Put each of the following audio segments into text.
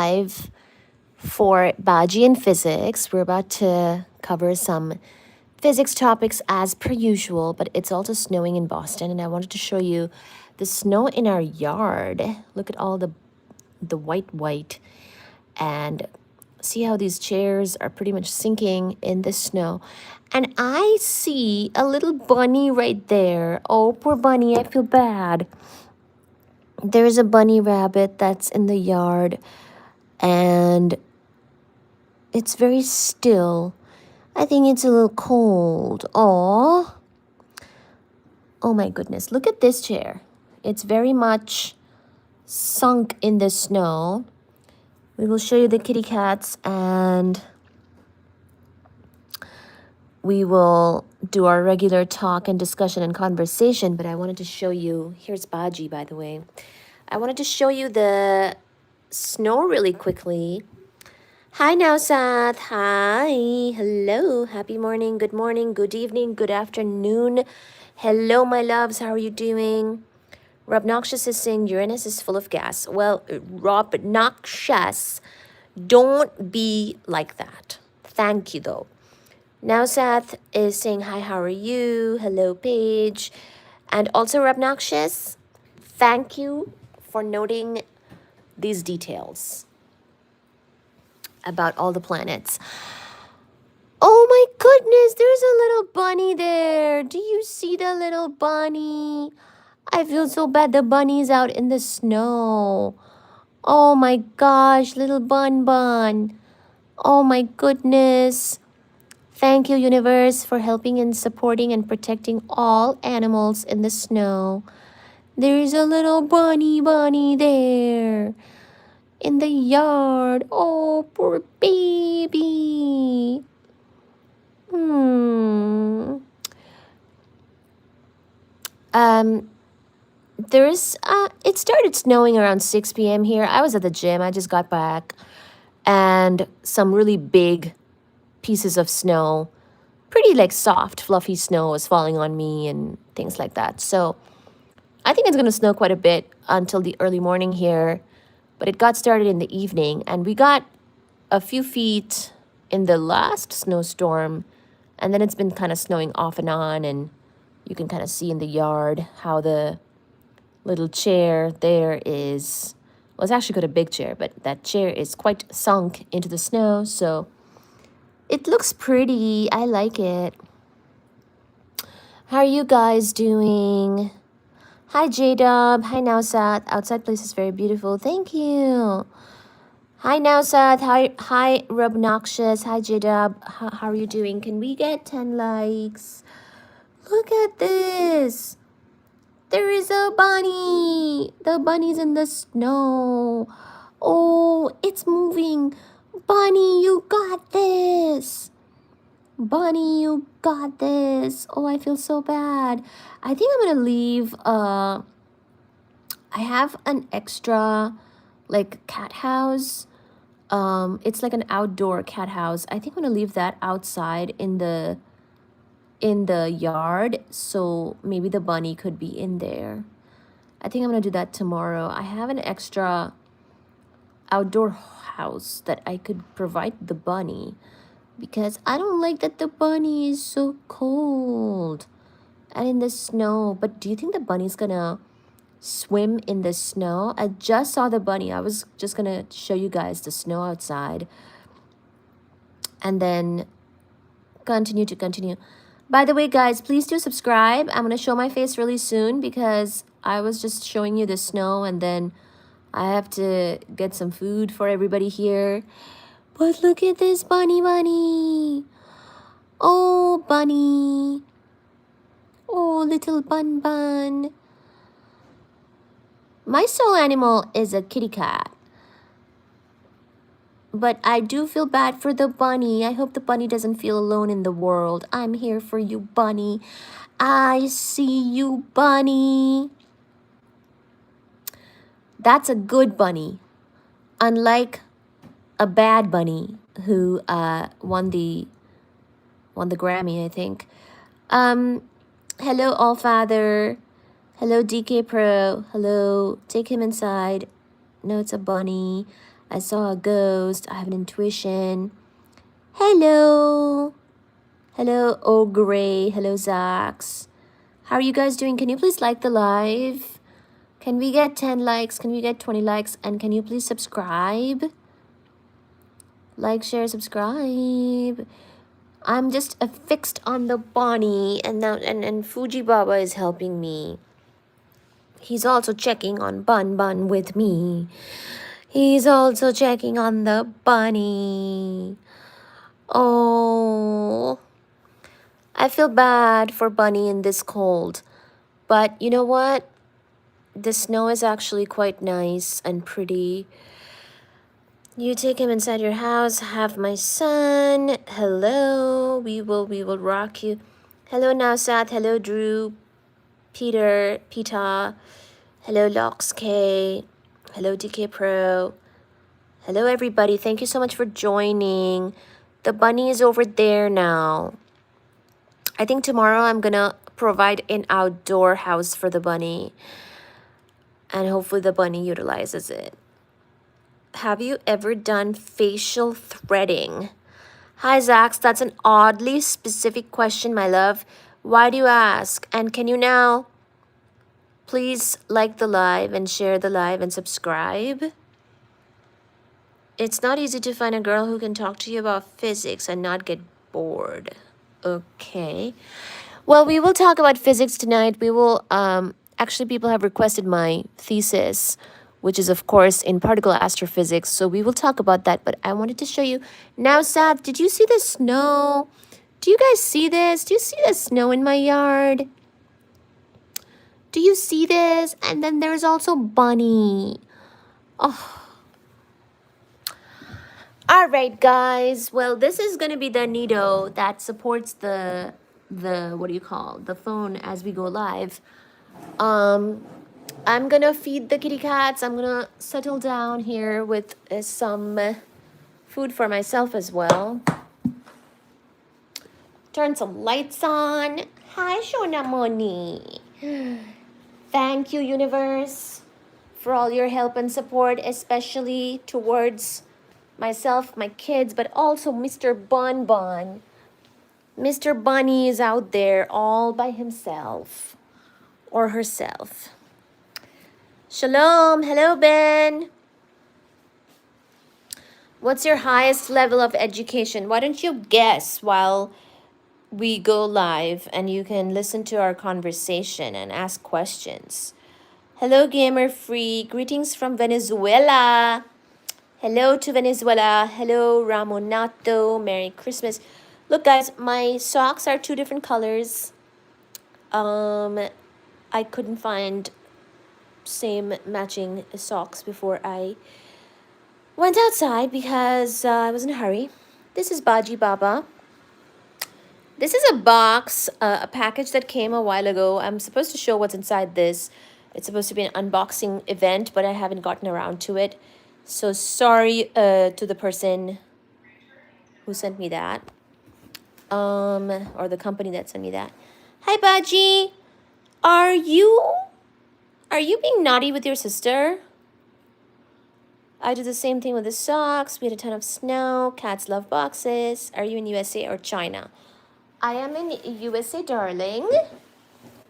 live for Baji and physics. We're about to cover some physics topics as per usual, but it's also snowing in Boston, and I wanted to show you the snow in our yard. Look at all the white, and see how these chairs are pretty much sinking in the snow. And I see a little bunny right there. Oh, poor bunny, I feel bad. There's a bunny rabbit that's in the yard, and it's very still. I think it's a little cold. Oh my goodness, look at this chair. It's very much sunk in the snow. We will show you the kitty cats, and we will do our regular talk and discussion and conversation, but I wanted to show you, here's Baji, by the way. I wanted to show you the snow really quickly. Hi, Nausat. Hi. Hello. Happy morning, good evening, good afternoon. Hello, my loves. How are you doing? Rob Noxious is saying Uranus is full of gas. Well, Rob Noxious, don't be like that. Thank you, though. Now Seth is saying, hi, how are you? Hello, Paige. And also, Rob Noxious, thank you for noting these details about all the planets. Oh my goodness, there's a little bunny there. Do you see the little bunny? I feel so bad. The bunny's out in the snow. Oh my gosh, little bun. Oh my goodness. Thank you, universe, for helping and supporting and protecting all animals in the snow. There's a little bunny there in the yard. Oh, poor baby. It started snowing around 6 p.m. here. I was at the gym. I just got back, and some really big pieces of snow, pretty like soft, fluffy snow was falling on me and things like that. So I think it's going to snow quite a bit until the early morning here, but it got started in the evening, and we got a few feet in the last snowstorm, and then it's been kind of snowing off and on, and you can kind of see in the yard how the little chair there is, well, it's actually got a big chair, but that chair is quite sunk into the snow, so it looks pretty. I like it. How are you guys doing? Hi, J-Dub. Hi, Nausat. Outside place is very beautiful. Thank you. Hi, Nausat. Hi, Rob Noxious. Hi, J-Dub. How are you doing? Can we get 10 likes? Look at this. There is a bunny. The bunny's in the snow. Oh, it's moving. Bunny, you got this. Bunny, you got this. Oh, I feel so bad. I think I'm gonna leave. I have an extra, like, cat house. It's like an outdoor cat house. I think I'm gonna leave that outside in the yard, so maybe the bunny could be in there. I think I'm gonna do that tomorrow. I have an extra outdoor house that I could provide the bunny, because I don't like that the bunny is so cold and in the snow. But do you think the bunny's gonna swim in the snow? I just saw the bunny. I was just gonna show you guys the snow outside and then continue. By the way, guys, please do subscribe. I'm gonna show my face really soon, because I was just showing you the snow, and then I have to get some food for everybody here. But look at this bunny. Oh, bunny. Oh, little bun. My soul animal is a kitty cat, but I do feel bad for the bunny. I hope the bunny doesn't feel alone in the world. I'm here for you, bunny. I see you, bunny. That's a good bunny, unlike a bad bunny who won the Grammy, I think. Hello, Allfather. Hello, DK Pro. Hello, take him inside. No, it's a bunny. I saw a ghost. I have an intuition. Hello. Hello, Ogre. Hello, Zax. How are you guys doing? Can you please like the live? Can we get 10 likes? Can we get 20 likes? And can you please subscribe? Like, share, subscribe. I'm just fixed on the bunny, and now and Fuji Baba is helping me. He's also checking on Bun with me. He's also checking on the bunny. Oh, I feel bad for Bunny in this cold. But you know what? The snow is actually quite nice and pretty. You take him inside your house, have my son. Hello, we will rock you. Hello, Nausat. Hello, Drew, Peter, Pita. Hello, Lox K. Hello, DK Pro. Hello, everybody. Thank you so much for joining. The bunny is over there now. I think tomorrow I'm gonna provide an outdoor house for the bunny, and hopefully the bunny utilizes it. Have you ever done facial threading? Hi, Zax. That's an oddly specific question, my love. Why do you ask? And can you now please like the live and share the live and subscribe? It's not easy to find a girl who can talk to you about physics and not get bored. Okay. Well, we will talk about physics tonight. We will, actually, people have requested my thesis, which is, of course, in particle astrophysics. So we will talk about that. But I wanted to show you. Now, Sav, did you see the snow? Do you guys see this? Do you see the snow in my yard? Do you see this? And then there's also Bunny. Oh. All right, guys. Well, this is going to be the needle that supports the what do you call, the phone as we go live. I'm gonna feed the kitty cats. I'm gonna settle down here with some food for myself as well. Turn some lights on. Hi, Shonamoni. Thank you, universe, for all your help and support, especially towards myself, my kids, but also Mr. Bun Bun. Mr. Bunny is out there all by himself or herself. Shalom. Hello, Ben. What's your highest level of education? Why don't you guess while we go live and you can listen to our conversation and ask questions. Hello, Gamer Free. Greetings from Venezuela. Hello to Venezuela. Hello, Ramonato. Merry Christmas. Look, guys, my socks are 2 different colors. I couldn't find same matching socks before I went outside because I was in a hurry. This is Baji Baba. This is a box, a package that came a while ago. I'm supposed to show what's inside this. It's supposed to be an unboxing event, but I haven't gotten around to it. So sorry to the person who sent me that. Or the company that sent me that. Hi, Baji. Are you being naughty with your sister? I do the same thing with the socks. We had a ton of snow. Cats love boxes. Are you in USA or China? I am in USA, darling.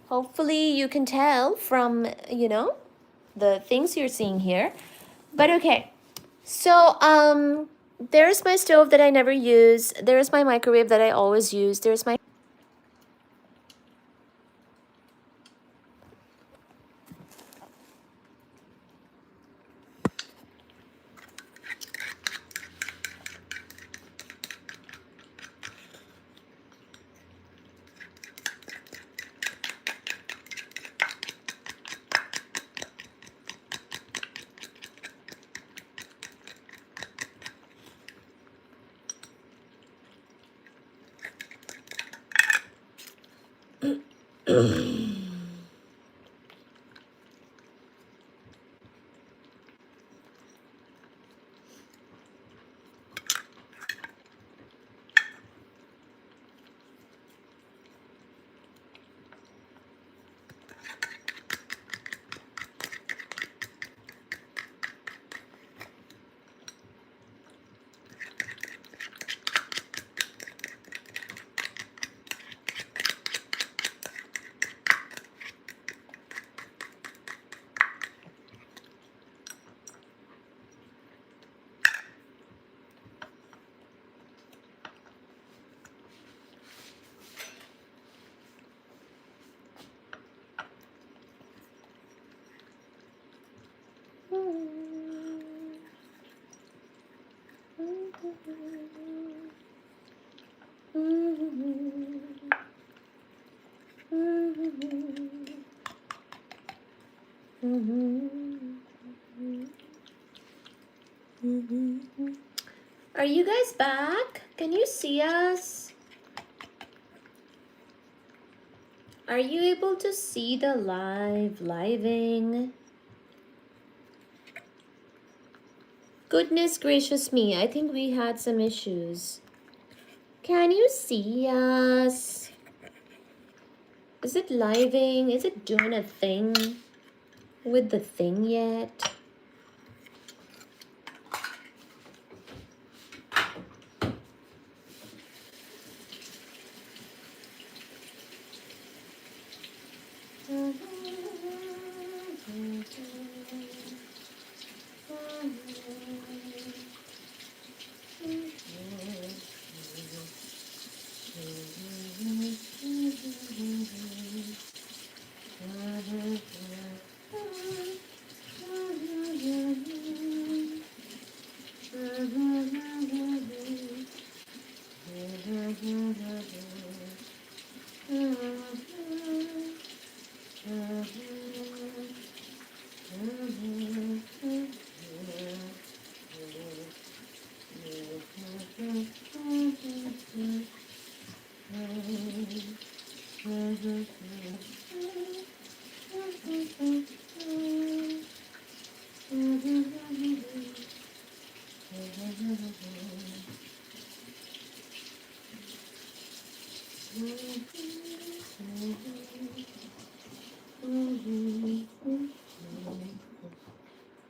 Hopefully you can tell from, you know, the things you're seeing here. But okay. So, there's my stove that I never use. There's my microwave that I always use. There's my Are you guys back? Can you see us? Are you able to see the living? Goodness gracious me, I think we had some issues. Can you see us? Is it living? Is it doing a thing with the thing yet?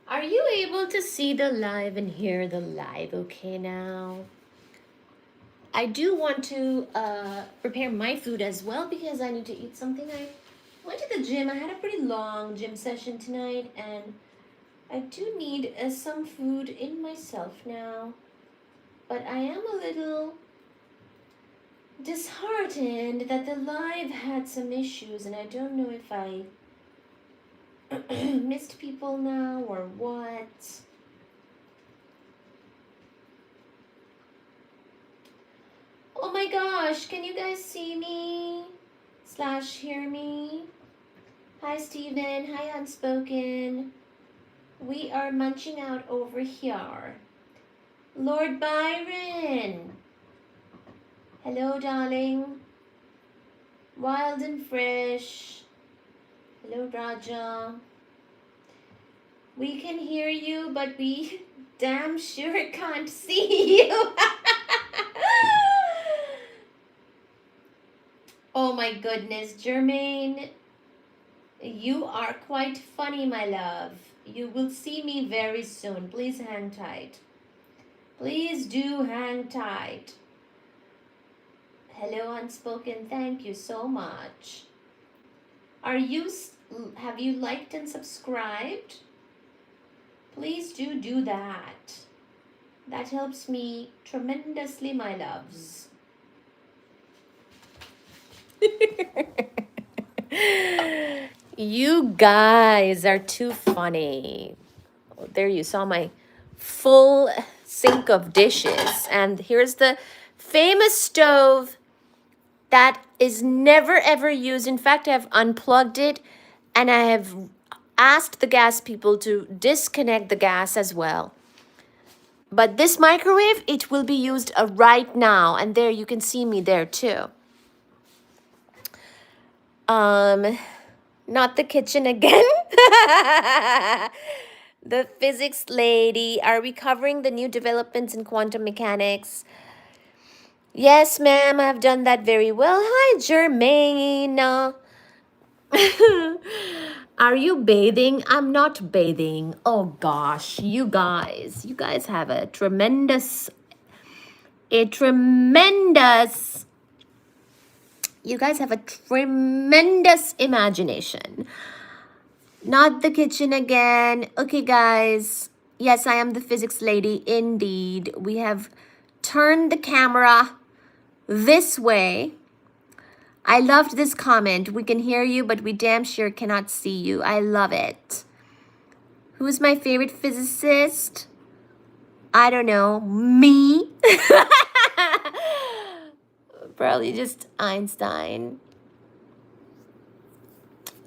Are you able to see the live and hear the live okay now? I do want to prepare my food as well because I need to eat something. I went to the gym. I had a pretty long gym session tonight and I do need some food in myself now. But I am a little disheartened that the live had some issues and I don't know if I missed people now or what. Oh my gosh, can you guys see me? / hear me? Hi Steven, hi Unspoken. We are munching out over here. Lord Byron. Hello darling. Wild and fresh. Hello Raja. We can hear you, but we damn sure can't see you. Oh my goodness, Jermaine, you are quite funny, my love. You will see me very soon. Please hang tight. Please do hang tight. Hello, Unspoken. Thank you so much. Have you liked and subscribed? Please do that. That helps me tremendously, my loves. You guys are too funny. Oh, there you saw my full sink of dishes. And here's the famous stove that is never ever used. In fact, I've unplugged it and I have asked the gas people to disconnect the gas as well. But this microwave, it will be used right now. And there you can see me there too. Not the kitchen again. The physics lady. Are we covering the new developments in quantum mechanics? Yes, ma'am, I've done that very well. Hi, Jermaine. Are you bathing? I'm not bathing. Oh gosh, you guys have a tremendous you guys have a tremendous imagination. Not the kitchen again. Okay, guys. Yes, I am the physics lady. Indeed. We have turned the camera this way. I loved this comment. We can hear you, but we damn sure cannot see you. I love it. Who's my favorite physicist? I don't know, me? Probably just Einstein.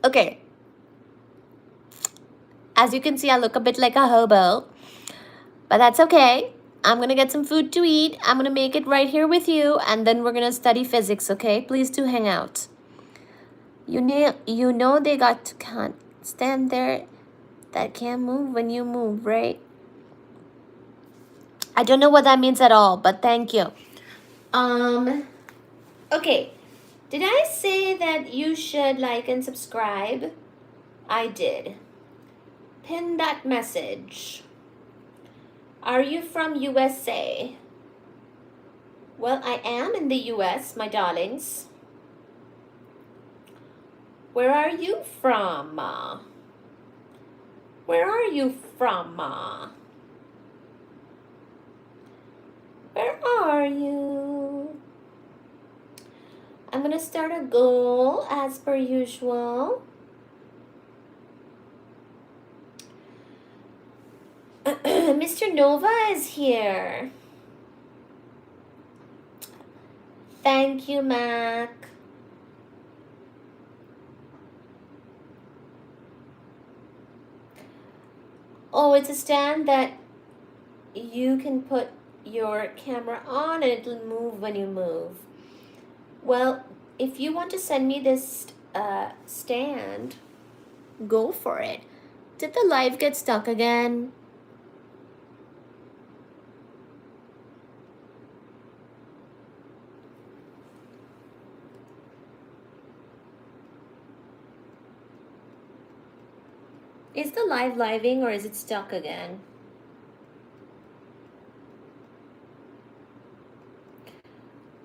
Okay. As you can see, I look a bit like a hobo, but that's okay. I'm gonna get some food to eat. I'm gonna make it right here with you, and then we're gonna study physics, okay? Please do hang out. You know they can't stand there that can't move when you move, right? I don't know what that means at all, but thank you. Okay. Did I say that you should like and subscribe? I did. Pin that message. Are you from USA? Well, I am in the US, my darlings. Where are you from? Where are you from? Where are you? I'm gonna start a goal as per usual. Mr. Nova is here. Thank you, Mac. Oh, it's a stand that you can put your camera on and it'll move when you move. Well, if you want to send me this stand, go for it. Did the live get stuck again? Is the live living or is it stuck again?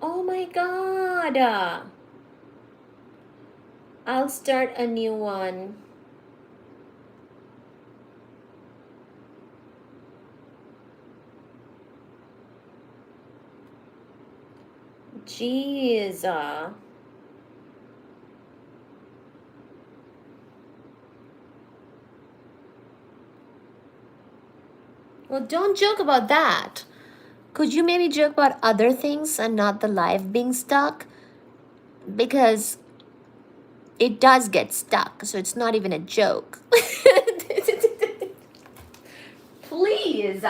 Oh my god! I'll start a new one. Jeez. Well, don't joke about that. Could you maybe joke about other things and not the live being stuck? Because it does get stuck, so it's not even a joke. Please,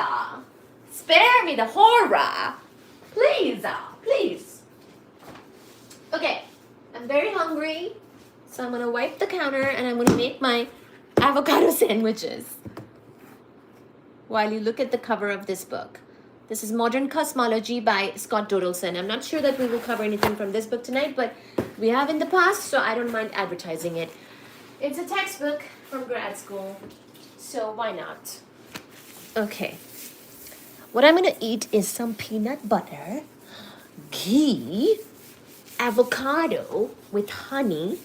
spare me the horror. Please, please. Okay, I'm very hungry, so I'm gonna wipe the counter and I'm gonna make my avocado sandwiches while you look at the cover of this book. This is Modern Cosmology by Scott Doodleson. I'm not sure that we will cover anything from this book tonight, but we have in the past, so I don't mind advertising it. It's a textbook from grad school, so why not? Okay. What I'm gonna eat is some peanut butter, ghee, avocado with honey,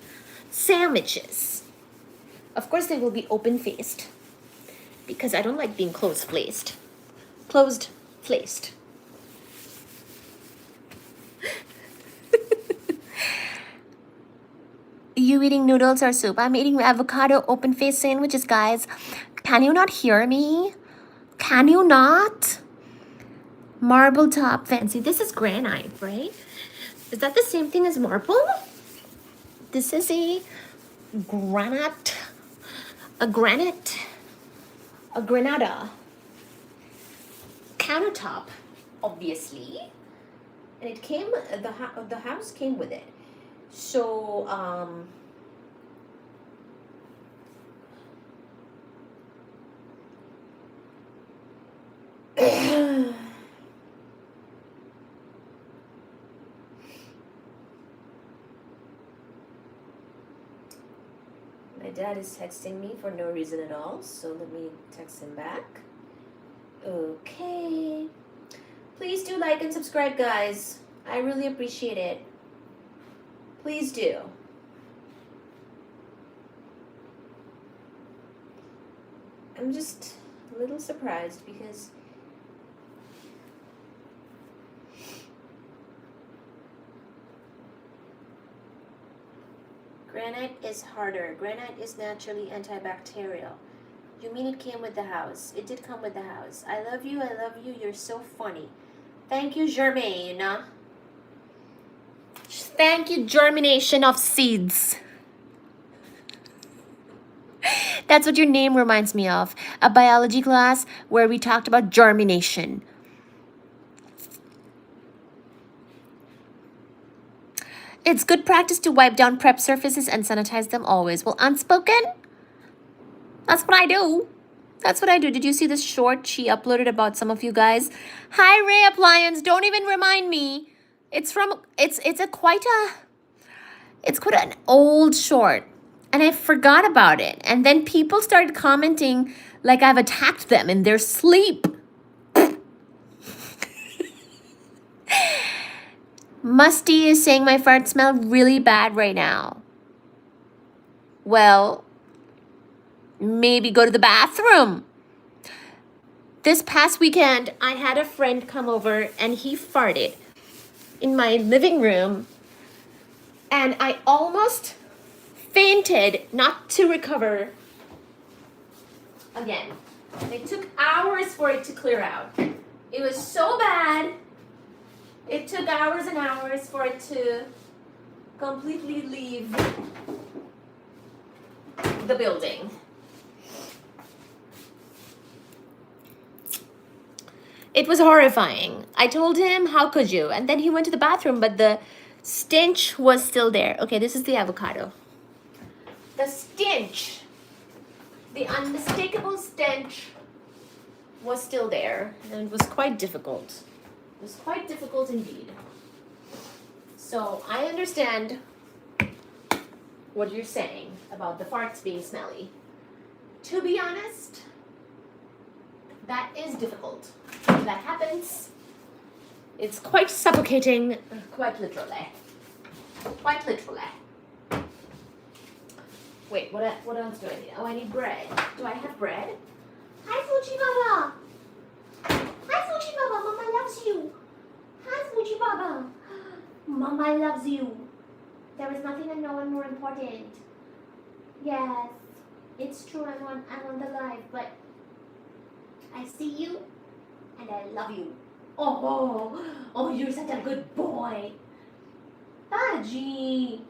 sandwiches. Of course, they will be open-faced because I don't like being closed-faced. Closed-faced. You eating noodles or soup? I'm eating avocado open-faced sandwiches, guys. Can you not hear me? Can you not? Marble top fancy. This is granite, right? Is that the same thing as marble? This is a granite, a granada countertop, obviously. And it came, the house came with it. So, my dad is texting me for no reason at all, so let me text him back. Okay. Please do like and subscribe, guys. I really appreciate it. Please do. I'm just a little surprised because granite is harder. Granite is naturally antibacterial. You mean it came with the house? It did come with the house. I love you, I love you. You're so funny. Thank you, Germaine. Thank you, germination of seeds. That's what your name reminds me of. A biology class where we talked about germination. It's good practice to wipe down prep surfaces and sanitize them always. Well, unspoken? That's what I do. That's what I do. Did you see this short she uploaded about some of you guys? Hi, Ray Appliance. Don't even remind me. It's quite an old short. And I forgot about it. And then people started commenting like I've attacked them in their sleep. Musty is saying my farts smell really bad right now. Well, maybe go to the bathroom. This past weekend, I had a friend come over and he farted in my living room. And I almost fainted, not to recover again. It took hours for it to clear out. It was so bad. It took hours and hours for it to completely leave the building. It was horrifying. I told him, how could you? And then he went to the bathroom, but the stench was still there. Okay, this is the avocado. The stench, the unmistakable stench was still there. And it was quite difficult. It was quite difficult indeed. So I understand what you're saying about the farts being smelly. To be honest, that is difficult. When that happens, it's quite suffocating, quite literally. Quite literally. Wait, what else do I need? Oh, I need bread. Do I have bread? Hi, Fuji Baba. Hi, Fuji Baba. Mama loves you. Hi, Fuji Baba. Mama loves you. There is nothing and no one more important. Yes, it's true. I'm on the live, but I see you and I love you. Oh, you're such a good boy. Baji.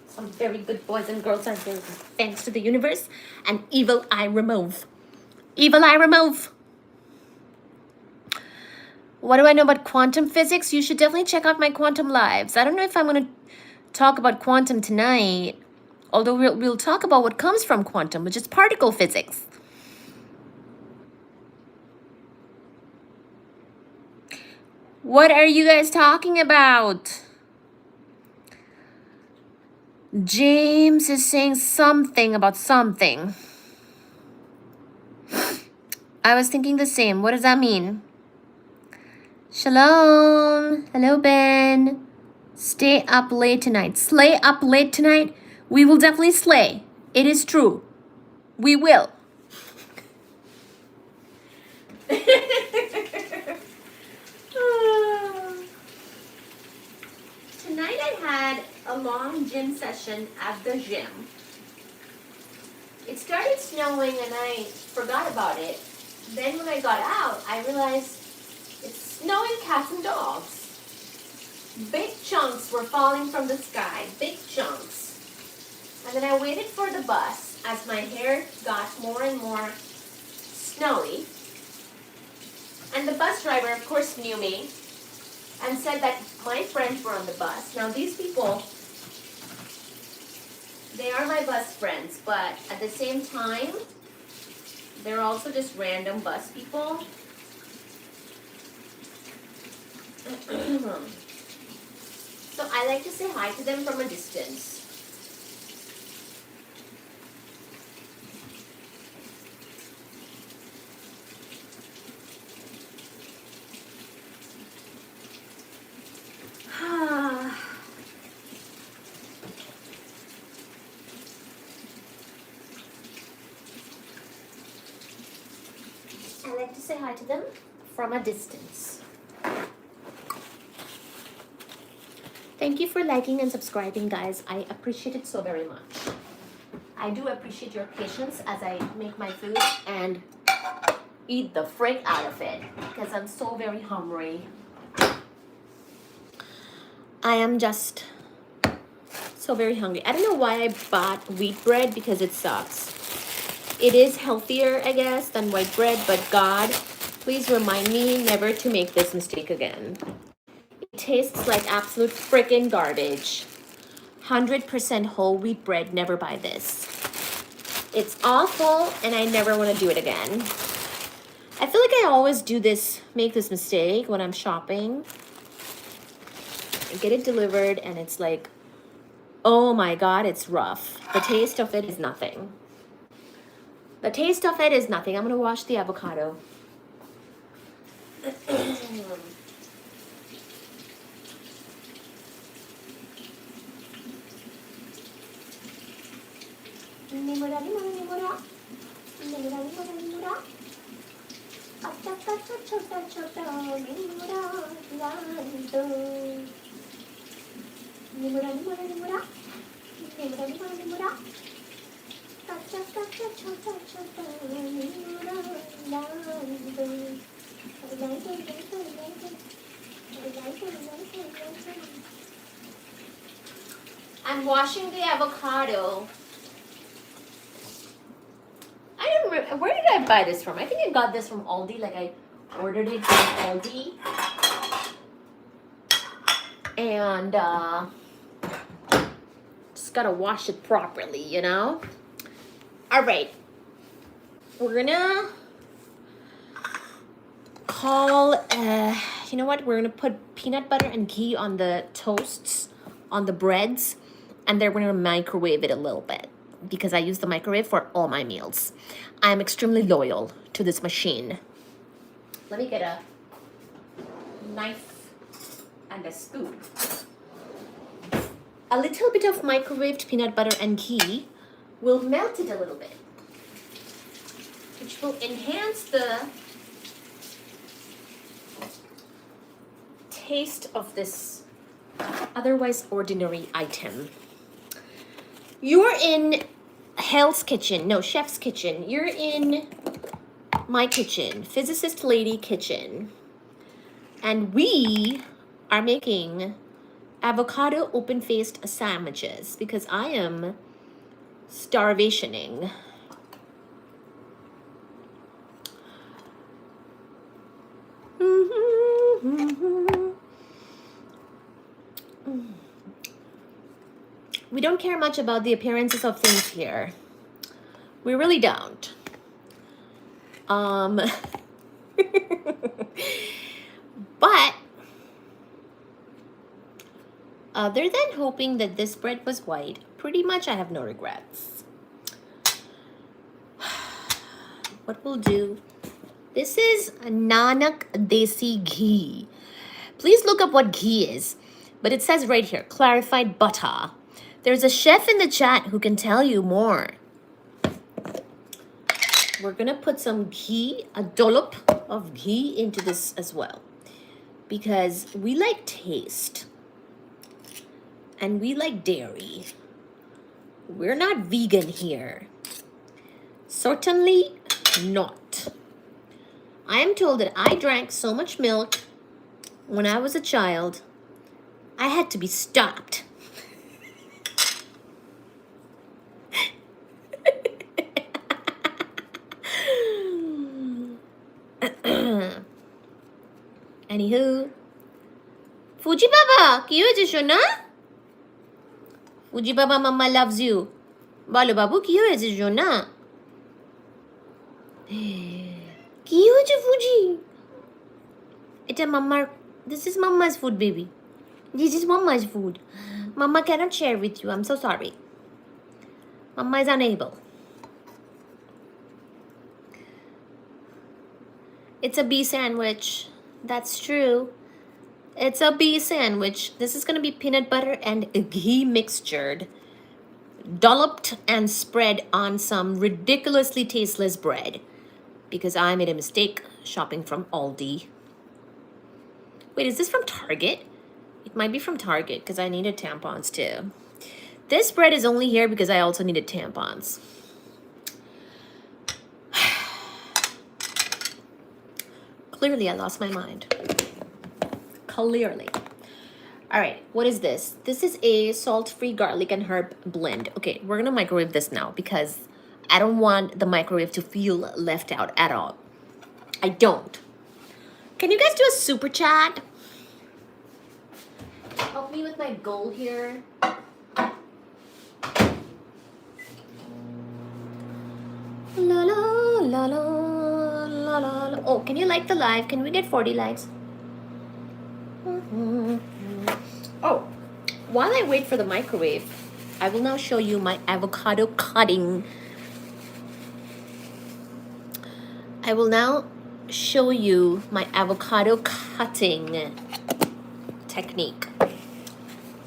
Some very good boys and girls are there thanks to the universe. And evil I remove. Evil I remove. What do I know about quantum physics? You should definitely check out my quantum lives. I don't know if I'm going to talk about quantum tonight. Although we'll talk about what comes from quantum, which is particle physics. What are you guys talking about? James is saying something about something. I was thinking the same. What does that mean? Shalom. Hello, Ben. Stay up late tonight. Slay up late tonight? We will definitely slay. It is true. We will. Tonight I had a long gym session at the gym. It started snowing and I forgot about it. Then when I got out, I realized it's snowing cats and dogs. Big chunks were falling from the sky, big chunks. And then I waited for the bus as my hair got more and more snowy. And the bus driver, of course, knew me and said that my friends were on the bus. Now, these people, they are my bus friends, but at the same time, they're also just random bus people. So I like to say hi to them from a distance. I like to say hi to them from a distance. Thank you for liking and subscribing, guys. I appreciate it so very much. I do appreciate your patience as I make my food and eat the frick out of it because I'm so very hungry. I am just so very hungry. I don't know why I bought wheat bread because it sucks. It is healthier, I guess, than white bread, but God, please remind me never to make this mistake again. It tastes like absolute freaking garbage. 100% whole wheat bread, never buy this. It's awful and I never want to do it again. I feel like I always make this mistake when I'm shopping. I get it delivered and it's like, oh my God, it's rough. The taste of it is nothing. The taste of it is nothing. I'm gonna wash the avocado. I'm washing the avocado. I don't remember, where did I buy this from? I think I got this from Aldi, like I ordered it from Aldi. And just gotta wash it properly, you know? All right. We're gonna you know what? We're gonna put peanut butter and ghee on the toasts, on the breads, and then we're gonna microwave it a little bit because I use the microwave for all my meals. I'm extremely loyal to this machine. Let me get a knife and a spoon. A little bit of microwaved peanut butter and ghee will melt it a little bit, which will enhance the taste of this otherwise ordinary item. You're in Hell's Kitchen, no, Chef's Kitchen. You're in my kitchen, Physicist Lady Kitchen. And we are making avocado open-faced sandwiches because I am starvationing. We don't care much about the appearances of things here. We really don't. But other than hoping that this bread was white, pretty much I have no regrets. What we'll do, this is Nanak Desi Ghee. Please look up what ghee is, but it says right here, clarified butter. There's a chef in the chat who can tell you more. We're gonna put some ghee, a dollop of ghee into this as well, because we like taste and we like dairy. We're not vegan here. Certainly not. I am told that I drank so much milk when I was a child, I had to be stopped. Anywho, Fuji Baba, ki hoyeche shona? Fuji Baba, Mama loves you. Balo babu, ki hoyeche shona? Ki hoyeche Fuji? Eta Mama, this is Mama's food, baby. This is Mama's food. Mama cannot share with you. I'm so sorry. Mama is unable. It's a bee sandwich. That's true. It's a bee sandwich. This is going to be peanut butter and ghee mixtured, dolloped and spread on some ridiculously tasteless bread because I made a mistake shopping from Aldi. Wait, is this from Target? It might be from Target because I needed tampons too. This bread is only here because I also needed tampons. Clearly, I lost my mind. Clearly. All right, what is this? This is a salt-free garlic and herb blend. Okay, we're gonna microwave this now because I don't want the microwave to feel left out at all. I don't. Can you guys do a super chat? Help me with my goal here. La la la la la la. Oh, can you like the live? Can we get 40 likes? Oh, while I wait for the microwave, I will now show you my avocado cutting. I will now show you my avocado cutting technique.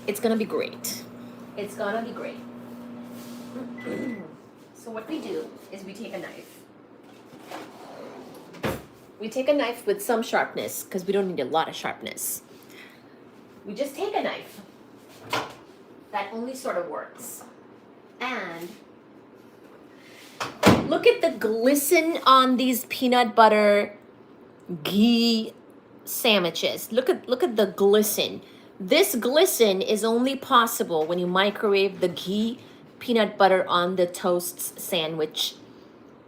It's gonna be great. It's gonna be great. So what we do is we take a knife. We take a knife with some sharpness because we don't need a lot of sharpness. We just take a knife that only sort of works. And look at the glisten on these peanut butter ghee sandwiches. Look at the glisten. This glisten is only possible when you microwave the ghee peanut butter on the toast sandwich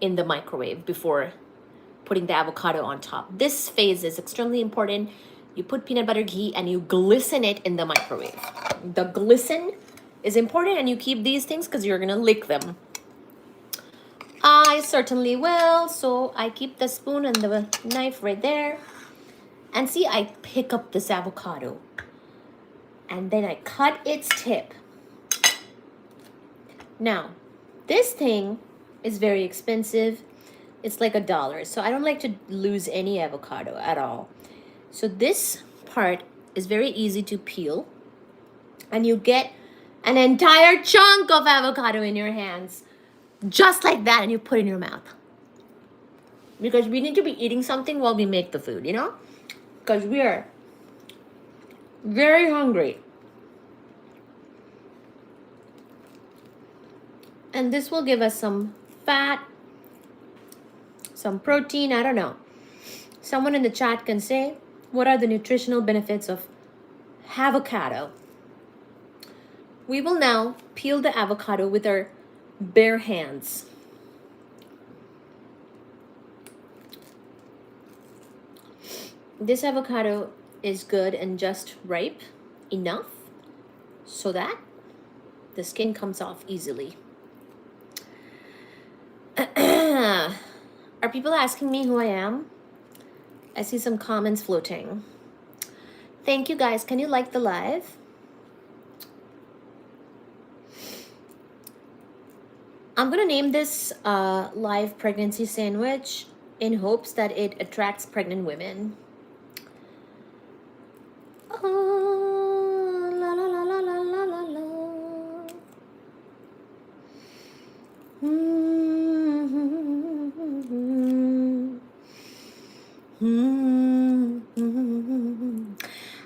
in the microwave before putting the avocado on top. This phase is extremely important. You put peanut butter ghee and you glisten it in the microwave. The glisten is important, and you keep these things because you're gonna lick them. I certainly will, so I keep the spoon and the knife right there. And see, I pick up this avocado and then I cut its tip. Now, this thing is very expensive. It's like $1, so I don't like to lose any avocado at all. So this part is very easy to peel, and you get an entire chunk of avocado in your hands, just like that, and you put it in your mouth. Because we need to be eating something while we make the food, you know? Because we are very hungry. And this will give us some fat, some protein, I don't know. Someone in the chat can say, what are the nutritional benefits of avocado? We will now peel the avocado with our bare hands. This avocado is good and just ripe enough so that the skin comes off easily. Are people asking me who I am? I see some comments floating. Thank you guys. Can you like the live? I'm gonna name this live pregnancy sandwich in hopes that it attracts pregnant women. Oh, la la la la la la la la.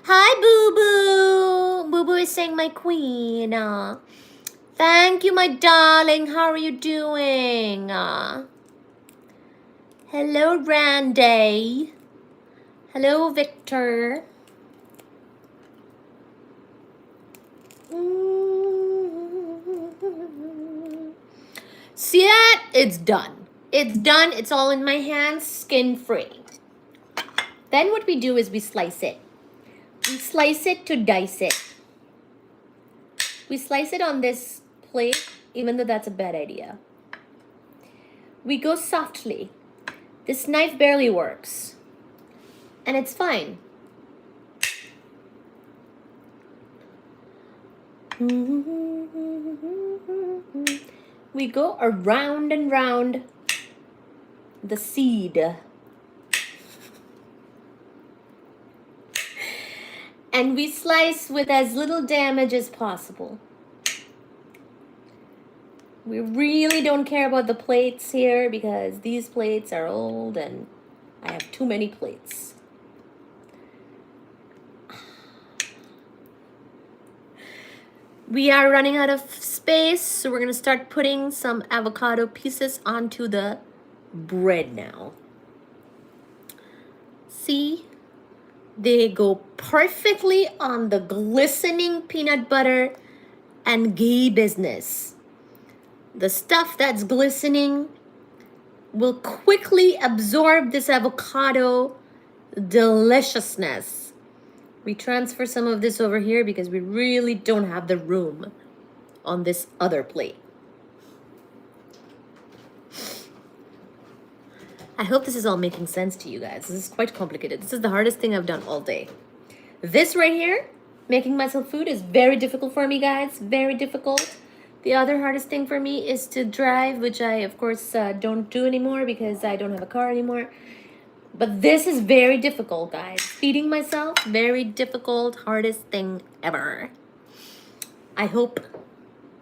Hi, Boo Boo. Boo Boo is saying my queen. Thank you, my darling. How are you doing? Hello, Randy. Hello, Victor. See that? It's done. It's done. It's all in my hands, skin free. Then what we do is we slice it. We slice it to dice it. We slice it on this plate, even though that's a bad idea. We go softly. This knife barely works. And it's fine. We go around and round the seed. And we slice with as little damage as possible. We really don't care about the plates here because these plates are old and I have too many plates. We are running out of space, so we're gonna start putting some avocado pieces onto the bread now. See? They go perfectly on the glistening peanut butter and ghee business. The stuff that's glistening will quickly absorb this avocado deliciousness. We transfer some of this over here because we really don't have the room on this other plate. I hope this is all making sense to you guys. This is quite complicated. This is the hardest thing I've done all day. This right here, making myself food, is very difficult for me, guys. Very difficult. The other hardest thing for me is to drive, which I, of course, don't do anymore because I don't have a car anymore. But this is very difficult, guys. Feeding myself, very difficult, hardest thing ever. I hope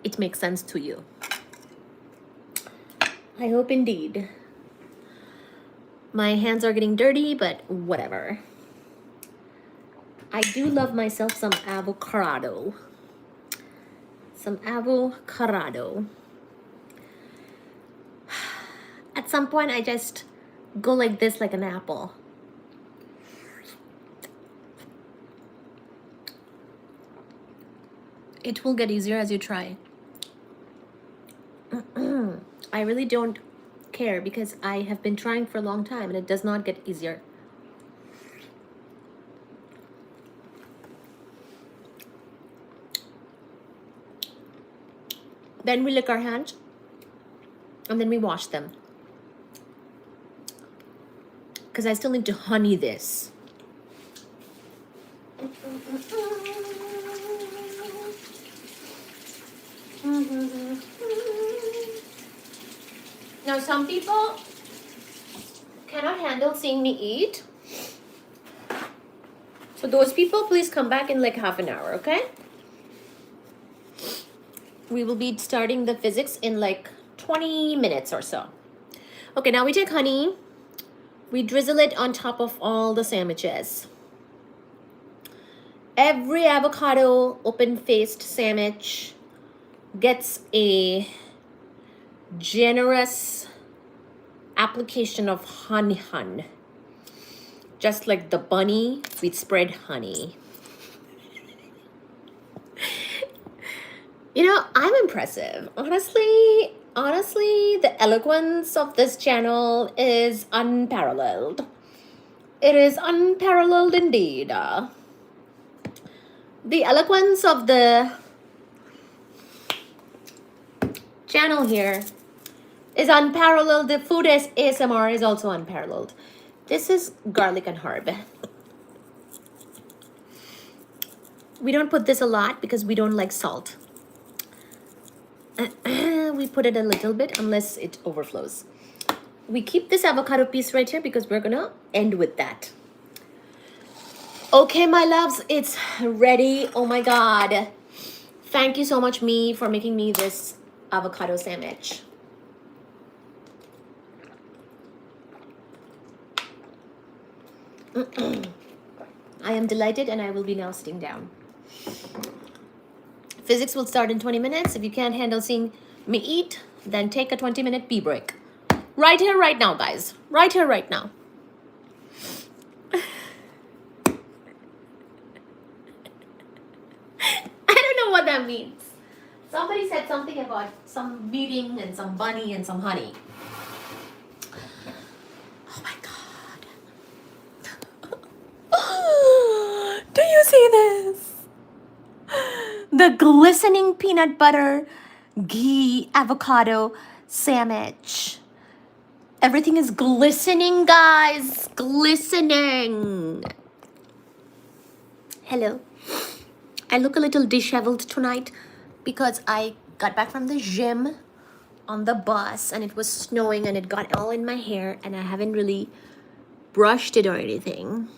it makes sense to you. I hope indeed. My hands are getting dirty, but whatever. I do love myself some avocado. Some avocado. At some point, I just go like this, like an apple. It will get easier as you try. I really don't care because I have been trying for a long time and it does not get easier. Then we lick our hands and then we wash them. Because I still need to honey this. Now some people cannot handle seeing me eat. So those people, please come back in like half an hour, okay? We will be starting the physics in like 20 minutes or so. Okay, now we take honey. We drizzle it on top of all the sandwiches. Every avocado open-faced sandwich gets a generous application of honey. Just like the bunny, we'd spread honey. You know, I'm impressive. Honestly, the eloquence of this channel is unparalleled. It is unparalleled indeed. The eloquence of the channel here is unparalleled. The food ASMR is also unparalleled. This is garlic and herb. We don't put this a lot because we don't like salt. We put it a little bit unless it overflows. We keep this avocado piece right here because we're gonna end with that. Okay, my loves, it's ready. Oh my God. Thank you so much, me, for making me this avocado sandwich. I am delighted and I will be now sitting down. Physics will start in 20 minutes. If you can't handle seeing me eat, then take a 20-minute pee break. Right here, right now, guys. Right here, right now. I don't know what that means. Somebody said something about some meeting and some bunny and some honey. Oh my God. Do you see this? The glistening peanut butter, ghee, avocado sandwich. Everything is glistening, guys. Glistening. Hello. I look a little disheveled tonight because I got back from the gym on the bus and it was snowing and it got all in my hair and I haven't really brushed it or anything.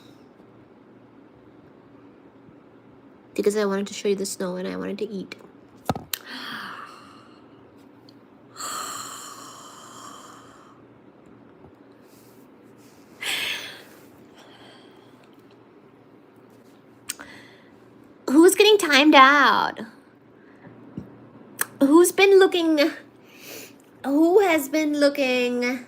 Because I wanted to show you the snow and I wanted to eat. Who's getting timed out? Who's been looking? Who has been looking?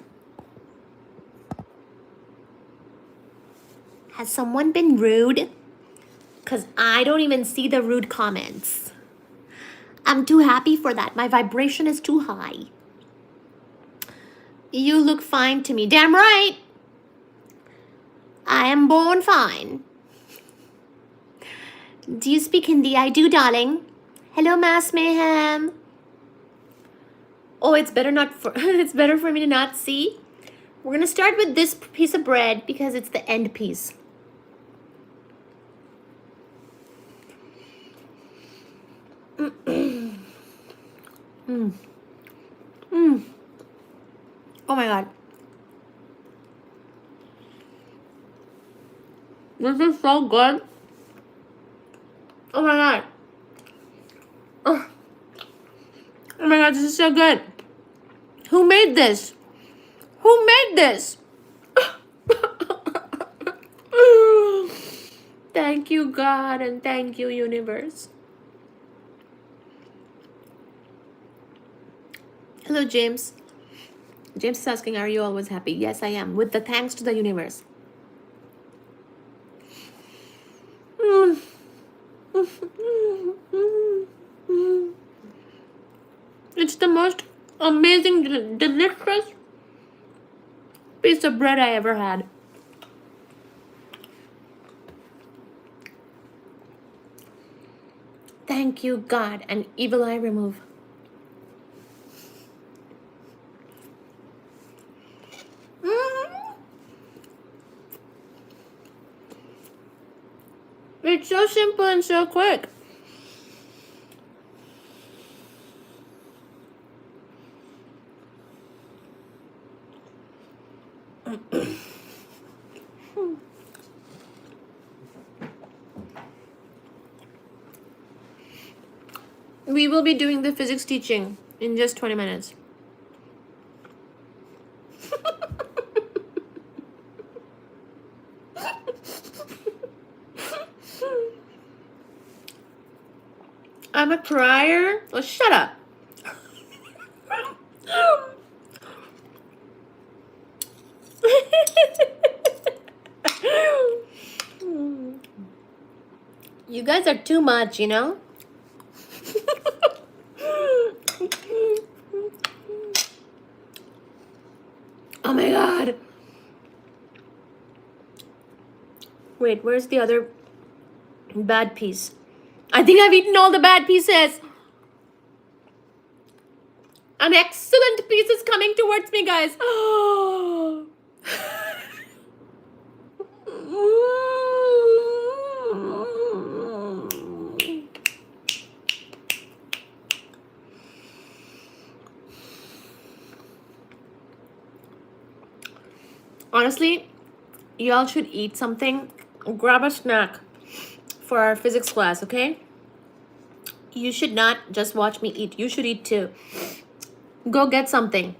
Has someone been rude? Because I don't even see the rude comments. I'm too happy for that. My vibration is too high. You look fine to me. Damn right. I am born fine. Do you speak Hindi? I do, darling. Hello, Mass Mayhem. Oh, it's better not for it's better for me to not see. We're gonna start with this piece of bread because it's the end piece. Oh my god. This is so good. Oh my god. Oh my god, this is so good. Who made this? Who made this? Thank you, God, and thank you, universe. Hello, James. James is asking, are you always happy? Yes, I am. With the thanks to the universe. It's the most amazing, delicious piece of bread I ever had. Thank you, God, and evil eye remove. It's so simple and so quick. We will be doing the physics teaching in just 20 minutes. I'm a crier? Oh, shut up. You guys are too much, you know? Oh my god. Wait, where's the other bad piece? I think I've eaten all the bad pieces. An excellent piece is coming towards me, guys. Honestly, y'all should eat something. Grab a snack for our physics class, okay? You should not just watch me eat. You should eat too. Go get something.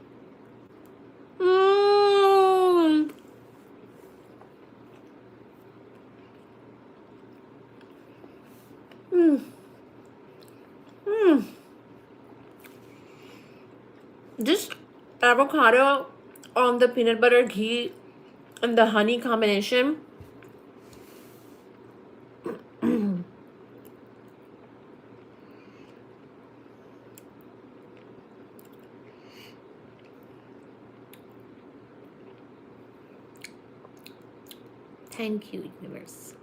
This avocado on the peanut butter ghee and the honey combination. Thank you, universe.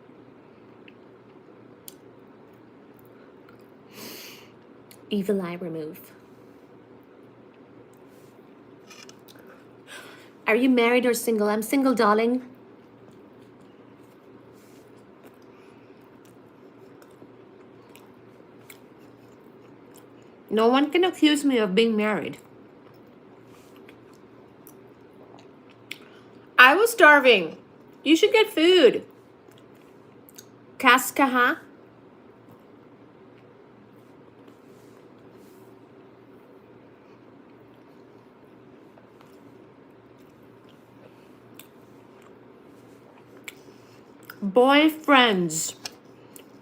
Evil eye remove. Are you married or single? I'm single, darling. No one can accuse me of being married. I was starving. You should get food. Kaskaha. Boyfriends.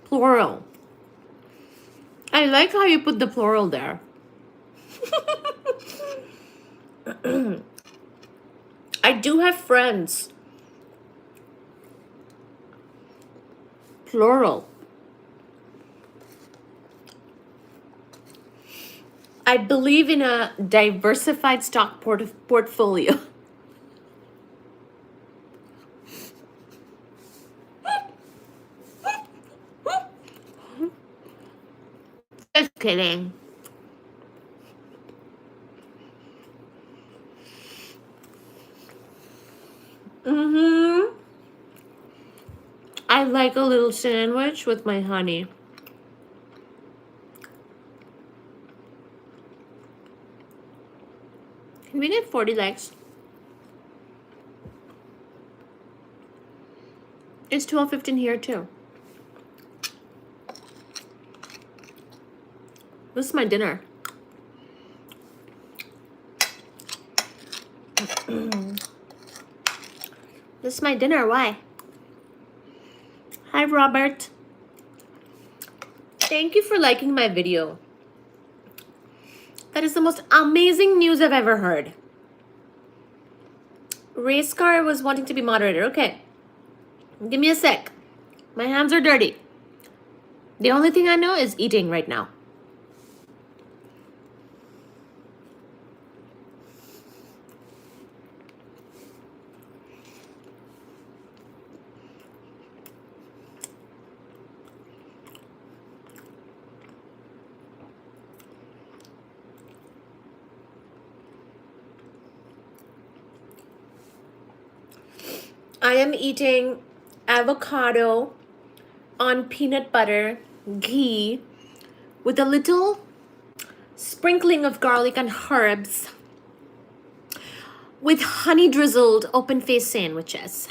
Plural. I like how you put the plural there. I do have friends. Plural. I believe in a diversified stock portfolio. Just kidding. I like a little sandwich with my honey. Can we get 40 likes? It's 12:15 here too. This is my dinner. This is my dinner. Why? Hi, Robert. Thank you for liking my video. That is the most amazing news I've ever heard. Race car was wanting to be moderator. Okay. Give me a sec. My hands are dirty. The only thing I know is eating right now. I am eating avocado on peanut butter, ghee, with a little sprinkling of garlic and herbs, with honey drizzled open face sandwiches.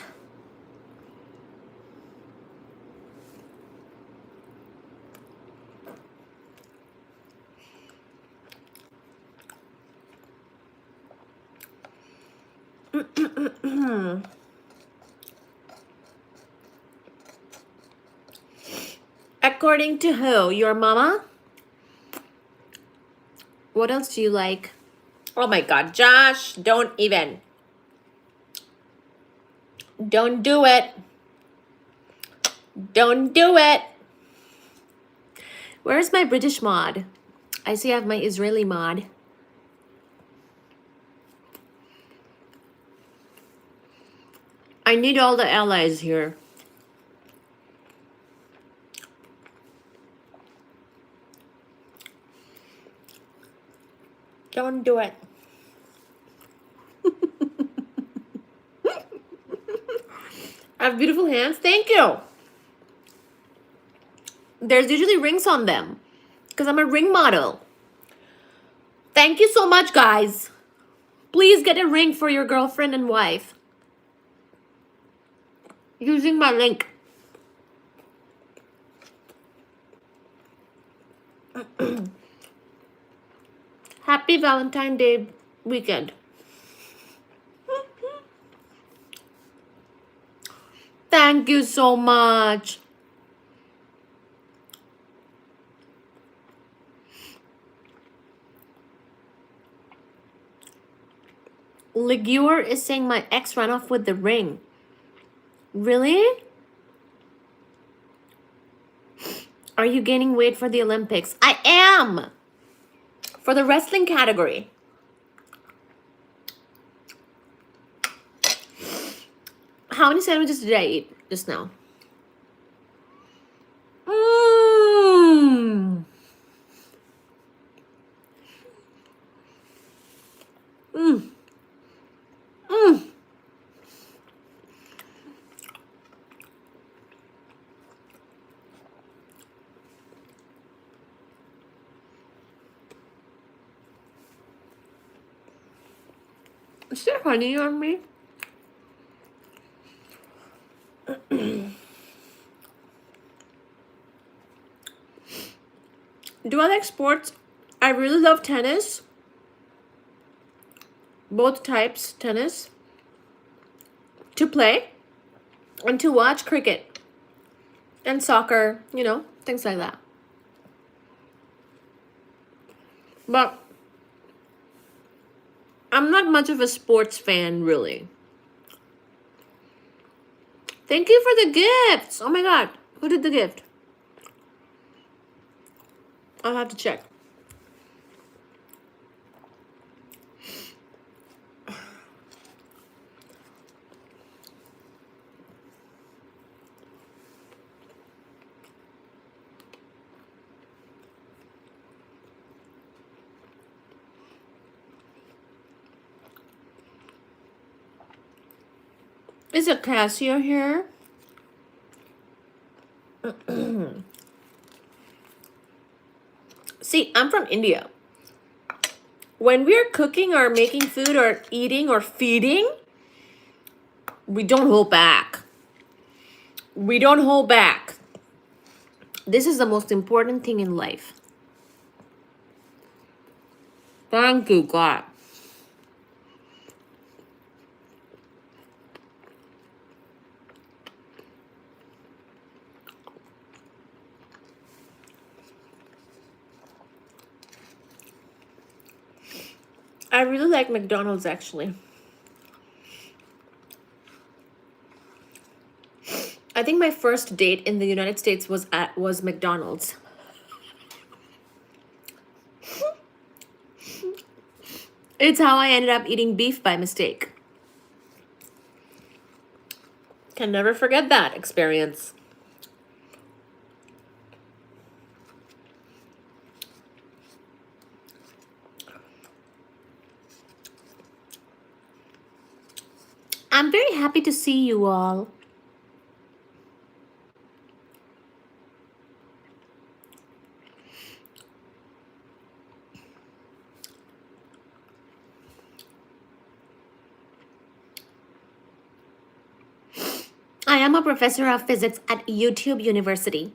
According to who? Your mama? What else do you like? Oh my God, Josh, don't even. Don't do it. Don't do it. Where's my British mod? I see I have my Israeli mod. I need all the allies here. Don't do it. I have beautiful hands. Thank you. There's usually rings on them because I'm a ring model. Thank you so much, guys. Please get a ring for your girlfriend and wife using my link. Happy Valentine's Day weekend. Thank you so much. Liguor is saying my ex ran off with the ring. Really? Are you gaining weight for the Olympics? I am! For the wrestling category. How many sandwiches did I eat just now? Mmm. Mmm. Mmm. Is there honey on me? Do I like sports? I really love tennis. Both types, tennis. To play and to watch cricket and soccer, you know, things like that. But I'm not much of a sports fan, really. Thank you for the gifts. Oh my God. Who did the gift? I'll have to check. Is it Casio here? See, I'm from India. When we're cooking or making food or eating or feeding, we don't hold back. We don't hold back. This is the most important thing in life. Thank you, God. I really like McDonald's, actually. I think my first date in the United States was McDonald's. It's how I ended up eating beef by mistake. Can never forget that experience. I'm very happy to see you all. I am a professor of physics at YouTube University.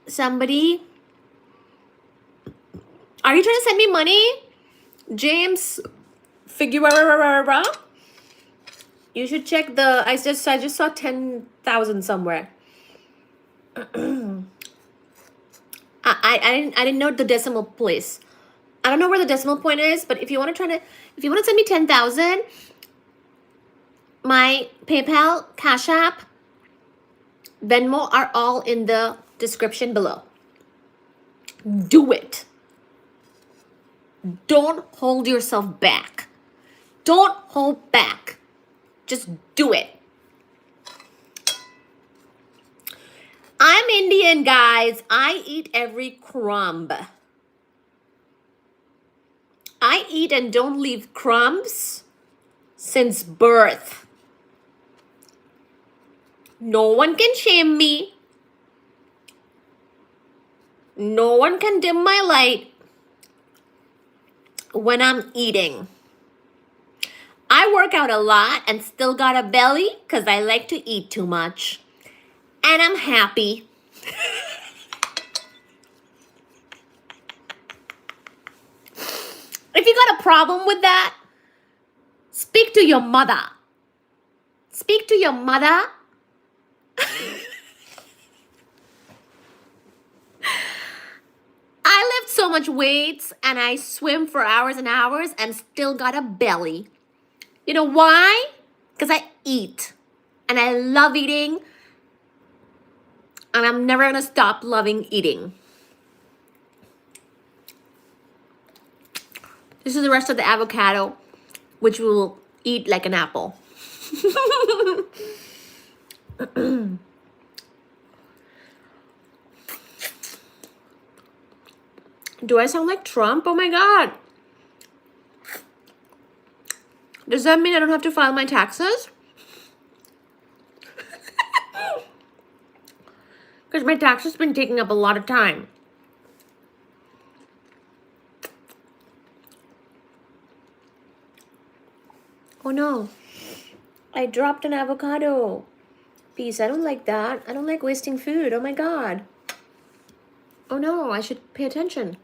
Somebody, are you trying to send me money? James Figueroa? You should check the, I just saw 10,000 somewhere. I didn't know the decimal place. I don't know where the decimal point is, but if you want to send me 10,000, my PayPal, Cash App, Venmo are all in the description below. Do it. Don't hold yourself back. Don't hold back. Just do it. I'm Indian, guys. I eat every crumb. I eat and don't leave crumbs since birth. No one can shame me. No one can dim my light when I'm eating. I work out a lot and still got a belly because I like to eat too much. And I'm happy. If you got a problem with that, speak to your mother. Speak to your mother. I lift so much weights and I swim for hours and hours and still got a belly. You know why? Because I eat. And I love eating. And I'm never going to stop loving eating. This is the rest of the avocado, which we'll eat like an apple. Do I sound like Trump? Oh my God. Does that mean I don't have to file my taxes? Because my taxes been taking up a lot of time. Oh no. I dropped an avocado piece. I don't like that. I don't like wasting food. Oh my God. Oh no, I should pay attention.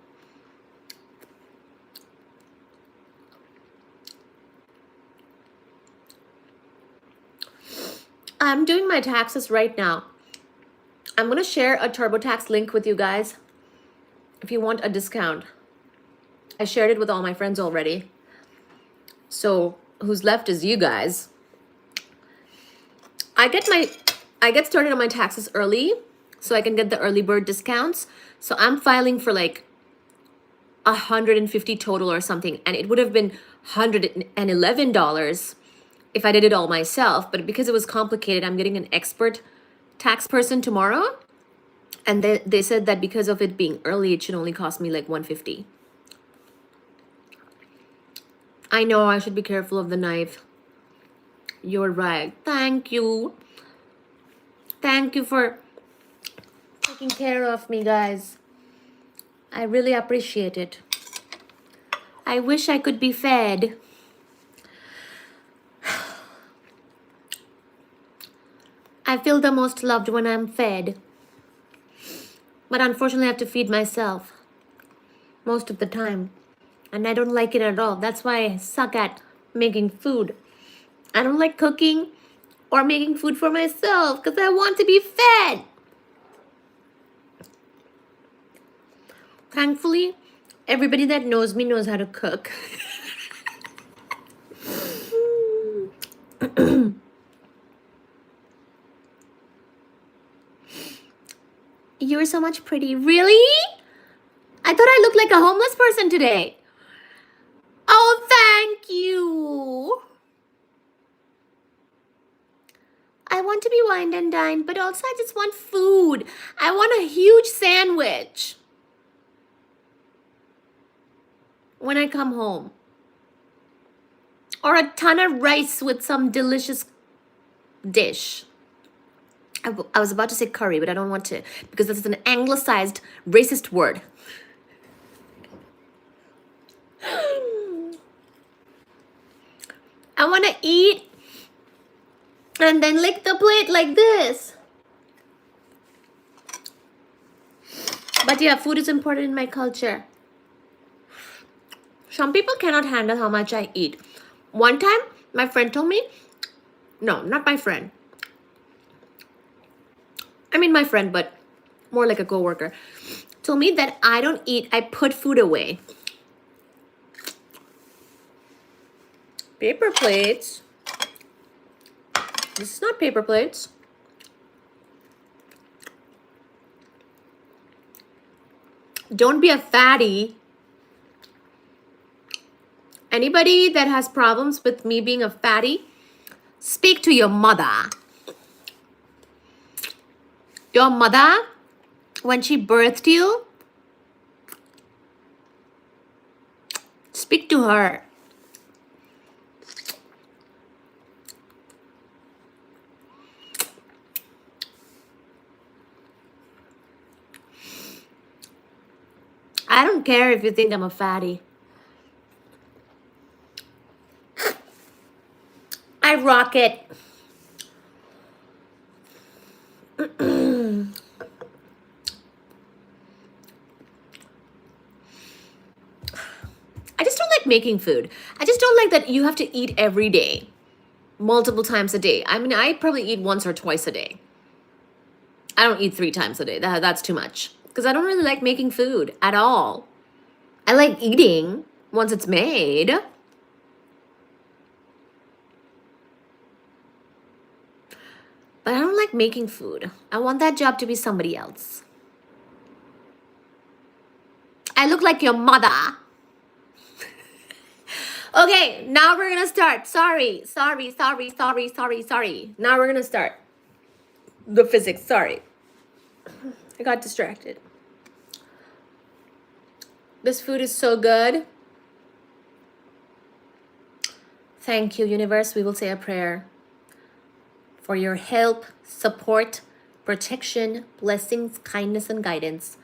I'm doing my taxes right now. I'm going to share a TurboTax link with you guys if you want a discount. I shared it with all my friends already. So who's left is you guys. I get started on my taxes early so I can get the early bird discounts. So I'm filing for like 150 total or something, and it would have been $111 if I did it all myself. But because it was complicated, I'm getting an expert tax person tomorrow, and they said that because of it being early, it should only cost me like 150. I know I should be careful of the knife. You're right. Thank you. Thank you for taking care of me, guys. I really appreciate it. I wish I could be fed. I feel the most loved when I'm fed. But unfortunately, I have to feed myself most of the time. And I don't like it at all. That's why I suck at making food. I don't like cooking or making food for myself because I want to be fed. Thankfully, everybody that knows me knows how to cook. You're so much pretty. Really? I thought I looked like a homeless person today. Oh, thank you. I want to be wined and dined, but also I just want food. I want a huge sandwich when I come home. Or a ton of rice with some delicious dish. I was about to say curry, but I don't want to because that's an anglicized racist word. I want to eat and then lick the plate like this. But yeah, food is important in my culture. Some people cannot handle how much I eat. One time, my friend told me, no, not my friend. I mean my friend, but more like a coworker, told me that I don't eat, I put food away. Paper plates. This is not paper plates. Don't be a fatty. Anybody that has problems with me being a fatty, speak to your mother. Your mother, when she birthed you, speak to her. I don't care if you think I'm a fatty. I rock it. I just don't like making food. I just don't like that you have to eat every day, multiple times a day. I mean, I probably eat once or twice a day. I don't eat 3 times a day. That's too much. Because I don't really like making food at all. I like eating once it's made. But I don't like making food. I want that job to be somebody else. I look like your mother. Okay, now we're gonna start. Sorry. Now we're gonna start the physics. Sorry. I got distracted. This food is so good. Thank you, universe. We will say a prayer for your help, support, protection, blessings, kindness, and guidance.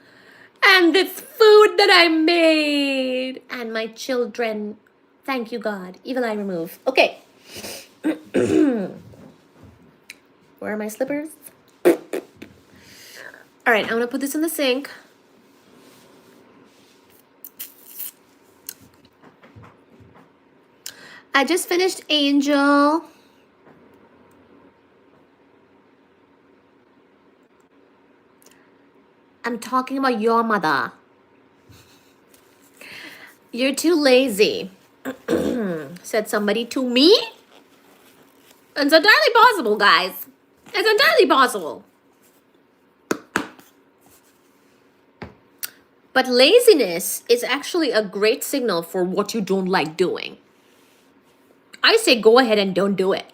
And this food that I made. And my children. Thank you, God. Evil eye remove. Okay. Where are my slippers? All right, I'm going to put this in the sink. I just finished Angel. I'm talking about your mother. You're too lazy, said somebody to me. It's entirely possible, guys. It's entirely possible. But laziness is actually a great signal for what you don't like doing. I say go ahead and don't do it.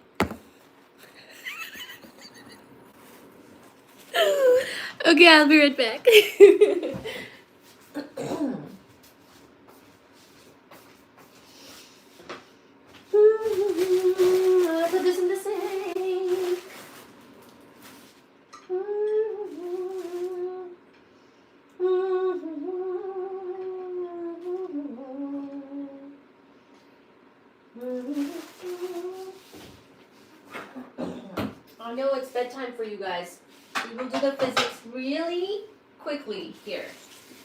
Okay, I'll be right back. I'll put this in the sink. I know it's bedtime for you guys. We will do the physics really quickly here.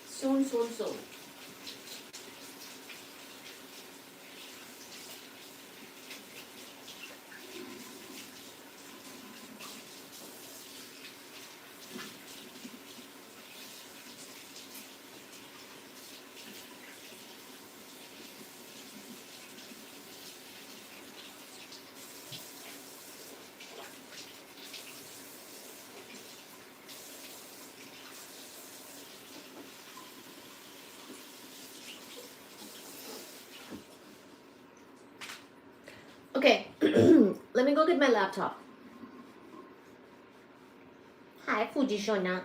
Soon. Okay, let me go get my laptop. Hi, Fuji Shona.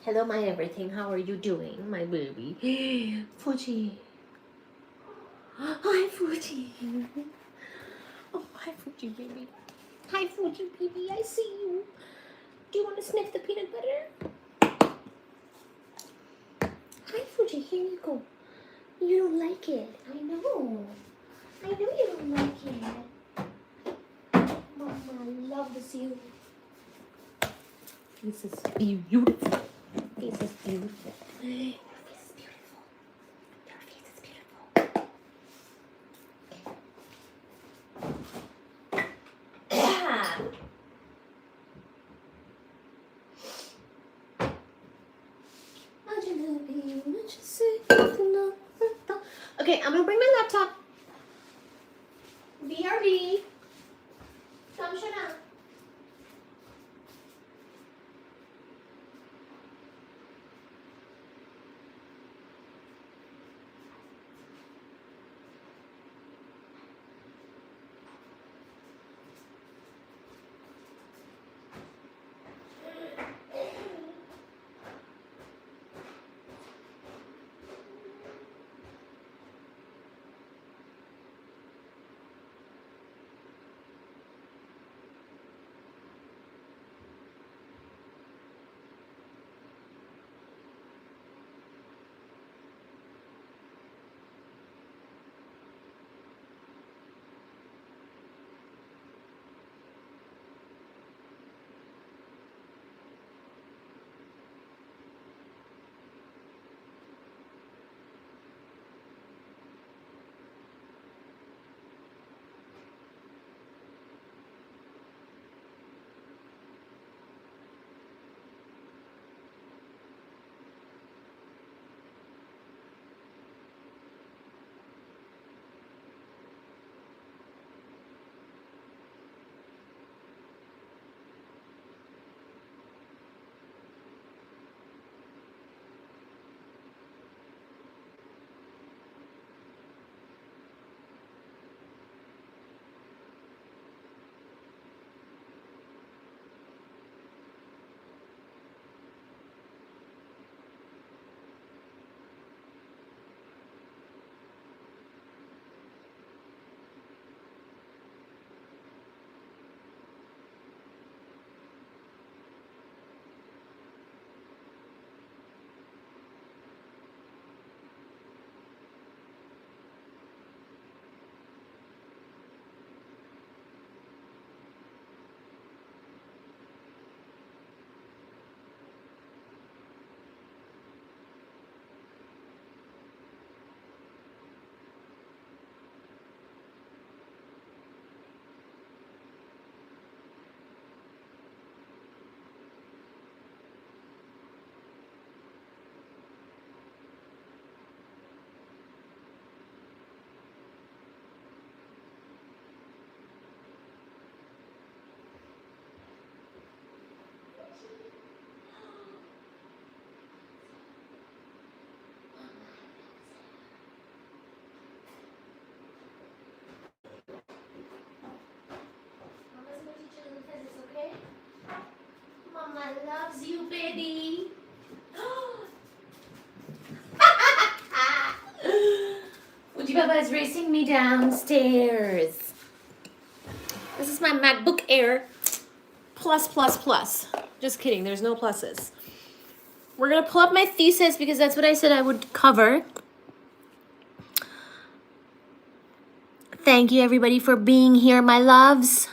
Hello, my everything. How are you doing, my baby? Fuji. Hi, Fuji. Oh, hi, Fuji, baby. Hi, Fuji, baby. I see you. Do you want to sniff the peanut butter? Hi, Fuji. Here you go. You don't like it. I know. I know you don't like it. Mama loves you. This is beautiful. This is beautiful. Your face is beautiful. Your face is beautiful. Okay, I'm gonna bring my laptop. BRB. Come, Shana. baby. Uji Baba is racing me downstairs. This is my MacBook Air plus. Just kidding, there's no pluses. We're gonna pull up my thesis because that's what I said I would cover. Thank you everybody for being here, my loves.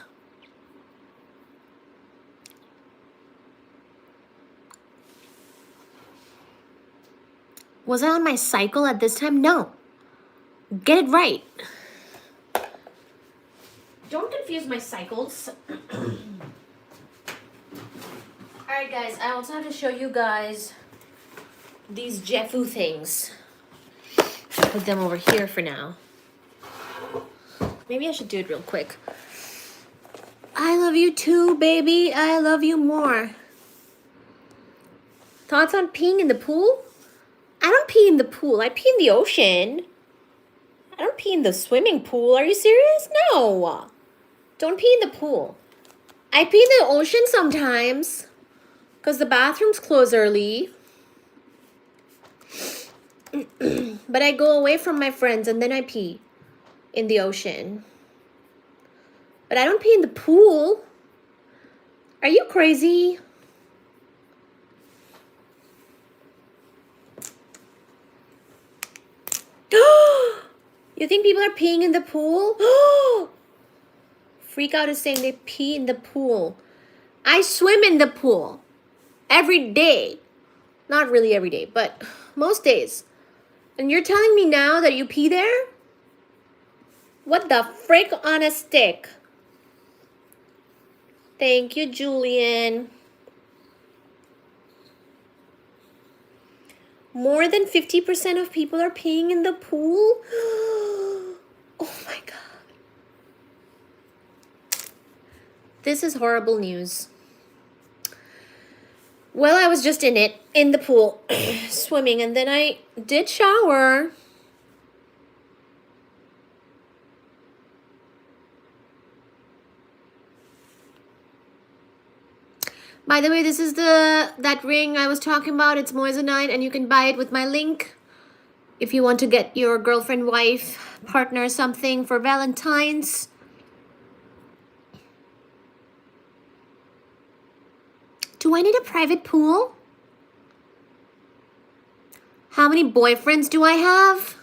Was I on my cycle at this time? No. Get it right. Don't confuse my cycles. Alright guys, I also have to show you guys these Jefoo things. Put them over here for now. Maybe I should do it real quick. I love you too, baby. I love you more. Thoughts on peeing in the pool? I don't pee in the pool. I pee in the ocean. I don't pee in the swimming pool. Are you serious? No. Don't pee in the pool. I pee in the ocean sometimes because the bathrooms close early. But I go away from my friends and then I pee in the ocean. But I don't pee in the pool. Are you crazy? You think people are peeing in the pool? Freak Out is saying they pee in the pool. I swim in the pool every day. Not really every day, but most days. And you're telling me now that you pee there? What the frick on a stick? Thank you, Julian. More than 50% of people are peeing in the pool? Oh my God. This is horrible news. Well, I was just in the pool, swimming, and then I did shower. By the way, this is that ring I was talking about. It's moissanite, and you can buy it with my link if you want to get your girlfriend, wife, partner something for Valentine's. Do I need a private pool? How many boyfriends do I have?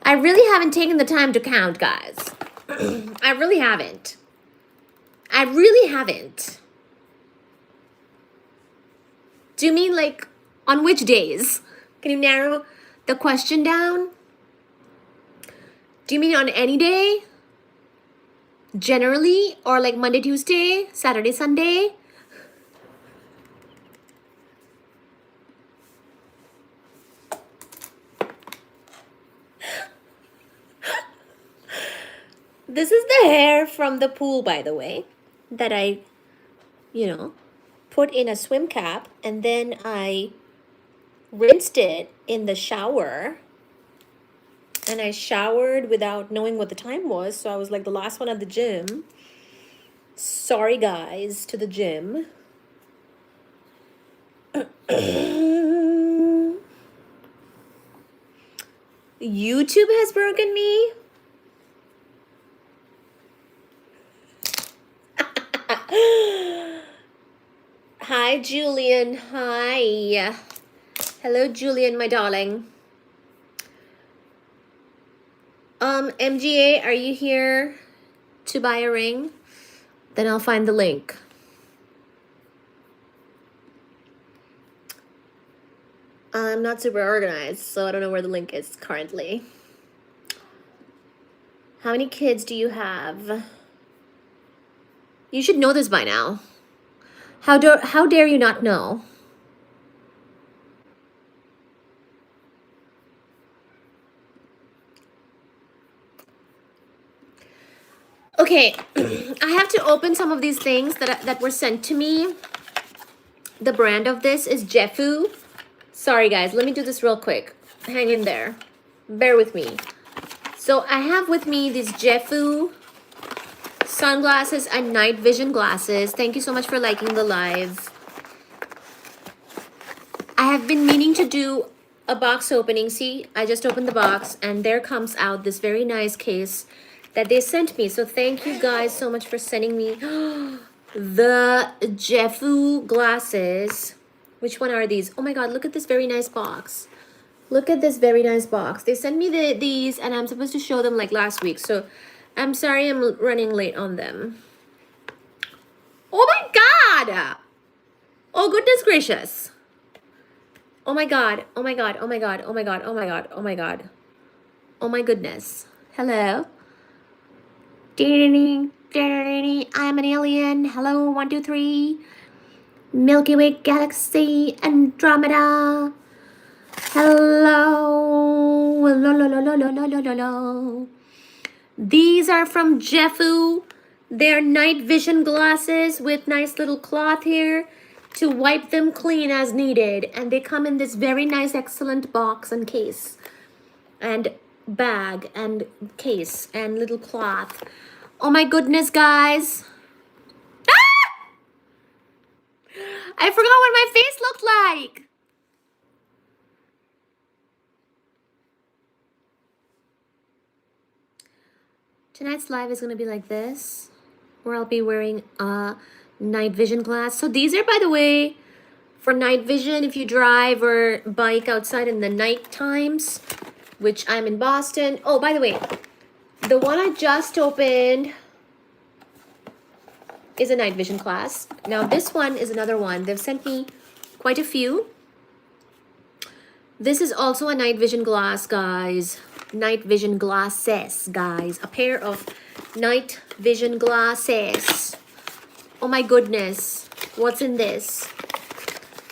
I really haven't taken the time to count, guys. I really haven't. I really haven't. Do you mean like on which days? Can you narrow the question down? Do you mean on any day? Generally? Or like Monday, Tuesday, Saturday, Sunday? This is the hair from the pool, by the way, that I, put in a swim cap, and then I rinsed it in the shower, and I showered without knowing what the time was, so I was like the last one at the gym. Sorry guys, to the gym. YouTube has broken me. Hi, Julian. Hi. Hello, Julian, my darling. MGA, are you here to buy a ring? Then I'll find the link. I'm not super organized, so I don't know where the link is currently. How many kids do you have? You should know this by now. How dare you not know? Okay, I have to open some of these things that were sent to me. The brand of this is Jefoo. Sorry guys, let me do this real quick. Hang in there. Bear with me. So I have with me these Jefoo sunglasses and night vision glasses. Thank you so much for liking the live. I've been meaning to do a box opening. See, I just opened the box and there comes out this very nice case that they sent me. So thank you guys so much for sending me the Jefoo glasses. Which one are these? Oh my God, look at this very nice box. Look at this very nice box. They sent me these and I'm supposed to show them like last week. So I'm sorry I'm running late on them. Oh my God. Oh goodness gracious. Oh my God. Oh my God. Oh my God. Oh my God. Oh my God. Oh my God. Oh my goodness. Hello. I'm an alien. Hello. 1, 2, 3. Milky Way Galaxy Andromeda. Hello. Hello. These are from Jefoo. They're night vision glasses with nice little cloth here to wipe them clean as needed. And they come in this very nice, excellent box and case. And bag and case and little cloth. Oh my goodness, guys. Ah! I forgot what my face looked like. Tonight's live is going to be like this, where I'll be wearing a night vision glass. So these are, by the way, for night vision if you drive or bike outside in the night times, which I'm in Boston. Oh, by the way, the one I just opened is a night vision glass. Now this one is another one. They've sent me quite a few. This is also a night vision glass, guys. Night vision glasses, guys. A pair of night vision glasses. Oh my goodness. What's in this?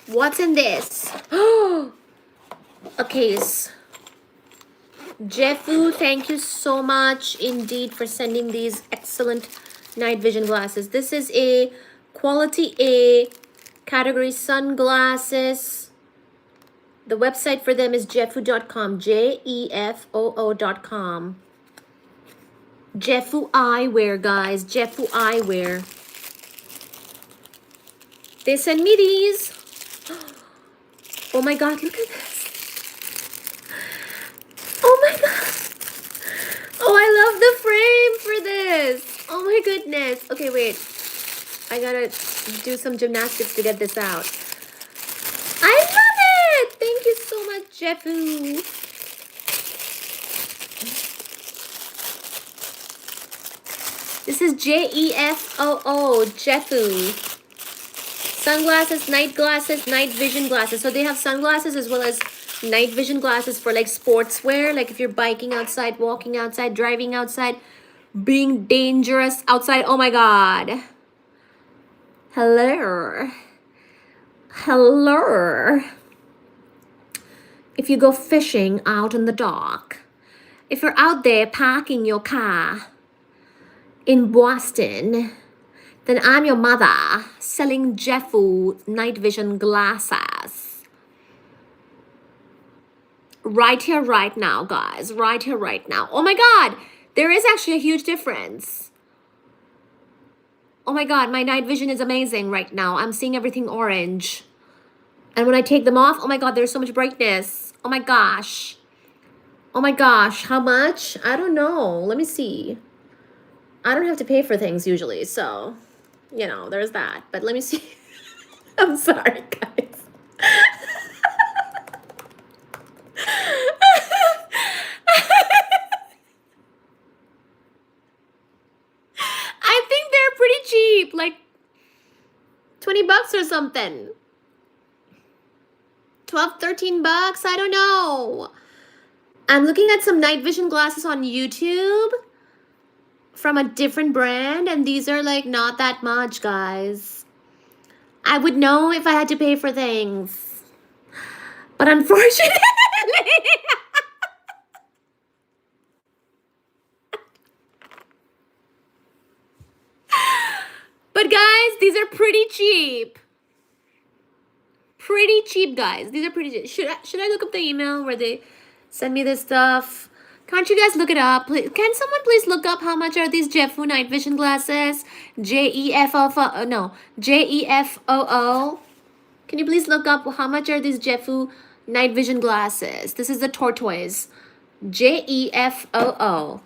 What's in this? Oh, a case. Jefoo, thank you so much indeed for sending these excellent night vision glasses. This is a quality A category sunglasses. The website for them is jefoo.com, Jefoo.com. Jefoo eyewear, guys. Jefoo eyewear. They send me these. Oh my God, look at this. Oh my God. Oh, I love the frame for this. Oh my goodness. Okay, wait. I gotta do some gymnastics to get this out. I love it. Thank you so much, Jefoo. This is Jefoo, Jefoo. Sunglasses, night glasses, night vision glasses. So they have sunglasses as well as night vision glasses for like sportswear. Like if you're biking outside, walking outside, driving outside, being dangerous outside. Oh my God. Hello. Hello. If you go fishing out in the dark, if you're out there parking your car in Boston, then I'm your mother selling Jefoo night vision glasses. Right here, right now, guys. Right here, right now. Oh my God. There is actually a huge difference. Oh my God. My night vision is amazing right now. I'm seeing everything orange. And when I take them off, oh my God, there's so much brightness. Oh my gosh. Oh my gosh. How much? I don't know. Let me see. I don't have to pay for things usually, so, you know, there's that. But let me see. I'm sorry, guys. I think they're pretty cheap, like 20 bucks or something. 12, 13 bucks, I don't know. I'm looking at some night vision glasses on YouTube from a different brand, and these are like not that much, guys. I would know if I had to pay for things, but unfortunately but guys, these are pretty cheap. Pretty cheap, guys. These are pretty cheap. Should I look up the email where they send me this stuff? Can't you guys look it up? Can someone please look up how much are these Jefoo night vision glasses? Jefoo. Can Can you please look up how much are these Jefoo night vision glasses? This is the tortoise. Jefoo.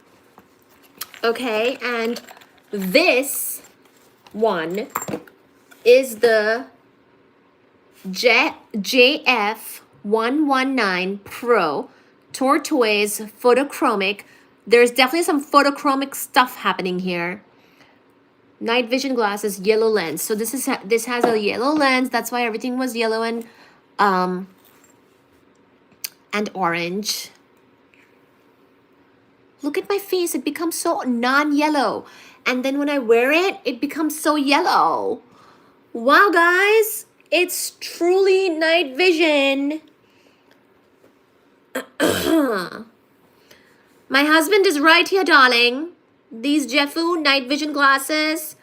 Okay, and this one is the JF119 Pro tortoise photochromic. There's definitely some photochromic stuff happening here. Night vision glasses, yellow lens. So this has a yellow lens. That's why everything was yellow and orange. Look at my face. It becomes so non-yellow. And then when I wear it, it becomes so yellow. Wow, guys. It's truly night vision. My husband is right here, darling. These Jefoo night vision glasses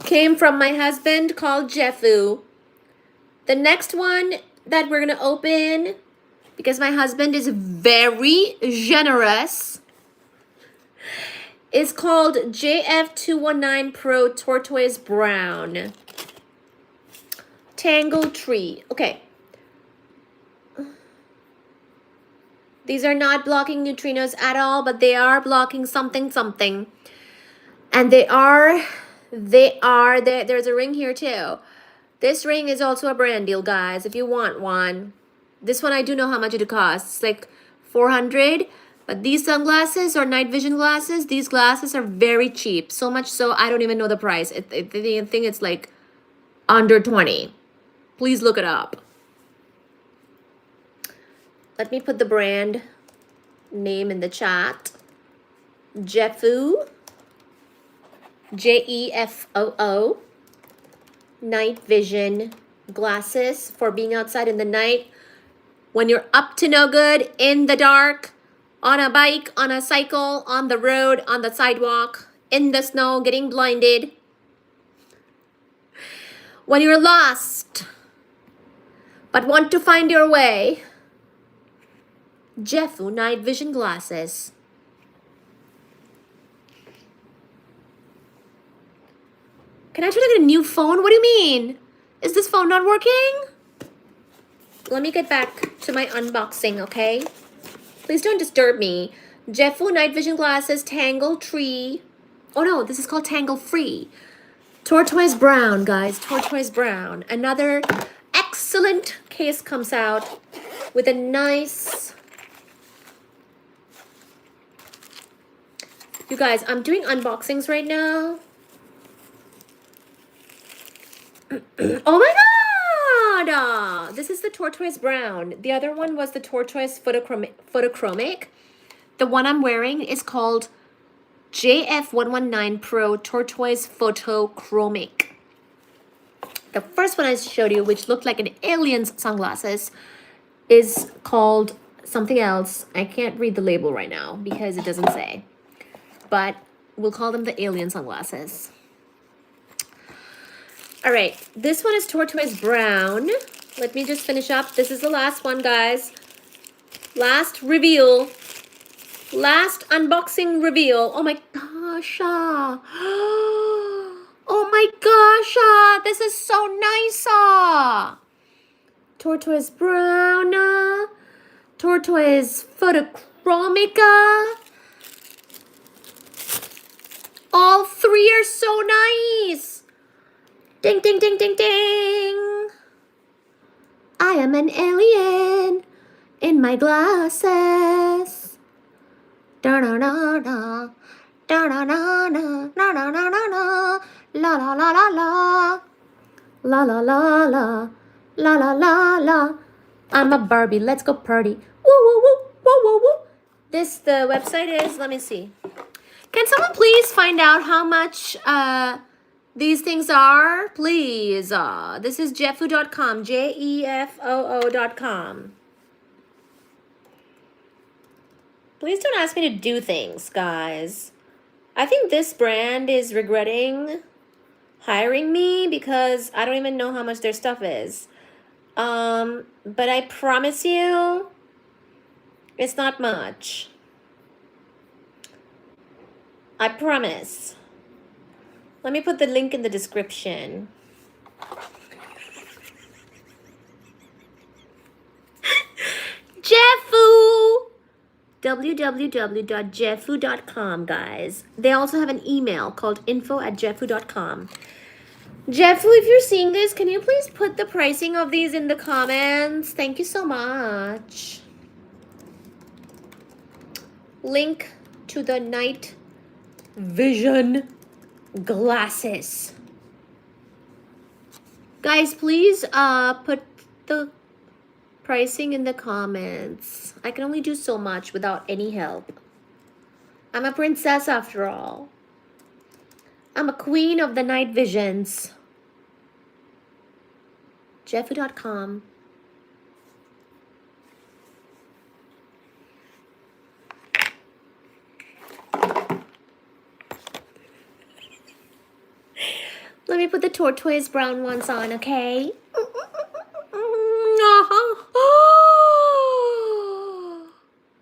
came from my husband called Jefoo. The next one that we're going to open, because my husband is very generous, is called JF219 Pro Tortoise Brown. Tangle Tree. Okay. These are not blocking neutrinos at all, but they are blocking something. And there's a ring here too. This ring is also a brand deal, guys, if you want one. This one I do know how much it costs. It's like $400. But these sunglasses or night vision glasses, these glasses are very cheap. So much so I don't even know the price. I think it's like under 20. Please look it up. Let me put the brand name in the chat. Jefoo. Jefoo. Night vision glasses for being outside in the night. When you're up to no good, in the dark, on a bike, on a cycle, on the road, on the sidewalk, in the snow, getting blinded. When you're lost, but want to find your way. Jefoo night vision glasses. Can I try to get a new phone? What do you mean? Is this phone not working? Let me get back to my unboxing, okay? Please don't disturb me. Jefoo night vision glasses, Tangle Tree. Oh no, this is called Tangle Free. Tortoise brown, guys, tortoise brown. Another excellent case comes out with a nice... You guys, I'm doing unboxings right now. Oh my god! This is the tortoise brown. The other one was the tortoise photochromic. The one I'm wearing is called JF119 Pro Tortoise Photochromic. The first one I showed you, which looked like an alien's sunglasses, is called something else. I can't read the label right now because it doesn't say. But we'll call them the alien sunglasses. All right, this one is tortoise brown. Let me just finish up. This is the last one, guys. Last reveal. Last unboxing reveal. Oh my gosh. Oh my gosh. This is so nice. Tortoise brown. Tortoise photochromica. All three are so nice. Ding, ding, ding, ding, ding. I am an alien in my glasses. Da da da da. Da da da da. Da da da da da. La la la la la. La la la la. La la la la. I'm a Barbie. Let's go party. Woo woo woo. Woo woo woo. The website is, let me see. Can someone please find out how much these things are? Please. This is jefoo.com. Jefoo.com. Please don't ask me to do things, guys. I think this brand is regretting hiring me because I don't even know how much their stuff is. But I promise you, it's not much. I promise. Let me put the link in the description. www.jefoo.com, guys. They also have an email called info@jefoo.com. Jefoo, if you're seeing this, can you please put the pricing of these in the comments? Thank you so much. Link to the night vision glasses. Guys, please put the pricing in the comments. I can only do so much without any help. I'm a princess after all. I'm a queen of the night visions. Jefoo.com. Let me put the tortoise brown ones on, okay?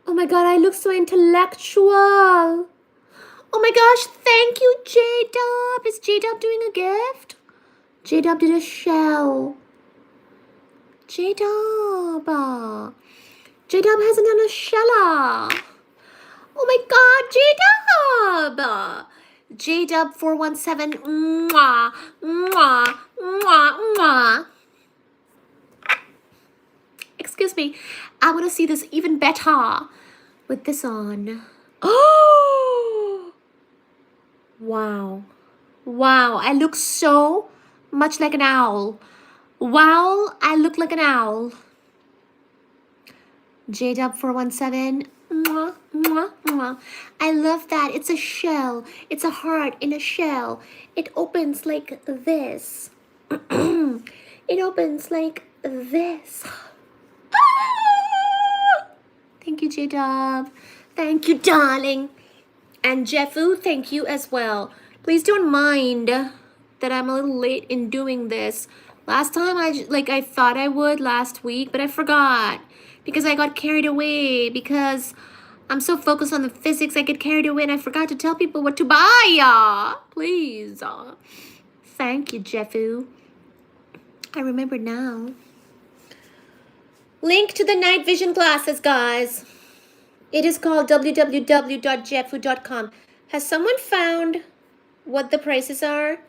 Oh my god, I look so intellectual. Oh my gosh, thank you, J-Dub. Is J-Dub doing a gift? J-Dub did a shell. J-Dub. J-Dub hasn't done a shella. Oh my god, J-Dub. J-Dub 417. Mwah, mwah, mwah, mwah. Excuse me. I want to see this even better with this on. Oh! Wow. Wow, I look so much like an owl. Wow, I look like an owl. J-Dub 417. Mwah, mwah, mwah. I love that. It's a shell. It's a heart in a shell. It opens like this. It opens like this. Thank you, J-Dub. Thank you, darling. And Jefoo, thank you as well. Please don't mind that I'm a little late in doing this. Last time I thought I would last week, but I forgot because I got carried away because I'm so focused on the physics I get carried away and I forgot to tell people what to buy. Please. Thank you, Jefoo. I remember now. Link to the night vision glasses, guys. It is called www.jefoo.com. Has someone found what the prices are?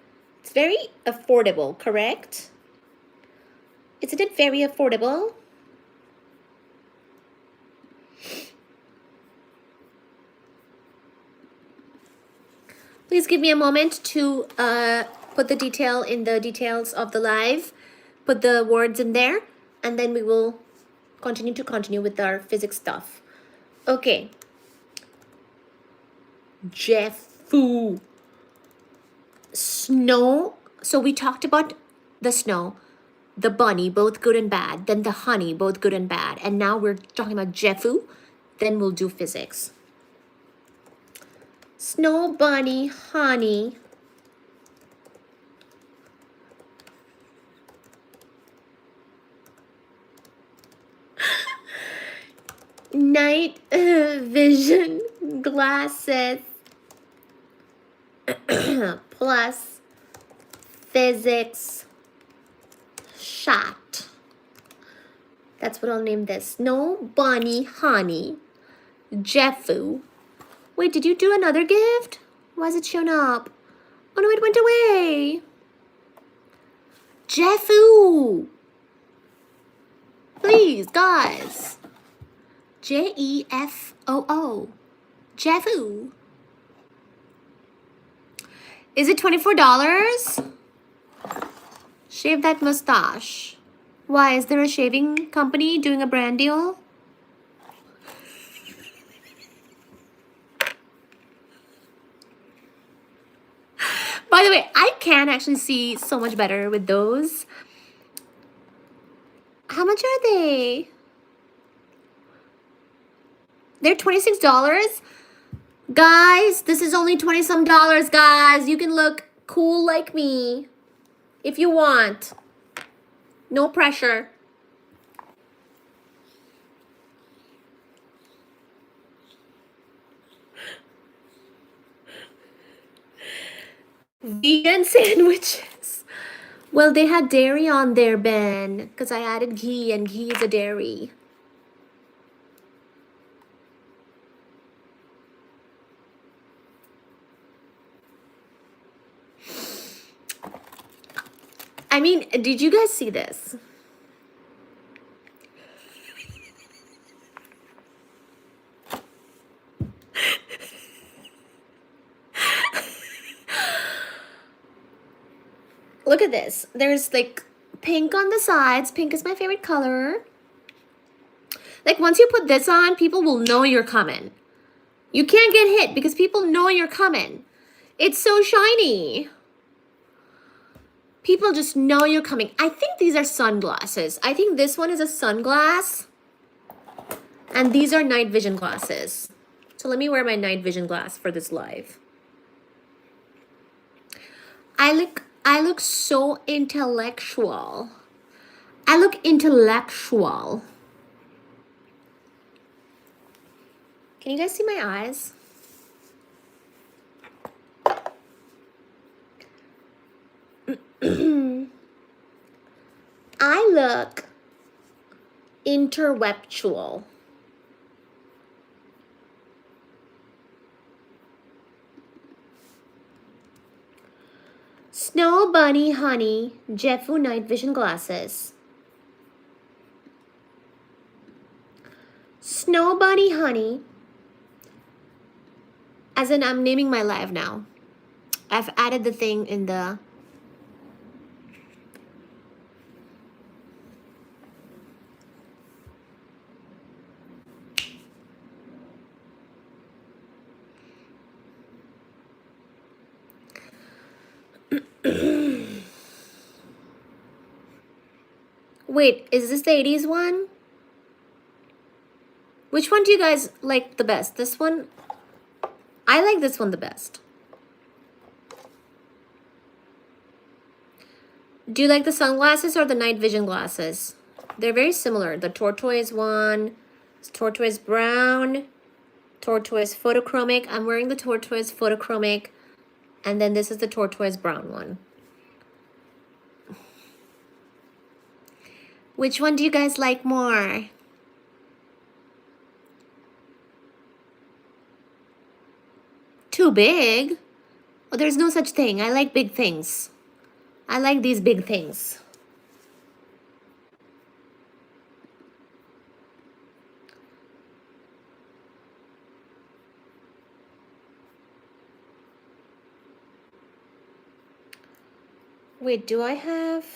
It's very affordable, correct? Isn't it very affordable? Please give me a moment to put the detail in the details of the live. Put the words in there. And then we will continue with our physics stuff. Okay. Jefoo. Snow. So we talked about the snow, the bunny, both good and bad. Then the honey, both good and bad. And now we're talking about Jefoo. Then we'll do physics. Snow, bunny, honey. Night vision glasses plus physics shot. That's what I'll name this. Snow, bunny, honey, Jefoo. Wait, did you do another gift? Why is it shown up? Oh no, it went away. Jefoo. Please, guys. Jefoo. Jefoo. Is it $24? Shave that mustache. Why, is there a shaving company doing a brand deal? By the way, I can actually see so much better with those. How much are they? They're $26? Guys, this is only 20-some dollars, guys. You can look cool like me if you want. No pressure. Vegan sandwiches. Well, they had dairy on there, Ben, because I added ghee, and ghee is a dairy. I mean, did you guys see this? Look at this. There's like pink on the sides. Pink is my favorite color. Like once you put this on, people will know you're coming. You can't get hit because people know you're coming. It's so shiny. People just know you're coming. I think these are sunglasses. I think this one is a sunglass. And these are night vision glasses. So let me wear my night vision glass for this live. I look so intellectual. I look intellectual. Can you guys see my eyes? I look interwebtual. Snow Bunny Honey Jefoo Night Vision Glasses. Snow Bunny Honey. As in, I'm naming my live now. I've added the thing in the... Wait, is this the 80s one? Which one do you guys like the best? This one? I like this one the best. Do you like the sunglasses or the night vision glasses? They're very similar. The tortoise one, tortoise brown, tortoise photochromic. I'm wearing the tortoise photochromic. And then this is the tortoise brown one. Which one do you guys like more? Too big? Oh, there's no such thing. I like big things. I like these big things. Wait, do I have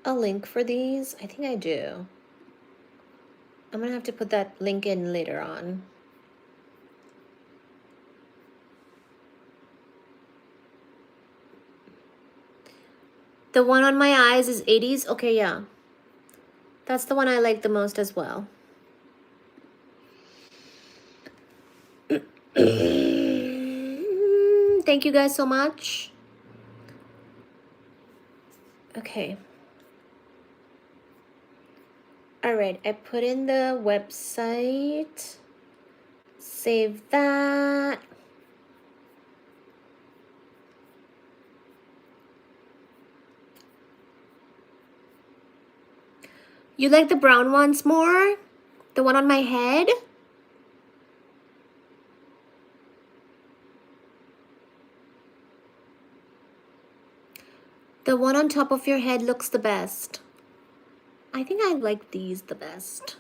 a link for these? I think I do. I'm gonna have to put that link in later on. The one on my eyes is 80s? Okay, yeah. That's the one I like the most as well. Thank you guys so much. Okay. All right, I put in the website. Save that. You like the brown ones more? The one on my head? The one on top of your head looks the best. I think I like these the best.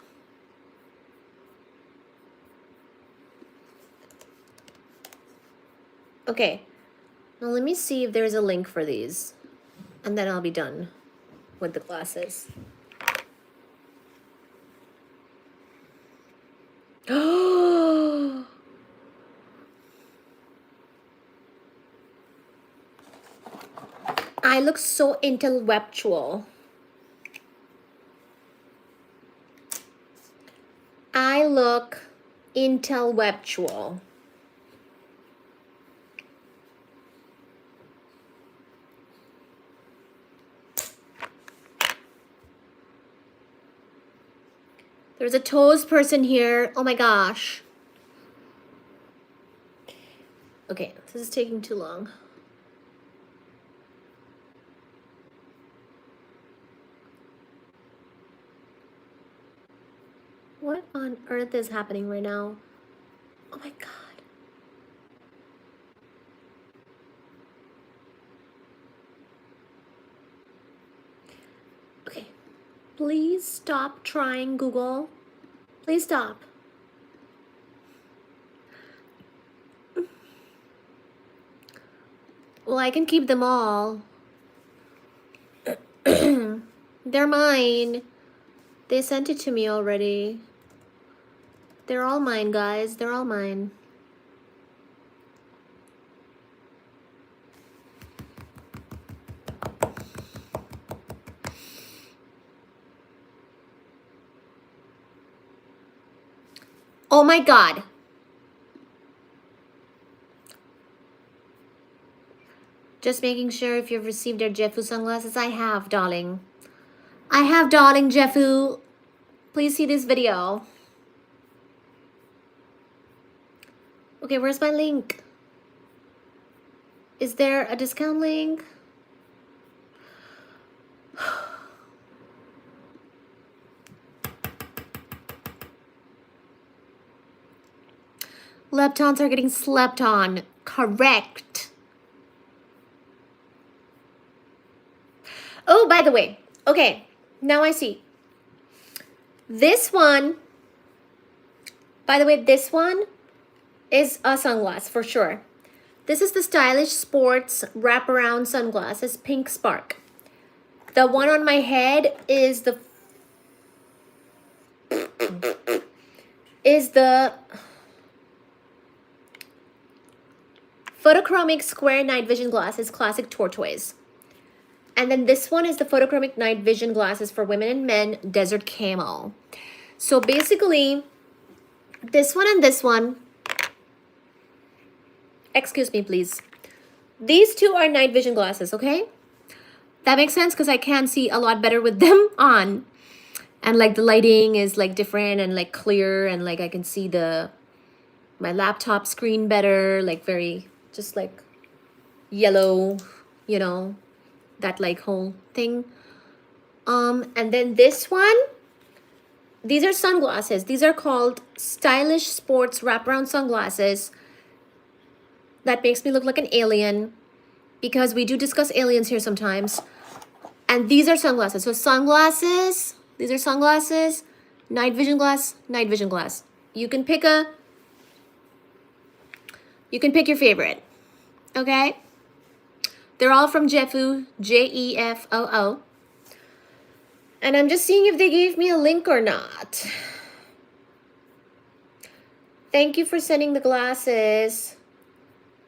Okay, now let me see if there's a link for these. And then I'll be done with the glasses. Oh! I look so intellectual. I look intellectual. There's a toes person here. Oh my gosh. Okay, this is taking too long. What on earth is happening right now? Oh my God. please stop trying, Google? Please stop. Well, I can keep them all. They're mine. They sent it to me already. They're all mine, guys. They're all mine. Oh my God. Just making sure if you've received our Jefoo sunglasses. I have, darling. I have, darling Jefoo. Please see this video. Okay, where's my link? Is there a discount link? Leptons are getting slept on. Correct. Oh, by the way. Okay, now I see. This one, by the way, this one is a sunglass for sure. This is the Stylish Sports Wraparound Sunglasses Pink Spark. The one on my head is the Photochromic Square Night Vision Glasses Classic Tortoise. And then this one is the Photochromic Night Vision Glasses for women and men Desert Camel. So basically, this one and this one, excuse me please, these two are night vision glasses, okay? That makes sense because I can see a lot better with them on. And like the lighting is like different and like clear, and like I can see my laptop screen better, like very just like yellow, you know, that like whole thing. And then this one, these are sunglasses. These are called Stylish Sports Wraparound Sunglasses. That makes me look like an alien because we do discuss aliens here sometimes. And these are sunglasses. So sunglasses, these are sunglasses, night vision glass, night vision glass. You can pick your favorite, okay? They're all from Jefoo, Jefoo. And I'm just seeing if they gave me a link or not. Thank you for sending the glasses.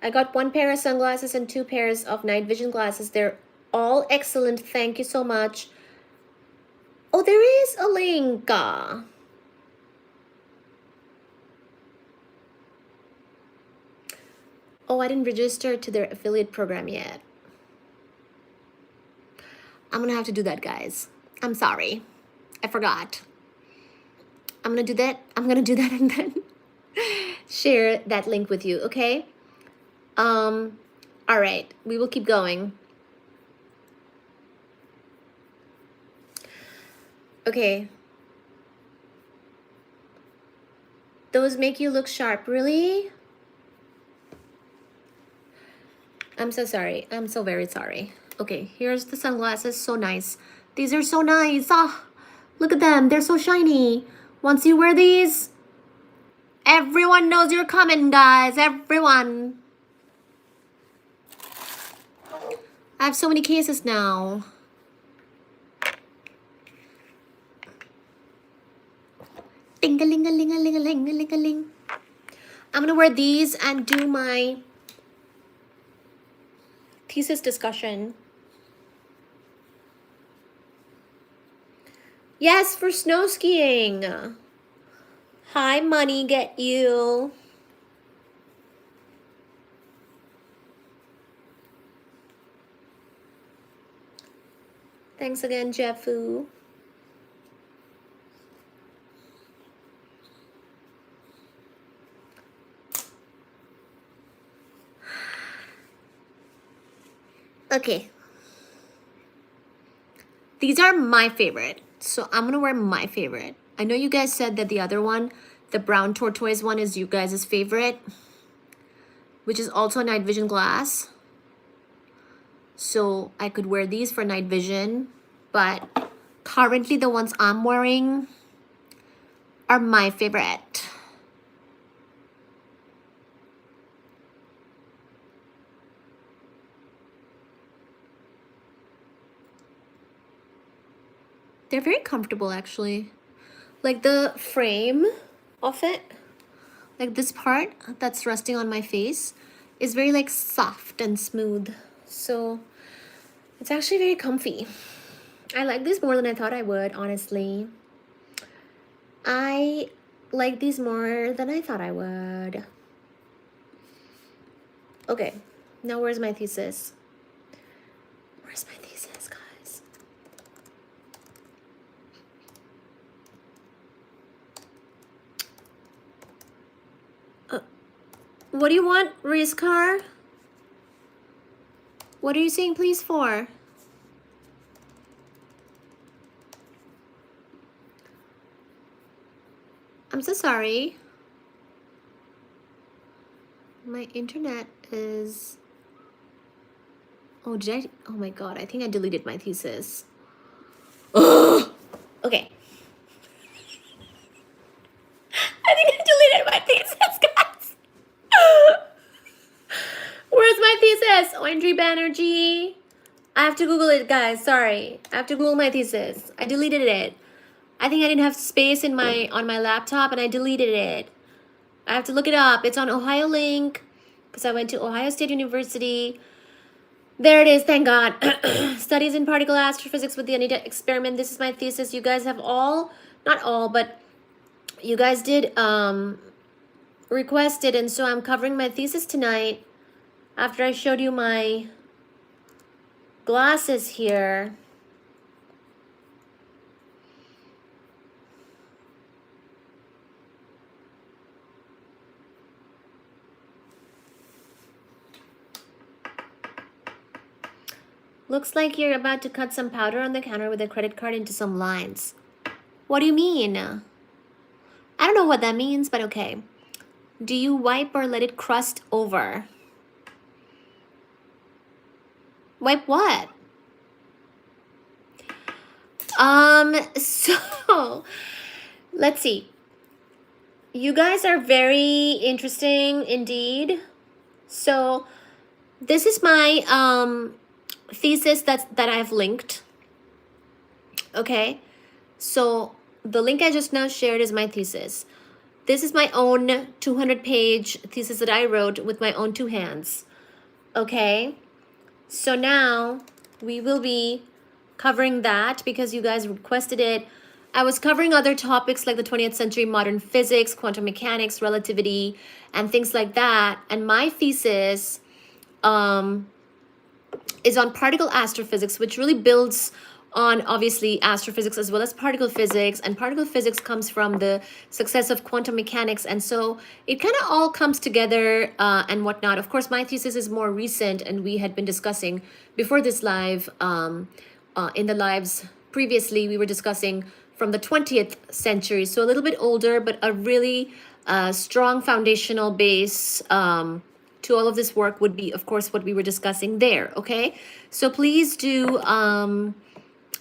I got 1 pair of sunglasses and 2 pairs of night vision glasses. They're all excellent. Thank you so much. Oh, there is a link. Oh, I didn't register to their affiliate program yet. I'm gonna have to do that, guys. I'm sorry. I forgot. I'm gonna do that. I'm gonna do that and then share that link with you, okay? All right, we will keep going. Okay. Those make you look sharp, really? I'm so sorry. I'm so very sorry. Okay, here's the sunglasses. So nice. These are so nice. Oh, look at them. They're so shiny. Once you wear these, everyone knows you're coming, guys. Everyone. I have so many cases now. Ding-a-ling-a-ling-a-ling-a-ling-a-ling-a-ling. I'm gonna wear these and do my thesis discussion. Yes, for snow skiing. Hi, money, get you. Thanks again, Jefoo. Okay. These are my favorite. So I'm going to wear my favorite. I know you guys said that the other one, the brown tortoise one, is you guys' favorite, which is also a night vision glass. So I could wear these for night vision, but currently the ones I'm wearing are my favorite. They're very comfortable actually. Like the frame of it, like this part that's resting on my face is very like soft and smooth. So it's actually very comfy. I like these more than I thought I would, honestly. I like these more than I thought I would. Okay, now where's my thesis? Where's my thesis, guys? What do you want, Rizkar? What are you saying please for? I'm so sorry. My internet is... Oh, did I? Oh my god, I think I deleted my thesis. Ugh. Okay. I think I deleted my thesis, guys. Where's my thesis? Oindri Banerjee. I have to Google it, guys. Sorry. I have to Google my thesis. I deleted it. I think I didn't have space in on my laptop and I deleted it. I have to look it up. It's on Ohio Link because I went to Ohio State University. There it is, thank God. Studies in particle astrophysics with the Anita experiment. This is my thesis. You guys have all, not all, but you guys did request it, and so I'm covering my thesis tonight after I showed you my glasses here. Looks like you're about to cut some powder on the counter with a credit card into some lines. What do you mean? I don't know what that means, but okay. Do you wipe or let it crust over? Wipe what? So let's see. You guys are very interesting indeed. So this is my thesis that I've linked. Okay, so the link I just now shared is my thesis. This is my own 200-page thesis that I wrote with my own two hands. Okay, so now we will be covering that because you guys requested it. I was covering other topics like the 20th century modern physics, quantum mechanics, relativity, and things like that. And my thesis is on particle astrophysics, which really builds on obviously astrophysics as well as particle physics. And particle physics comes from the success of quantum mechanics. And so it kind of all comes together and whatnot. Of course, my thesis is more recent and we had been discussing before this live, in the lives previously, we were discussing from the 20th century. So a little bit older, but a really strong foundational base to all of this work would be, of course, what we were discussing there, okay? So please do,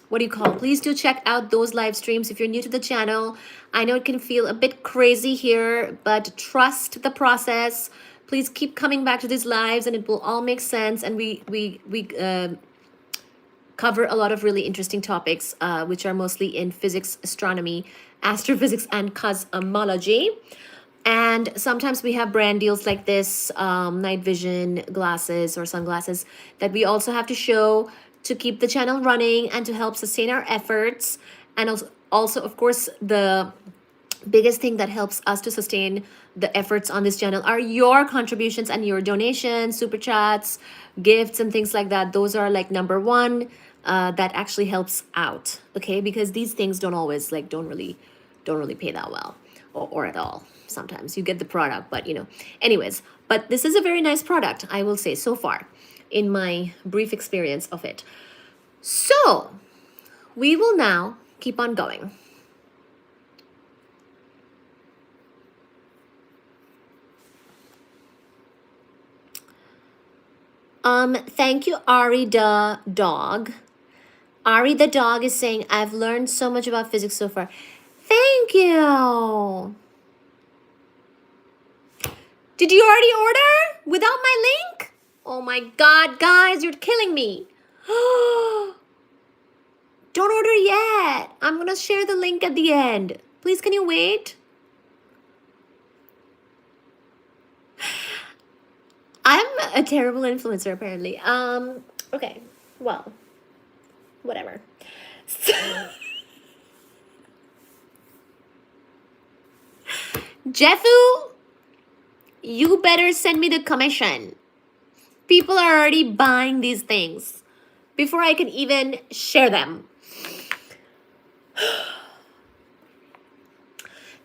please do check out those live streams if you're new to the channel. I know it can feel a bit crazy here, but trust the process. Please keep coming back to these lives and it will all make sense. And we cover a lot of really interesting topics, which are mostly in physics, astronomy, astrophysics, and cosmology. And sometimes we have brand deals like this, night vision glasses or sunglasses that we also have to show to keep the channel running and to help sustain our efforts. And also, of course, the biggest thing that helps us to sustain the efforts on this channel are your contributions and your donations, super chats, gifts, and things like that. Those are like number one. That actually helps out, okay? Because these things don't always don't really pay that well or at all. Sometimes you get the product, but anyways, but this is a very nice product, I will say, so far in my brief experience of it. So we will now keep on going. Thank you, Ari the dog. Ari the dog is saying, I've learned so much about physics so far. Thank you. Did you already order without my link? Oh my God, guys, you're killing me. Don't order yet. I'm going to share the link at the end. Please, can you wait? I'm a terrible influencer, apparently. Okay, well, whatever. Jefoo, you better send me the commission. People are already buying these things before I can even share them.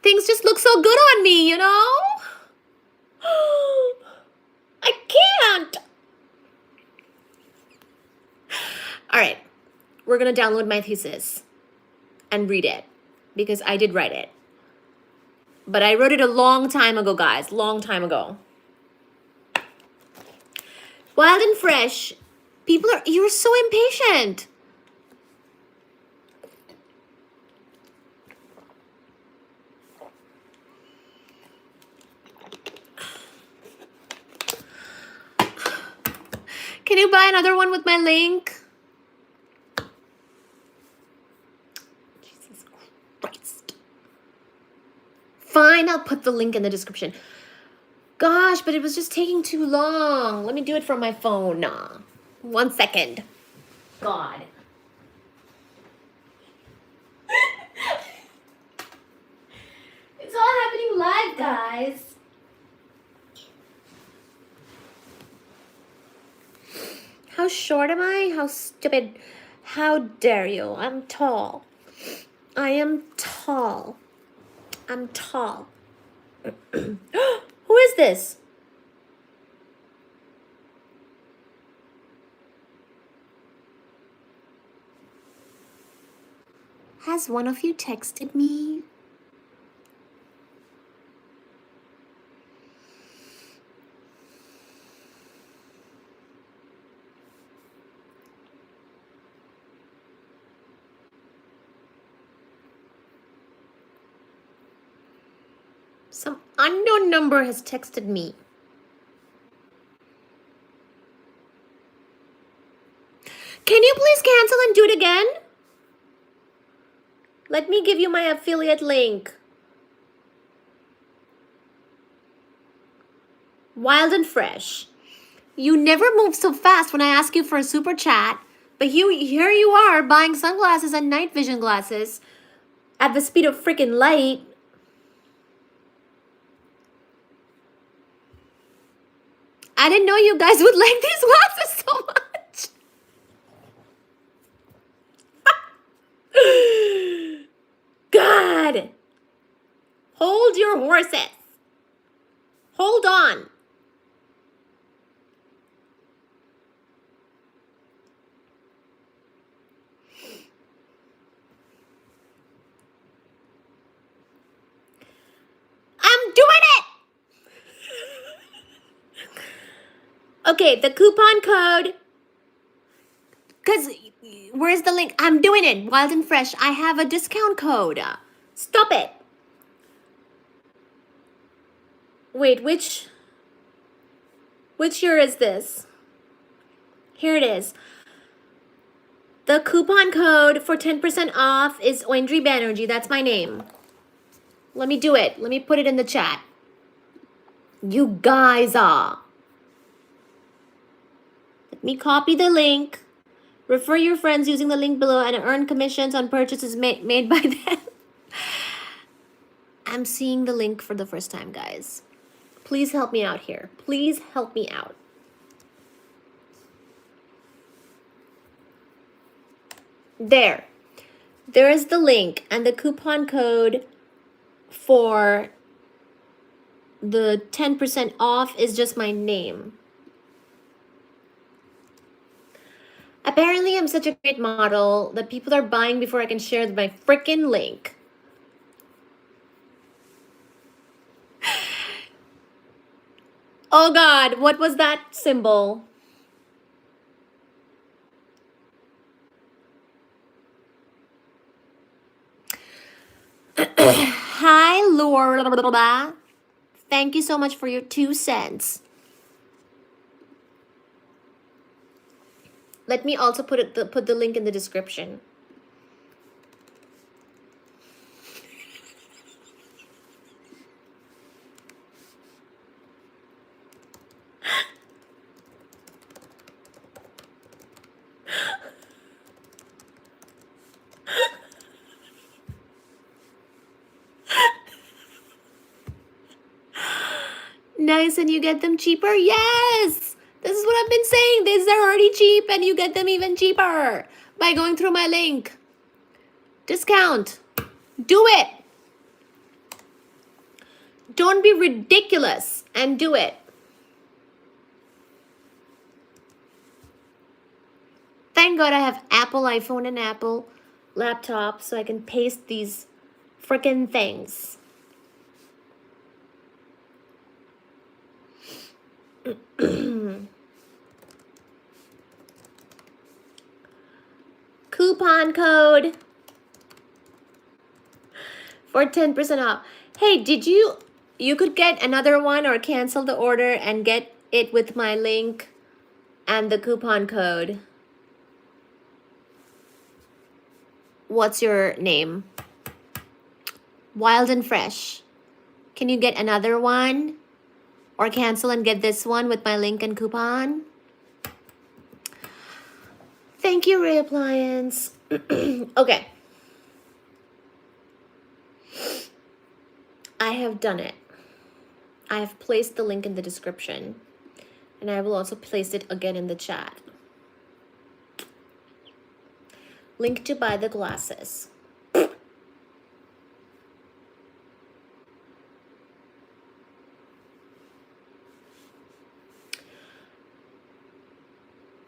Things just look so good on me, you know? I can't. All right, we're gonna download my thesis and read it because I did write it. But I wrote it a long time ago, guys, long time ago. Wild and fresh. You're so impatient. Can you buy another one with my link? Jesus Christ. Fine, I'll put the link in the description. Gosh, but it was just taking too long. Let me do it from my phone. 1 second. God. It's all happening live, guys. How short am I? How stupid. How dare you? I'm tall. I am tall. I'm tall. Who is this? Has one of you texted me? Some unknown number has texted me. Can you please cancel and do it again? Let me give you my affiliate link. Wild and fresh. You never move so fast when I ask you for a super chat, but here you are buying sunglasses and night vision glasses at the speed of freaking light. I didn't know you guys would like these glasses so much. God. Hold your horses. Hold on. I'm doing it. Okay, the coupon code. Because where's the link? I'm doing it. Wild and fresh. I have a discount code. Stop it. Wait, which year is this? Here it is. The coupon code for 10% off is Oindri Banerjee. That's my name. Let me do it. Let me put it in the chat. You guys are. Let me copy the link. Refer your friends using the link below and earn commissions on purchases made by them. I'm seeing the link for the first time, guys. Please help me out here. Please help me out. There is the link, and the coupon code for the 10% off is just my name. Apparently, I'm such a great model that people are buying before I can share my freaking link. Oh God, what was that symbol? Hi, Laura. Thank you so much for your 2 cents. Let me also put the link in the description. Nice, and you get them cheaper? Yes! This is what I've been saying. These are already cheap and you get them even cheaper by going through my link. Discount. Do it. Don't be ridiculous and do it. Thank God I have Apple iPhone and Apple laptop so I can paste these frickin' things. Coupon code for 10% off. Hey, did you could get another one or cancel the order and get it with my link and the coupon code. What's your name? Wild and Fresh. Can you get another one or cancel and get this one with my link and coupon? Thank you, Ray Appliance. Okay. I have done it. I have placed the link in the description, and I will also place it again in the chat. Link to buy the glasses.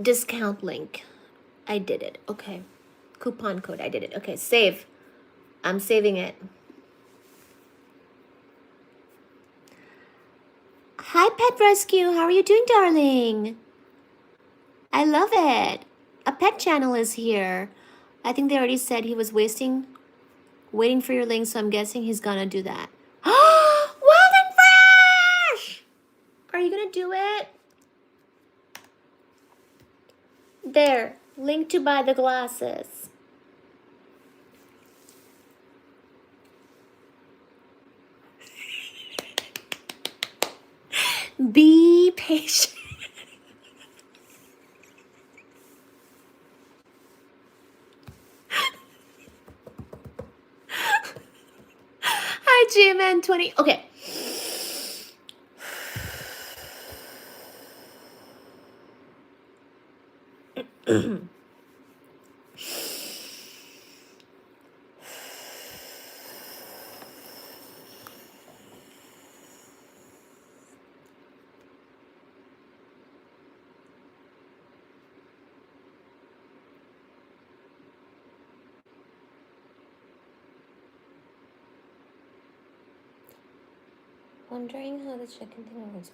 Discount link. I did it. Okay. Coupon code. I did it. Okay. Save. I'm saving it. Hi, Pet Rescue. How are you doing, darling? I love it. A pet channel is here. I think they already said he was waiting for your link, so I'm guessing he's gonna do that. Wild and Fresh! Are you gonna do it? There. Link to buy the glasses. Be patient. Hi, GMN20. Okay. Wondering how the chicken thing works.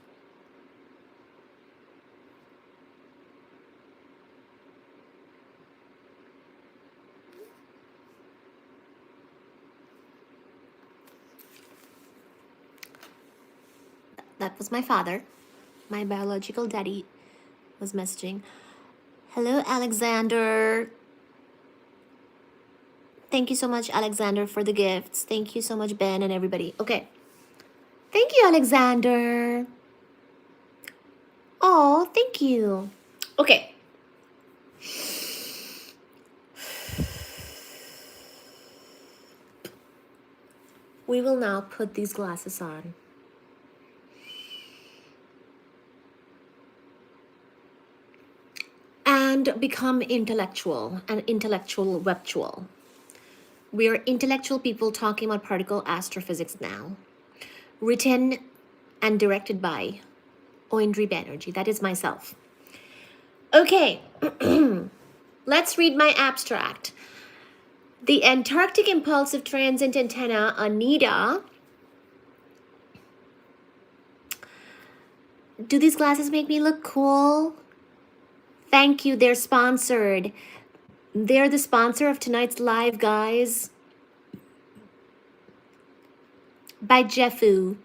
That was my father. My biological daddy was messaging. Hello, Alexander. Thank you so much, Alexander, for the gifts. Thank you so much, Ben and everybody. Okay. Thank you, Alexander. Oh, thank you. Okay. We will now put these glasses on. And become intellectual, an intellectual webtual. We are intellectual people talking about particle astrophysics now. Written and directed by Oindri Banerjee. That is myself. Okay, let's read my abstract. The Antarctic Impulsive Transient Antenna, ANITA. Do these glasses make me look cool? Thank you, they're sponsored. They're the sponsor of tonight's live, guys. by Jefoo.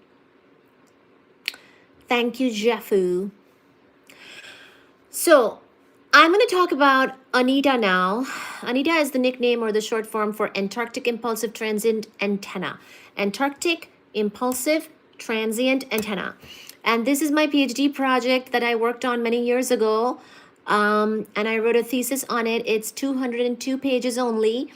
Thank you, Jefoo. So, I'm going to talk about ANITA now. ANITA is the nickname or the short form for Antarctic Impulsive Transient Antenna. Antarctic Impulsive Transient Antenna. And this is my PhD project that I worked on many years ago. And I wrote a thesis on it. It's 202 pages only,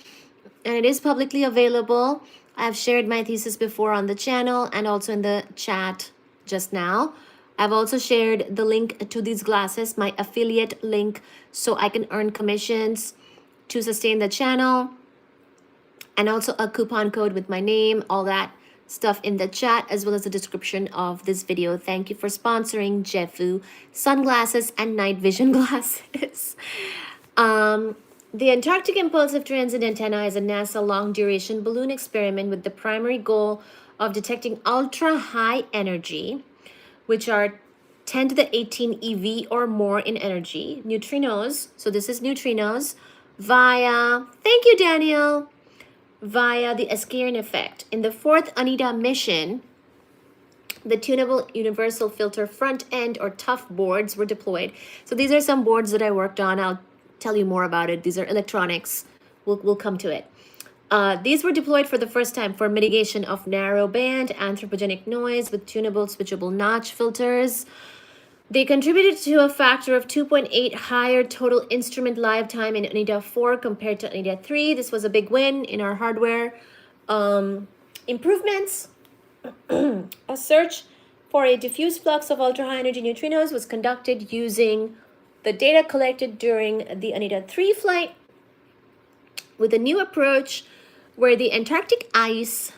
and it is publicly available. I've shared my thesis before on the channel and also in the chat just now. I've also shared the link to these glasses, my affiliate link, so I can earn commissions to sustain the channel, and also a coupon code with my name, all that stuff in the chat, as well as the description of this video. Thank you for sponsoring Jefoo sunglasses and night vision glasses. The Antarctic Impulsive Transient Antenna is a NASA long-duration balloon experiment with the primary goal of detecting ultra-high energy, which are 10 to the 18 eV or more in energy, neutrinos, so this is neutrinos, via, thank you, Daniel, via the Askerin effect. In the fourth ANITA mission, the tunable universal filter front end or TUF boards were deployed. So these are some boards that I worked on. I'll tell you more about it. These are electronics. We'll come to it. These were deployed for the first time for mitigation of narrow band anthropogenic noise with tunable switchable notch filters. They contributed to a factor of 2.8 higher total instrument lifetime in ANITA 4 compared to ANITA 3. This was a big win in our hardware improvements. A search for a diffuse flux of ultra-high energy neutrinos was conducted using the data collected during the ANITA 3 flight with a new approach where the Antarctic ice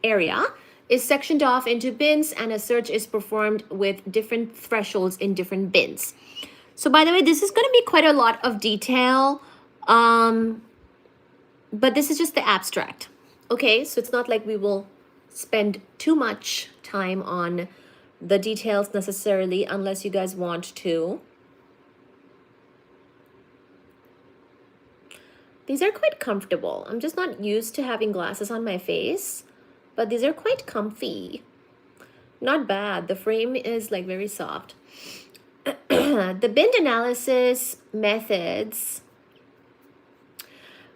area is sectioned off into bins and a search is performed with different thresholds in different bins. So by the way, this is going to be quite a lot of detail, but this is just the abstract. Okay, so it's not like we will spend too much time on the details necessarily unless you guys want to. These are quite comfortable. I'm just not used to having glasses on my face, but these are quite comfy. Not bad. The frame is like very soft. The bin analysis methods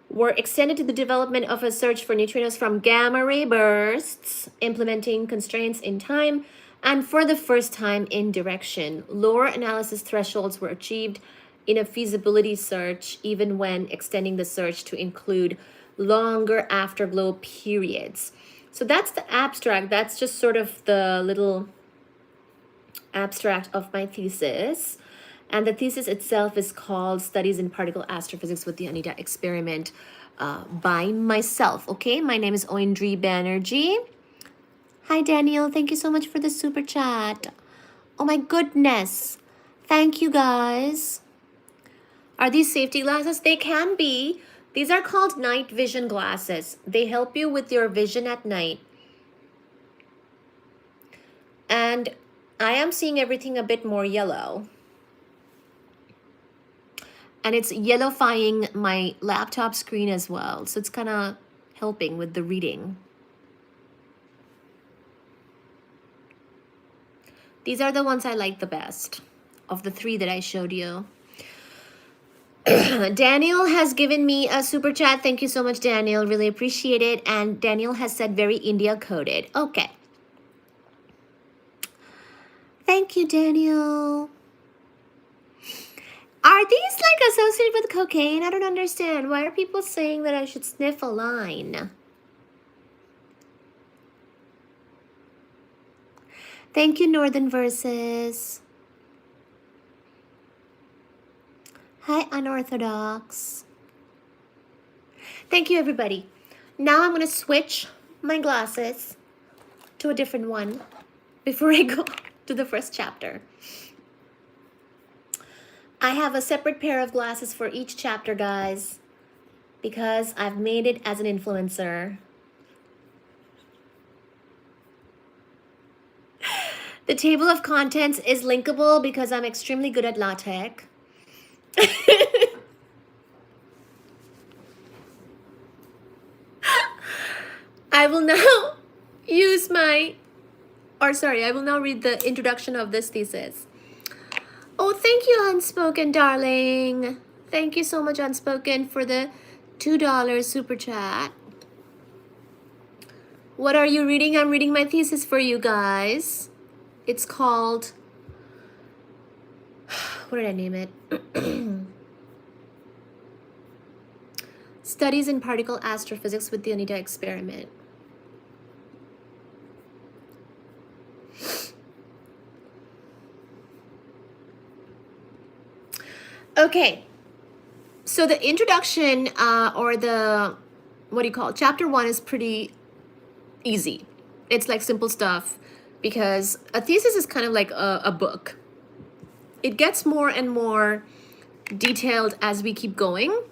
were extended to the development of a search for neutrinos from gamma ray bursts, implementing constraints in time, and for the first time in direction. Lower analysis thresholds were achieved in a feasibility search, even when extending the search to include longer afterglow periods. So that's the abstract. That's just sort of the little abstract of my thesis. And the thesis itself is called Studies in Particle Astrophysics with the ANITA Experiment by myself. Okay, my name is Oindri Banerjee. Hi, Daniel. Thank you so much for the super chat. Oh my goodness. Thank you, guys. Are these safety glasses? They can be. These are called night vision glasses. They help you with your vision at night. And I am seeing everything a bit more yellow. And it's yellowifying my laptop screen as well. So it's kind of helping with the reading. These are the ones I like the best of the three that I showed you. Daniel has given me a super chat. Thank you so much, Daniel. Really appreciate it. And Daniel has said very India coded. Okay. Thank you, Daniel. Are these like associated with cocaine? I don't understand. Why are people saying that I should sniff a line? Thank you, Northern Verses. Hi, Unorthodox. Thank you, everybody. Now I'm going to switch my glasses to a different one before I go to the first chapter. I have a separate pair of glasses for each chapter, guys, because I've made it as an influencer. The table of contents is linkable because I'm extremely good at LaTeX. I will now use my, or sorry, I will now read the introduction of this thesis. Oh, thank you, Unspoken, darling. Thank you so much, Unspoken, for the $2 super chat. What are you reading? I'm reading my thesis for you guys. It's called, what did I name it? Studies in Particle Astrophysics with the Anita Experiment. Okay, so the introduction or the, what do you call it? Chapter 1 is pretty easy. It's like simple stuff because a thesis is kind of like a book. It gets more and more detailed as we keep going.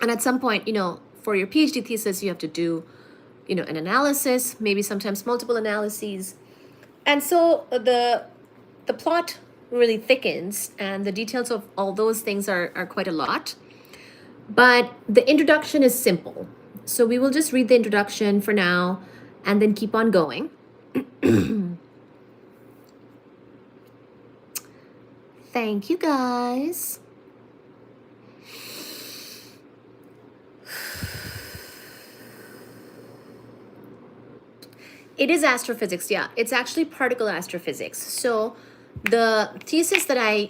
And at some point, you know, for your PhD thesis, you have to do, you know, an analysis, maybe sometimes multiple analyses. And so the plot really thickens and the details of all those things are quite a lot. But the introduction is simple. So we will just read the introduction for now and then keep on going. Thank you, guys. It is astrophysics, yeah. It's actually particle astrophysics. So the thesis that I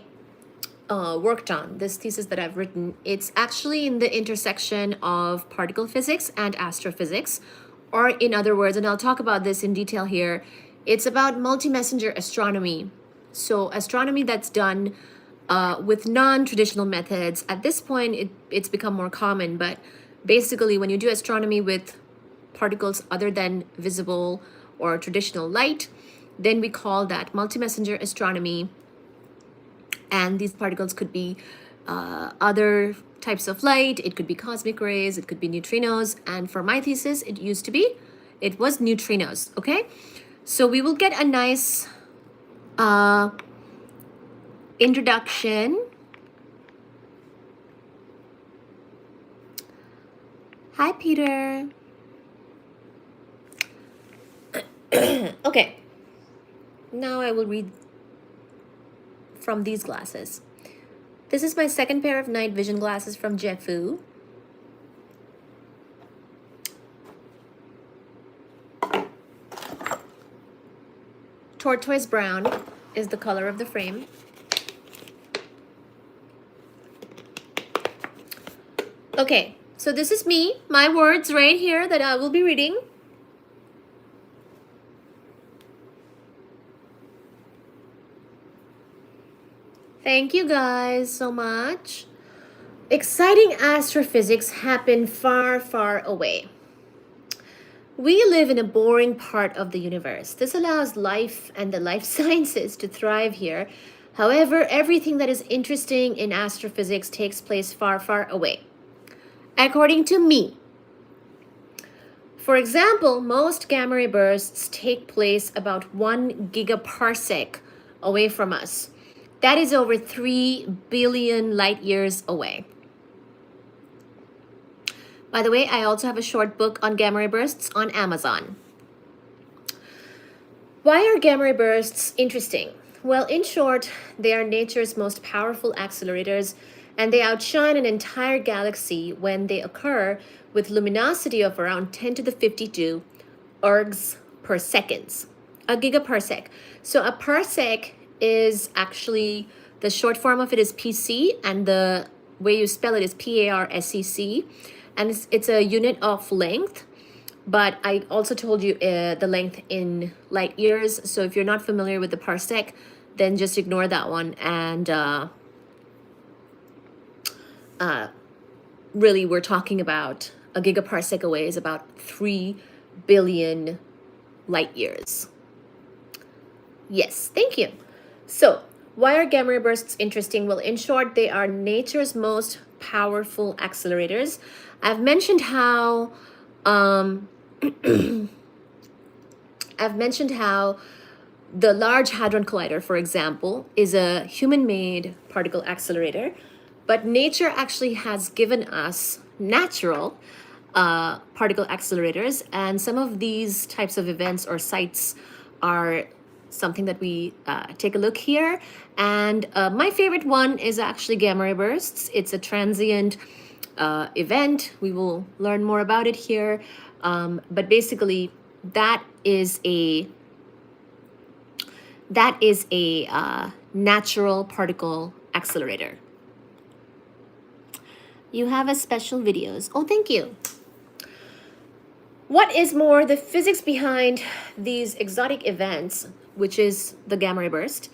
worked on, this thesis that I've written, it's actually in the intersection of particle physics and astrophysics, or in other words, and I'll talk about this in detail here, it's about multi-messenger astronomy. So astronomy that's done with non-traditional methods. At this point, it's become more common, but basically when you do astronomy with particles other than visible or traditional light, then we call that multi-messenger astronomy. And these particles could be other types of light. It could be cosmic rays. It could be neutrinos. And for my thesis, it was neutrinos, okay? So we will get a nice introduction. Hi, Peter. Okay, now I will read from these glasses. This is my second pair of night vision glasses from Jefoo. Tortoise brown is the color of the frame. Okay, so this is me, my words right here that I will be reading. Thank you guys so much. Exciting astrophysics happen far, far away. We live in a boring part of the universe. This allows life and the life sciences to thrive here. However, everything that is interesting in astrophysics takes place far, far away. According to me, for example, most gamma ray bursts take place about 1 gigaparsec away from us. That is over 3 billion light years away. By the way, I also have a short book on gamma ray bursts on Amazon. Why are gamma ray bursts interesting? Well, in short, they are nature's most powerful accelerators, and they outshine an entire galaxy when they occur with luminosity of around 10 to the 52 ergs per seconds, a gigaparsec. So a parsec is actually, the short form of it is PC, and the way you spell it is PARSEC, and it's a unit of length. But I also told you the length in light years, so if you're not familiar with the parsec, then just ignore that one. And really, we're talking about a gigaparsec away is about 3 billion light years. Yes, thank you. So, why are gamma ray bursts interesting? Well, in short, they are nature's most powerful accelerators. I've mentioned how the Large Hadron Collider, for example, is a human-made particle accelerator, but nature actually has given us particle accelerators, and some of these types of events or sites are something that we take a look here. And my favorite one is actually gamma ray bursts. It's a transient event. We will learn more about it here, but basically that is a natural particle accelerator. You have a special videos. Oh, thank you. What is more, the physics behind these exotic events, which is the gamma ray burst,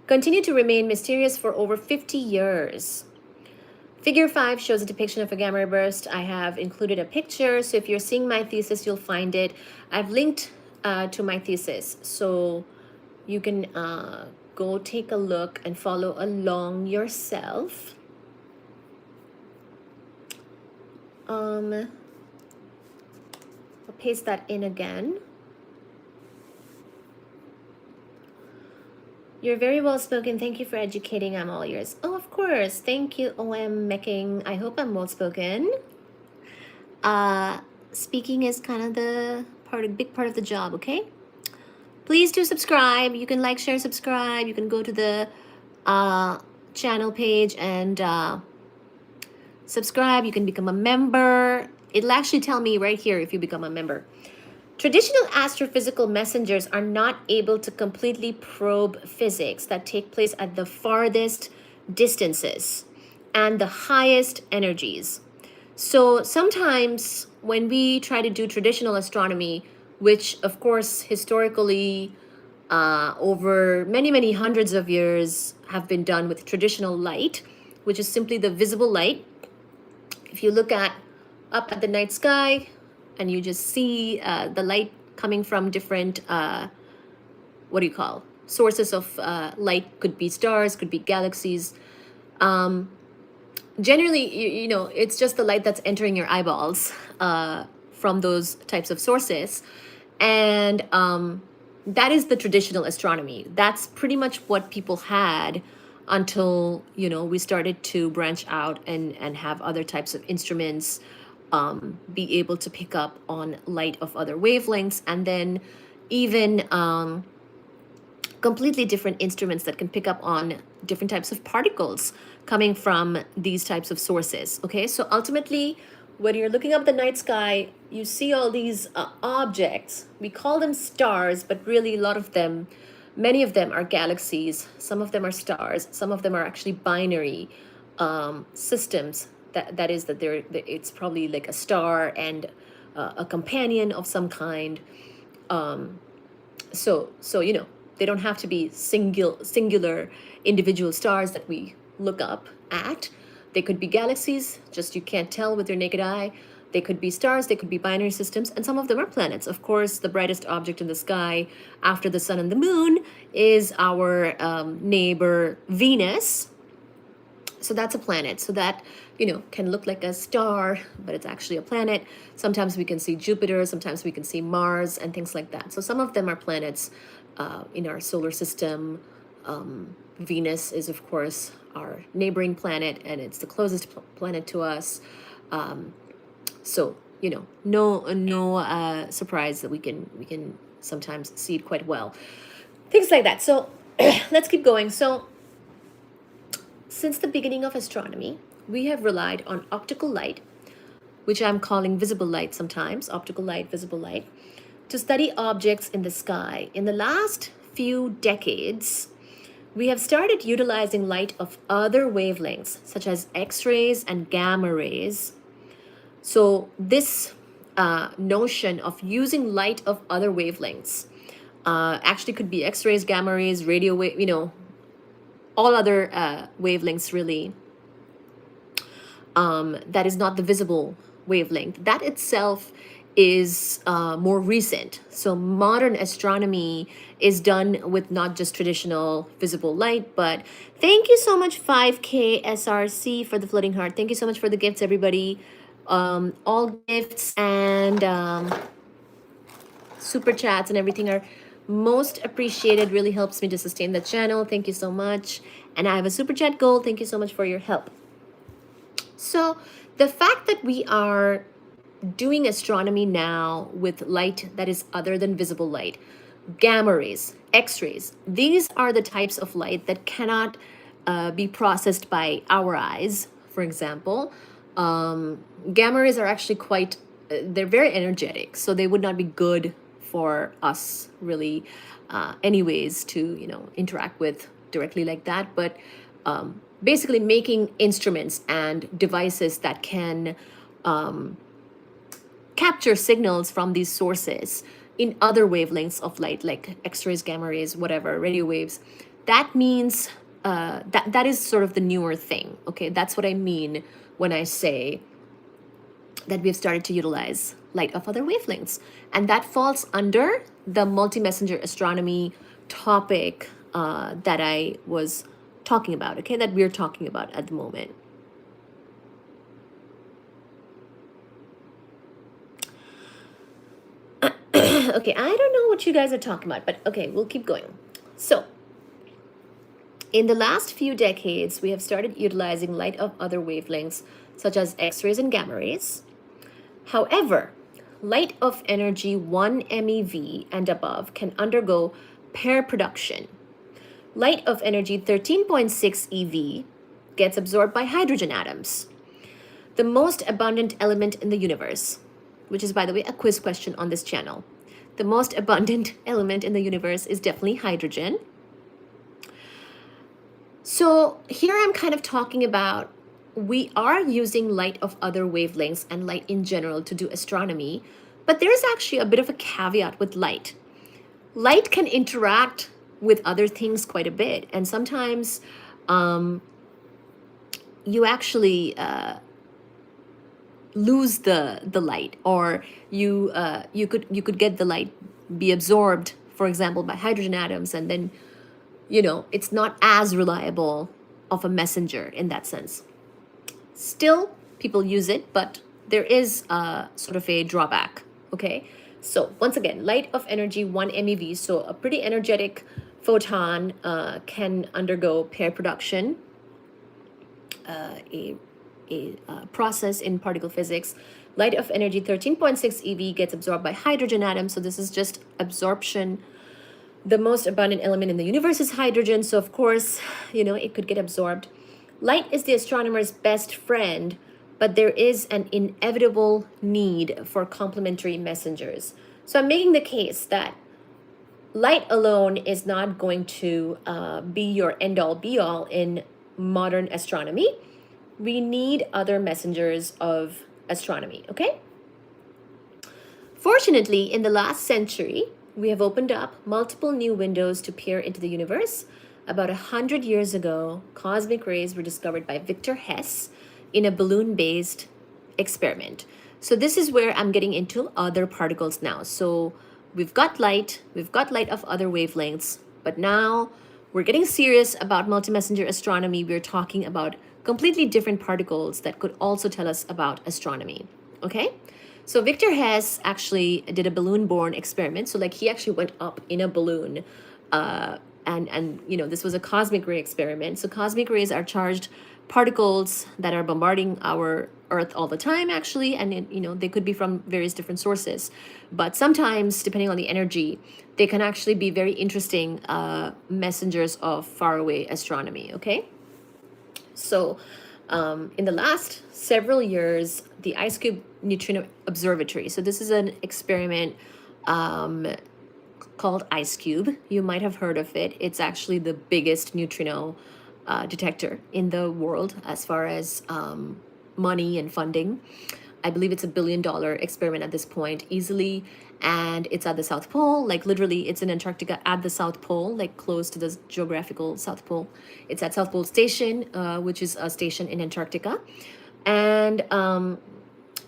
continue to remain mysterious for over 50 years. Figure 5 shows a depiction of a gamma ray burst. I have included a picture, so if you're seeing my thesis, you'll find it. I've linked to my thesis, so you can go take a look and follow along yourself. I'll paste that in again. You're very well spoken. Thank you for educating. I'm all ears. Oh, of course. Thank you, OM Making. I hope I'm well spoken. Speaking is kind of the big part of the job, okay? Please do subscribe. You can like, share, subscribe. You can go to the channel page and subscribe. You can become a member. It'll actually tell me right here if you become a member. Traditional astrophysical messengers are not able to completely probe physics that take place at the farthest distances and the highest energies. So sometimes when we try to do traditional astronomy, which of course historically over many hundreds of years have been done with traditional light, which is simply the visible light. If you look up at the night sky and you just see the light coming from different sources of light, could be stars, could be galaxies. Generally, you know, it's just the light that's entering your eyeballs from those types of sources. And that is the traditional astronomy. That's pretty much what people had until, you know, we started to branch out and have other types of instruments be able to pick up on light of other wavelengths, and then even completely different instruments that can pick up on different types of particles coming from these types of sources. Okay, so ultimately, when you're looking up the night sky, you see all these objects. We call them stars, but really many of them are galaxies. Some of them are stars. Some of them are actually binary systems. It's probably like a star and a companion of some kind. So you know, they don't have to be singular individual stars that we look up at. They could be galaxies, just you can't tell with your naked eye. They could be stars, they could be binary systems, and some of them are planets. Of course, the brightest object in the sky after the sun and the moon is our neighbor Venus. So that's a planet. So that, you know, can look like a star, but it's actually a planet. Sometimes we can see Jupiter, sometimes we can see Mars and things like that. So some of them are planets in our solar system. Venus is, of course, our neighboring planet, and it's the closest planet to us. So, you know, no surprise that we can sometimes see it quite well. Things like that. So let's keep going. So since the beginning of astronomy, we have relied on optical light, which I'm calling visible light sometimes, optical light, visible light, to study objects in the sky. In the last few decades, we have started utilizing light of other wavelengths, such as X-rays and gamma rays. So this notion of using light of other wavelengths actually could be X-rays, gamma rays, radio wave, you know, all other wavelengths really. That is not the visible wavelength. That itself is more recent. So modern astronomy is done with not just traditional visible light, but thank you so much 5K SRC for the floating heart. Thank you so much for the gifts, everybody. All gifts and super chats and everything are most appreciated. Really helps me to sustain the channel. Thank you so much. And I have a super chat goal. Thank you so much for your help. So the fact that we are doing astronomy now with light that is other than visible light. Gamma rays, X-rays, these are the types of light that cannot be processed by our eyes, for example. Gamma rays are actually quite, they're very energetic, so they would not be good for us really anyways to, interact with directly like that. But basically making instruments and devices that can capture signals from these sources in other wavelengths of light, like X-rays, gamma rays, whatever, radio waves. That means that is sort of the newer thing. Okay, that's what I mean when I say that we've started to utilize light of other wavelengths, and that falls under the multi-messenger astronomy topic that I was talking about. Okay, that we're talking about at the moment. Okay, I don't know what you guys are talking about, but okay, we'll keep going. So, in the last few decades, we have started utilizing light of other wavelengths, such as X-rays and gamma rays. However, light of energy 1 MeV and above can undergo pair production. Light of energy 13.6 eV gets absorbed by hydrogen atoms, the most abundant element in the universe, which is, by the way, a quiz question on this channel. The most abundant element in the universe is definitely hydrogen. So here I'm kind of talking about, we are using light of other wavelengths and light in general to do astronomy, but there's actually a bit of a caveat with light. Light can interact with other things quite a bit, and sometimes you actually lose the light, or you could get the light be absorbed, for example, by hydrogen atoms, and then it's not as reliable of a messenger in that sense. Still, people use it, but there is sort of a drawback. Okay, so once again, light of energy 1 MeV, so a pretty energetic photon can undergo pair production, a process in particle physics. Light of energy 13.6 eV gets absorbed by hydrogen atoms, so this is just absorption. The most abundant element in the universe is hydrogen, so of course, it could get absorbed. Light is the astronomer's best friend, but there is an inevitable need for complementary messengers. So I'm making the case that light alone is not going to be your end-all be-all in modern astronomy. We need other messengers of astronomy, okay? Fortunately, in the last century, we have opened up multiple new windows to peer into the universe. About 100 years ago, cosmic rays were discovered by Victor Hess in a balloon-based experiment. So this is where I'm getting into other particles now. So we've got light of other wavelengths, but now we're getting serious about multi-messenger astronomy. We're talking about completely different particles that could also tell us about astronomy, okay? So Victor Hess actually did a balloon-borne experiment. So like he actually went up in a balloon, and this was a cosmic ray experiment. So cosmic rays are charged particles that are bombarding our Earth all the time, actually, and they could be from various different sources. But sometimes, depending on the energy, they can actually be very interesting messengers of faraway astronomy. Okay, so in the last several years, the IceCube Neutrino Observatory. So this is an experiment called IceCube. You might have heard of it. It's actually the biggest neutrino detector in the world as far as money and funding. I believe it's $1 billion experiment at this point, easily, and it's at the South Pole. Like literally, it's in Antarctica at the South Pole, like close to the geographical South Pole. It's at South Pole Station, which is a station in Antarctica, and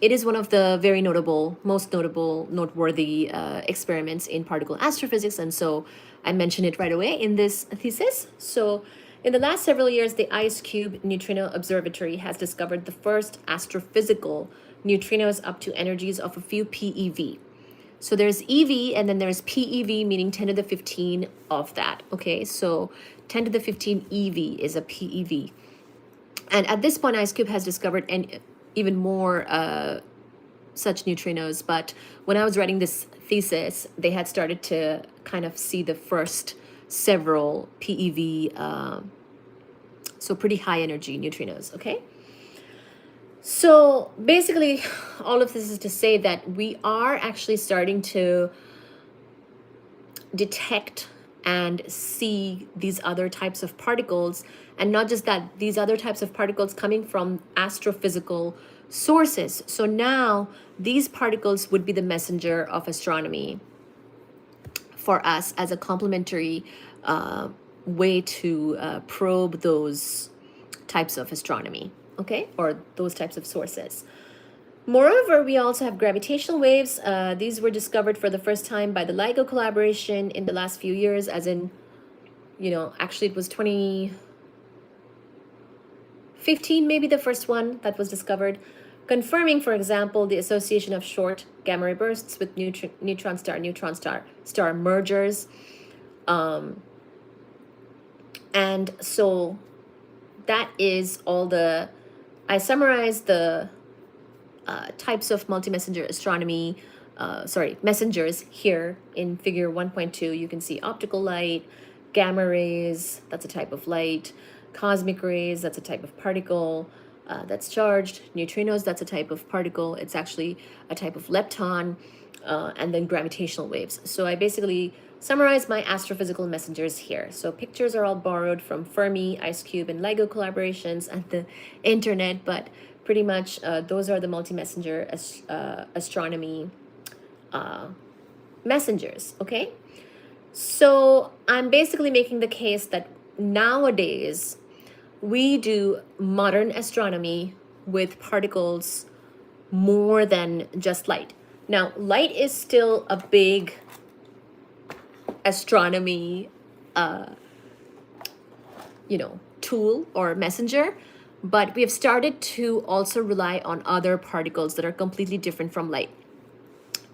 it is one of the very most noteworthy experiments in particle astrophysics, and so I mentioned it right away in this thesis. So in the last several years, the IceCube Neutrino Observatory has discovered the first astrophysical neutrinos up to energies of a few PeV. So there's EV and then there's PeV, meaning 10 to the 15 of that. Okay, so 10 to the 15 EV is a PeV. And at this point, IceCube has discovered even more such neutrinos, but when I was writing this thesis, they had started to kind of see the first several PeV, so pretty high energy neutrinos, okay? So basically, all of this is to say that we are actually starting to detect and see these other types of particles, and not just that, these other types of particles coming from astrophysical sources. So now these particles would be the messenger of astronomy for us as a complementary way to probe those types of astronomy, okay, or those types of sources. Moreover, we also have gravitational waves. These were discovered for the first time by the LIGO collaboration in the last few years, as in, you know, actually it was 2015, maybe the first one that was discovered, confirming, for example, the association of short gamma ray bursts with neutron star mergers. And so that is all the, I summarized the types of multi-messenger astronomy, messengers here in figure 1.2. You can see optical light, gamma rays, that's a type of light, cosmic rays, that's a type of particle that's charged, neutrinos, that's a type of particle, it's actually a type of lepton, and then gravitational waves. So I basically summarize my astrophysical messengers here. So pictures are all borrowed from Fermi, IceCube, and LIGO collaborations and the internet, but pretty much those are the multi-messenger astronomy messengers, okay? So I'm basically making the case that nowadays we do modern astronomy with particles more than just light. Now, light is still a big astronomy, tool or messenger, but we have started to also rely on other particles that are completely different from light.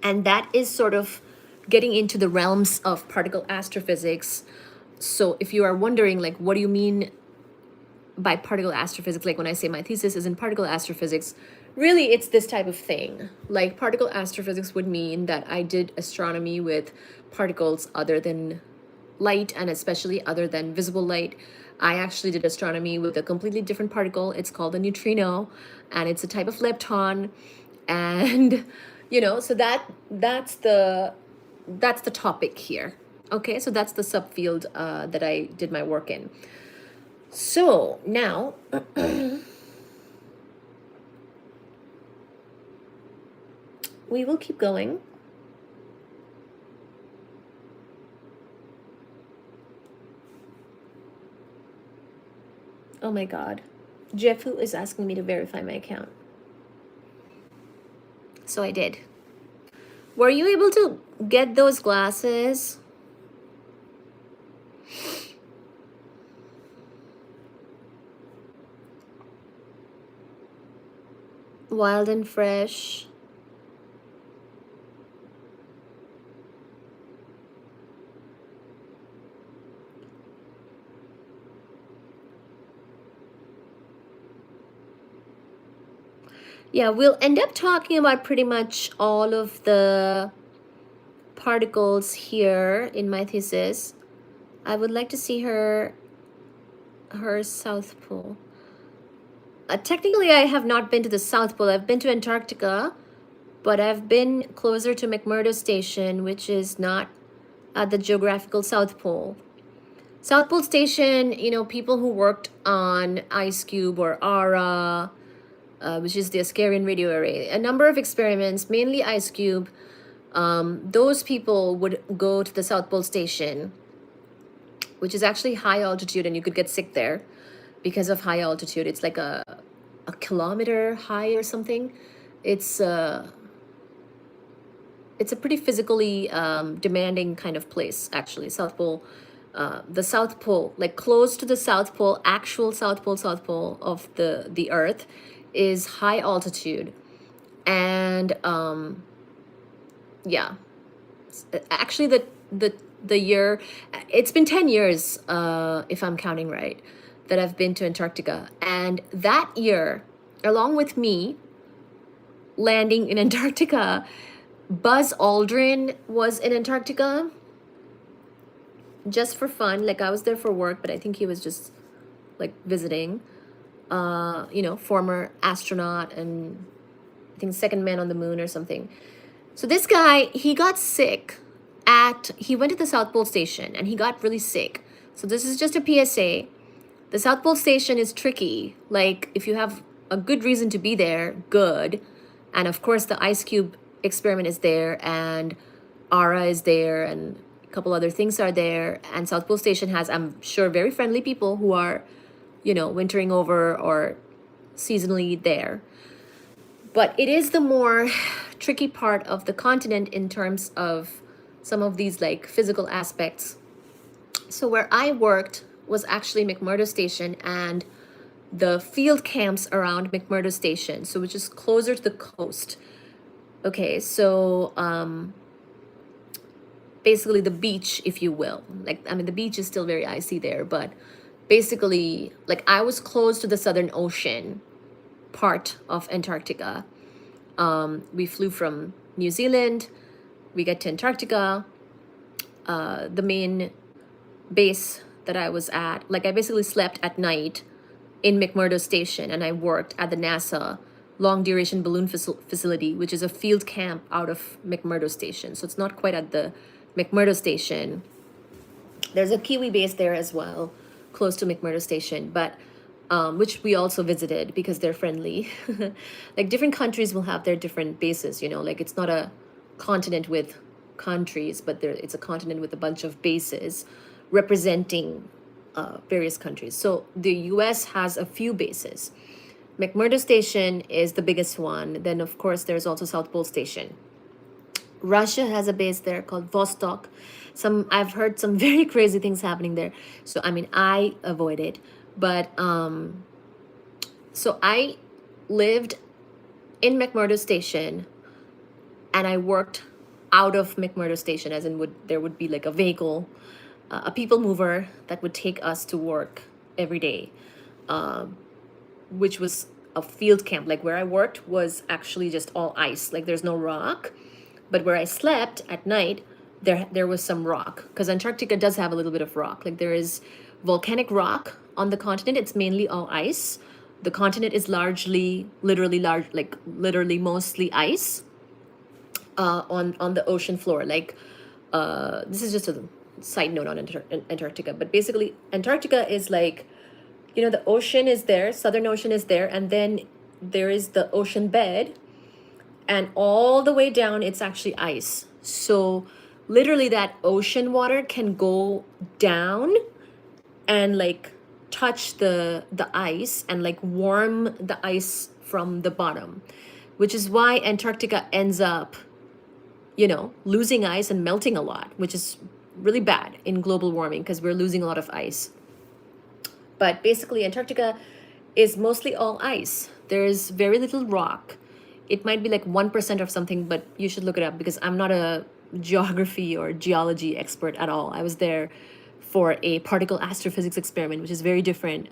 And that is sort of getting into the realms of particle astrophysics. So if you are wondering, like, what do you mean by particle astrophysics? Like when I say my thesis is in particle astrophysics, really it's this type of thing. Like particle astrophysics would mean that I did astronomy with particles other than light, and especially other than visible light. I actually did astronomy with a completely different particle. It's called a neutrino, and it's a type of lepton. And so that's the topic here. Okay, so that's the subfield that I did my work in. So now we will keep going. Oh my God, Jefoo is asking me to verify my account. So I did. Were you able to get those glasses? Wild and fresh. Yeah, we'll end up talking about pretty much all of the particles here in my thesis. I would like to see her South Pole. Technically, I have not been to the South Pole. I've been to Antarctica, but I've been closer to McMurdo Station, which is not at the geographical South Pole. South Pole Station, people who worked on IceCube or ARA, which is the Ascarian radio array, a number of experiments, mainly IceCube, those people would go to the South Pole Station, which is actually high altitude, and you could get sick there because of high altitude. It's like a kilometer high or something. It's a pretty physically demanding kind of place, actually. South Pole, the South Pole, like close to the South Pole, actual South Pole of the Earth, is high altitude. And yeah, actually the year, it's been 10 years, if I'm counting right, that I've been to Antarctica. And that year, along with me, landing in Antarctica. Buzz Aldrin was in Antarctica just for fun. Like, I was there for work, but I think he was just like visiting. You know, former astronaut and I think second man on the moon or something. So this guy, he got sick he went to the South Pole Station and he got really sick. So this is just a PSA. The South Pole Station is tricky. Like, if you have a good reason to be there, good. And of course, the ice cube experiment is there, and ARA is there, and a couple other things are there. And South Pole Station has, I'm sure, very friendly people who are, you know, wintering over or seasonally there. But it is the more tricky part of the continent in terms of some of these like physical aspects. So where I worked was actually McMurdo Station and the field camps around McMurdo Station, so which is closer to the coast. Okay, so basically the beach, if you will. Like, I mean, the beach is still very icy there, but basically, like, I was close to the Southern Ocean part of Antarctica. We flew from New Zealand, we get to Antarctica. The main base that I was at, like, I basically slept at night in McMurdo Station, and I worked at the NASA Long Duration Balloon Facility, which is a field camp out of McMurdo Station. So it's not quite at the McMurdo Station. There's a Kiwi base there as well, close to McMurdo Station, but which we also visited because they're friendly. Like, different countries will have their different bases, you know, like, it's not a continent with countries, but it's a continent with a bunch of bases representing various countries. So the US has a few bases. McMurdo Station is the biggest one. Then, of course, there's also South Pole Station. Russia has a base there called Vostok. I've heard some very crazy things happening there. So, I mean, I avoid it. But, so I lived in McMurdo Station and I worked out of McMurdo Station, as in there would be like a vehicle, a people mover that would take us to work every day, which was a field camp. Like, where I worked was actually just all ice. Like, there's no rock. But where I slept at night, there was some rock, because Antarctica does have a little bit of rock. Like, there is volcanic rock on the continent. It's mainly all ice. The continent is literally mostly ice on the ocean floor. Like, this is just a side note on Antarctica, but basically Antarctica is like, you know, the ocean is there, Southern Ocean is there, and then there is the ocean bed, and all the way down it's actually ice. So literally that ocean water can go down and like touch the ice and like warm the ice from the bottom, which is why Antarctica ends up, you know, losing ice and melting a lot, which is really bad in global warming because we're losing a lot of ice. But basically Antarctica is mostly all ice. There's very little rock. It might be like 1% of something, but you should look it up because I'm not a geography or geology expert at all. I was there for a particle astrophysics experiment, which is very different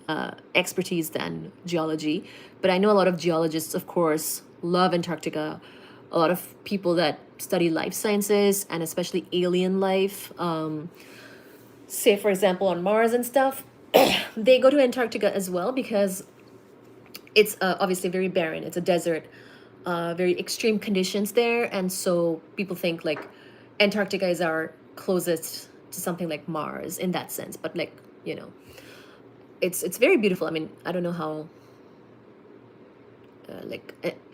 expertise than geology. But I know a lot of geologists, of course, love Antarctica. A lot of people that study life sciences and especially alien life, say, for example, on Mars and stuff, they go to Antarctica as well because it's obviously very barren. It's a desert, very extreme conditions there. And so people think like Antarctica is our closest to something like Mars in that sense. But like, you know, it's very beautiful. I mean, I don't know how,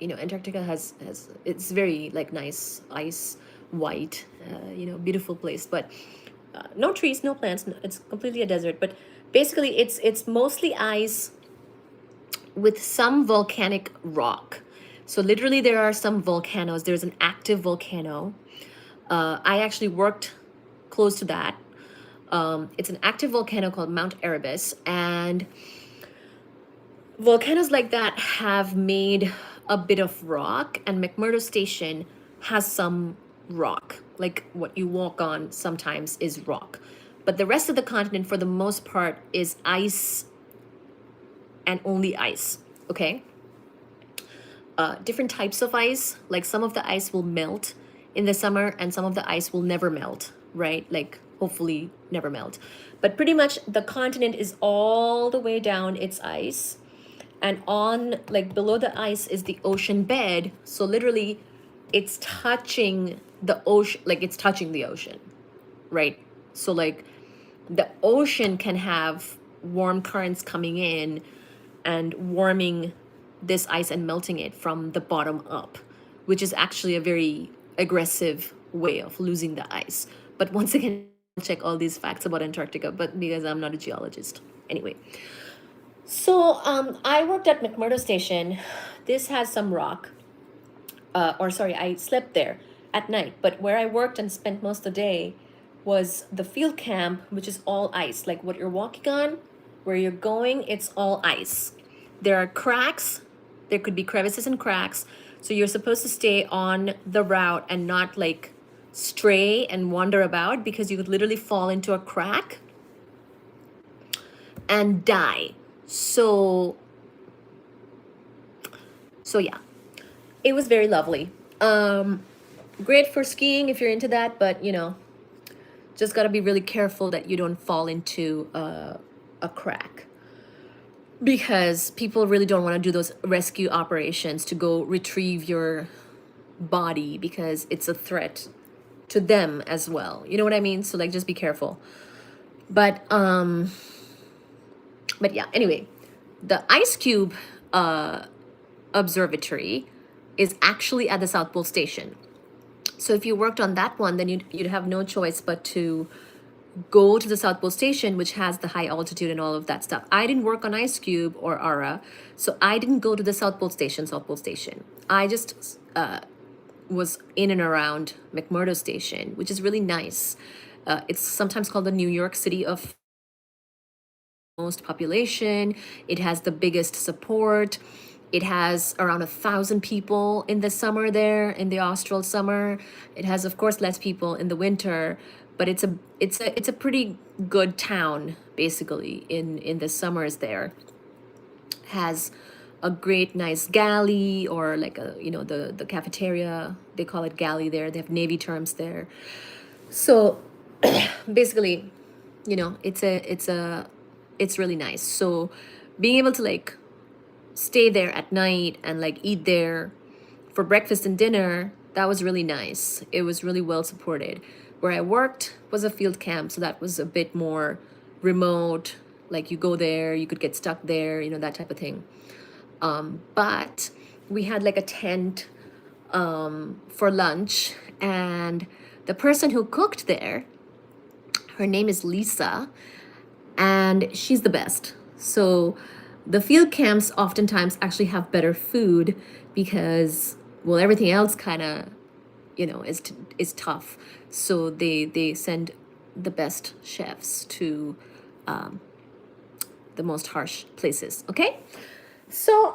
you know, Antarctica has it's very like nice ice, white, you know, beautiful place, but no trees, no plants. It's completely a desert. But basically it's mostly ice with some volcanic rock. So literally there are some volcanoes. There's an active volcano. I actually worked close to that. It's an active volcano called Mount Erebus, and volcanoes like that have made a bit of rock, and McMurdo Station has some rock. Like what you walk on sometimes is rock. But the rest of the continent, for the most part, is ice and only ice, okay? different types of ice. Like some of the ice will melt in the summer and some of the ice will never melt, right? Like hopefully never melt. But pretty much the continent is all the way down its ice. And on, like below the ice is the ocean bed. So literally it's touching the ocean, like it's touching the ocean, right? So like the ocean can have warm currents coming in and warming this ice and melting it from the bottom up, which is actually a very aggressive way of losing the ice. But once again, I'll check all these facts about Antarctica, but because I'm not a geologist. Anyway, so I worked at McMurdo Station. This has some rock, or sorry, I slept there at night, but where I worked and spent most of the day was the field camp, which is all ice. Like what you're walking on, where you're going, it's all ice. There are cracks, there could be crevices and cracks. So you're supposed to stay on the route and not like stray and wander about, because you could literally fall into a crack and die. So yeah, it was very lovely. Great for skiing if you're into that, but you know, just gotta be really careful that you don't fall into a crack, because people really don't want to do those rescue operations to go retrieve your body, because it's a threat to them as well. You know what I mean? So like, just be careful. But yeah, anyway, the Ice Cube observatory is actually at the South Pole Station. So if you worked on that one, then you'd have no choice but to go to the South Pole Station, which has the high altitude and all of that stuff. I didn't work on Ice Cube or Ara, so I didn't go to the South Pole Station. I just was in and around McMurdo Station, which is really nice. It's sometimes called the New York City of most population. It has the biggest support. It has around 1,000 people in the summer there, in the austral summer. It has, of course, less people in the winter, but it's a pretty good town basically in the summers there. Has a great nice galley, or like a, you know, the cafeteria, they call it galley there. They have Navy terms there. So basically, you know, it's really nice. So being able to like stay there at night and like eat there for breakfast and dinner, that was really nice. It was really well supported. Where I worked was a field camp, so that was a bit more remote. Like you go there, you could get stuck there, you know, that type of thing. But we had like a tent for lunch, and the person who cooked there, her name is Lisa, and she's the best. So the field camps oftentimes actually have better food because, well, everything else kind of, you know, is tough. So they send the best chefs to the most harsh places. Okay, so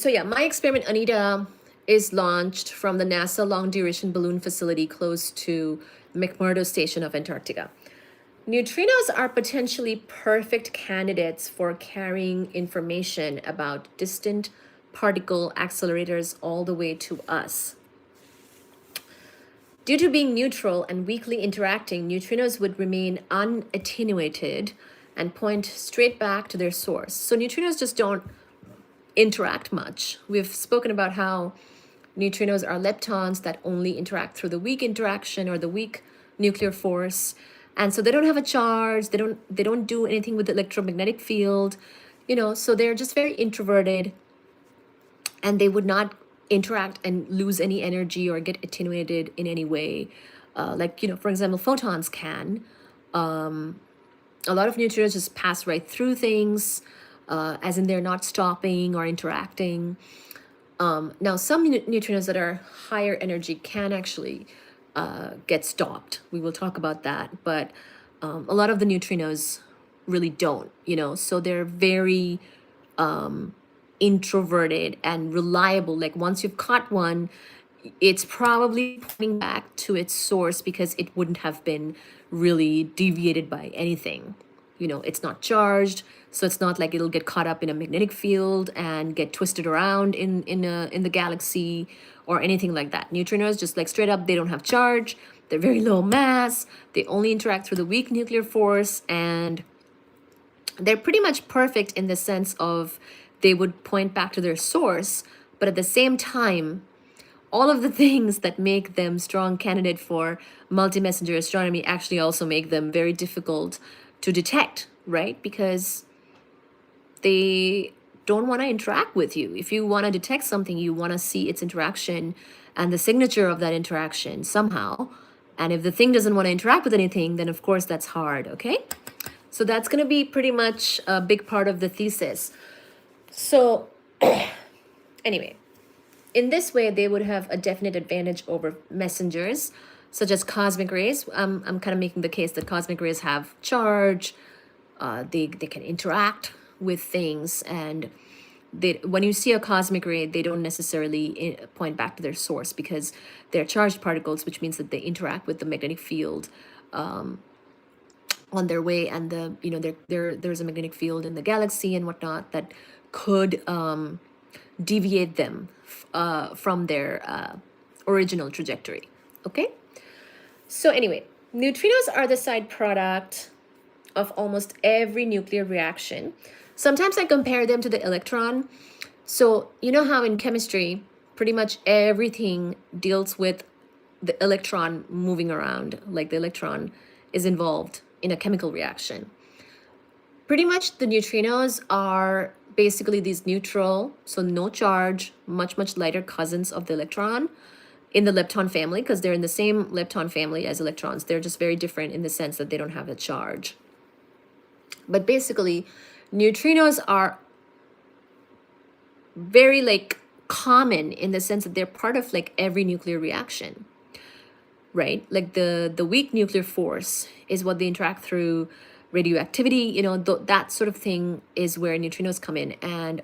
yeah, my experiment Anita is launched from the NASA Long Duration Balloon Facility close to McMurdo Station of Antarctica. Neutrinos are potentially perfect candidates for carrying information about distant particle accelerators all the way to us. Due to being neutral and weakly interacting, neutrinos would remain unattenuated and point straight back to their source. So neutrinos just don't interact much. We've spoken about how neutrinos are leptons that only interact through the weak interaction or the weak nuclear force. And so they don't have a charge, they don't do anything with the electromagnetic field, you know, so they're just very introverted, and they would not interact and lose any energy or get attenuated in any way. Like, you know, for example, photons can. A lot of neutrinos just pass right through things, as in they're not stopping or interacting. Now, some neutrinos that are higher energy can actually get stopped. We will talk about that, but a lot of the neutrinos really don't, you know, so they're very introverted and reliable. Like once you've caught one, it's probably pointing back to its source because it wouldn't have been really deviated by anything. it's not charged, so it's not like it'll get caught up in a magnetic field and get twisted around in the galaxy or anything like that. Neutrinos, just like straight up, they don't have charge, they're very low mass, they only interact through the weak nuclear force, and they're pretty much perfect in the sense of they would point back to their source, but at the same time, all of the things that make them strong candidate for multi-messenger astronomy actually also make them very difficult to detect, right? Because they don't want to interact with you. If you want to detect something, you want to see its interaction and the signature of that interaction somehow. And if the thing doesn't want to interact with anything, then of course that's hard, okay? So that's going to be pretty much a big part of the thesis. So anyway, in this way, they would have a definite advantage over messengers, such as cosmic rays. I'm kind of making the case that cosmic rays have charge, they can interact with things, and when you see a cosmic ray, they don't necessarily point back to their source because they're charged particles, which means that they interact with the magnetic field on their way, and there's a magnetic field in the galaxy and whatnot that could deviate them from their original trajectory. Okay, so anyway, neutrinos are the side product of almost every nuclear reaction. Sometimes I compare them to the electron. So you know how in chemistry, pretty much everything deals with the electron moving around, like the electron is involved in a chemical reaction. Pretty much the neutrinos are basically these neutral, so no charge, much lighter cousins of the electron in the lepton family, because they're in the same lepton family as electrons. They're just very different in the sense that they don't have a charge. But basically, neutrinos are very like common in the sense that they're part of like every nuclear reaction, right? Like the weak nuclear force is what they interact through. Radioactivity, that sort of thing is where neutrinos come in. And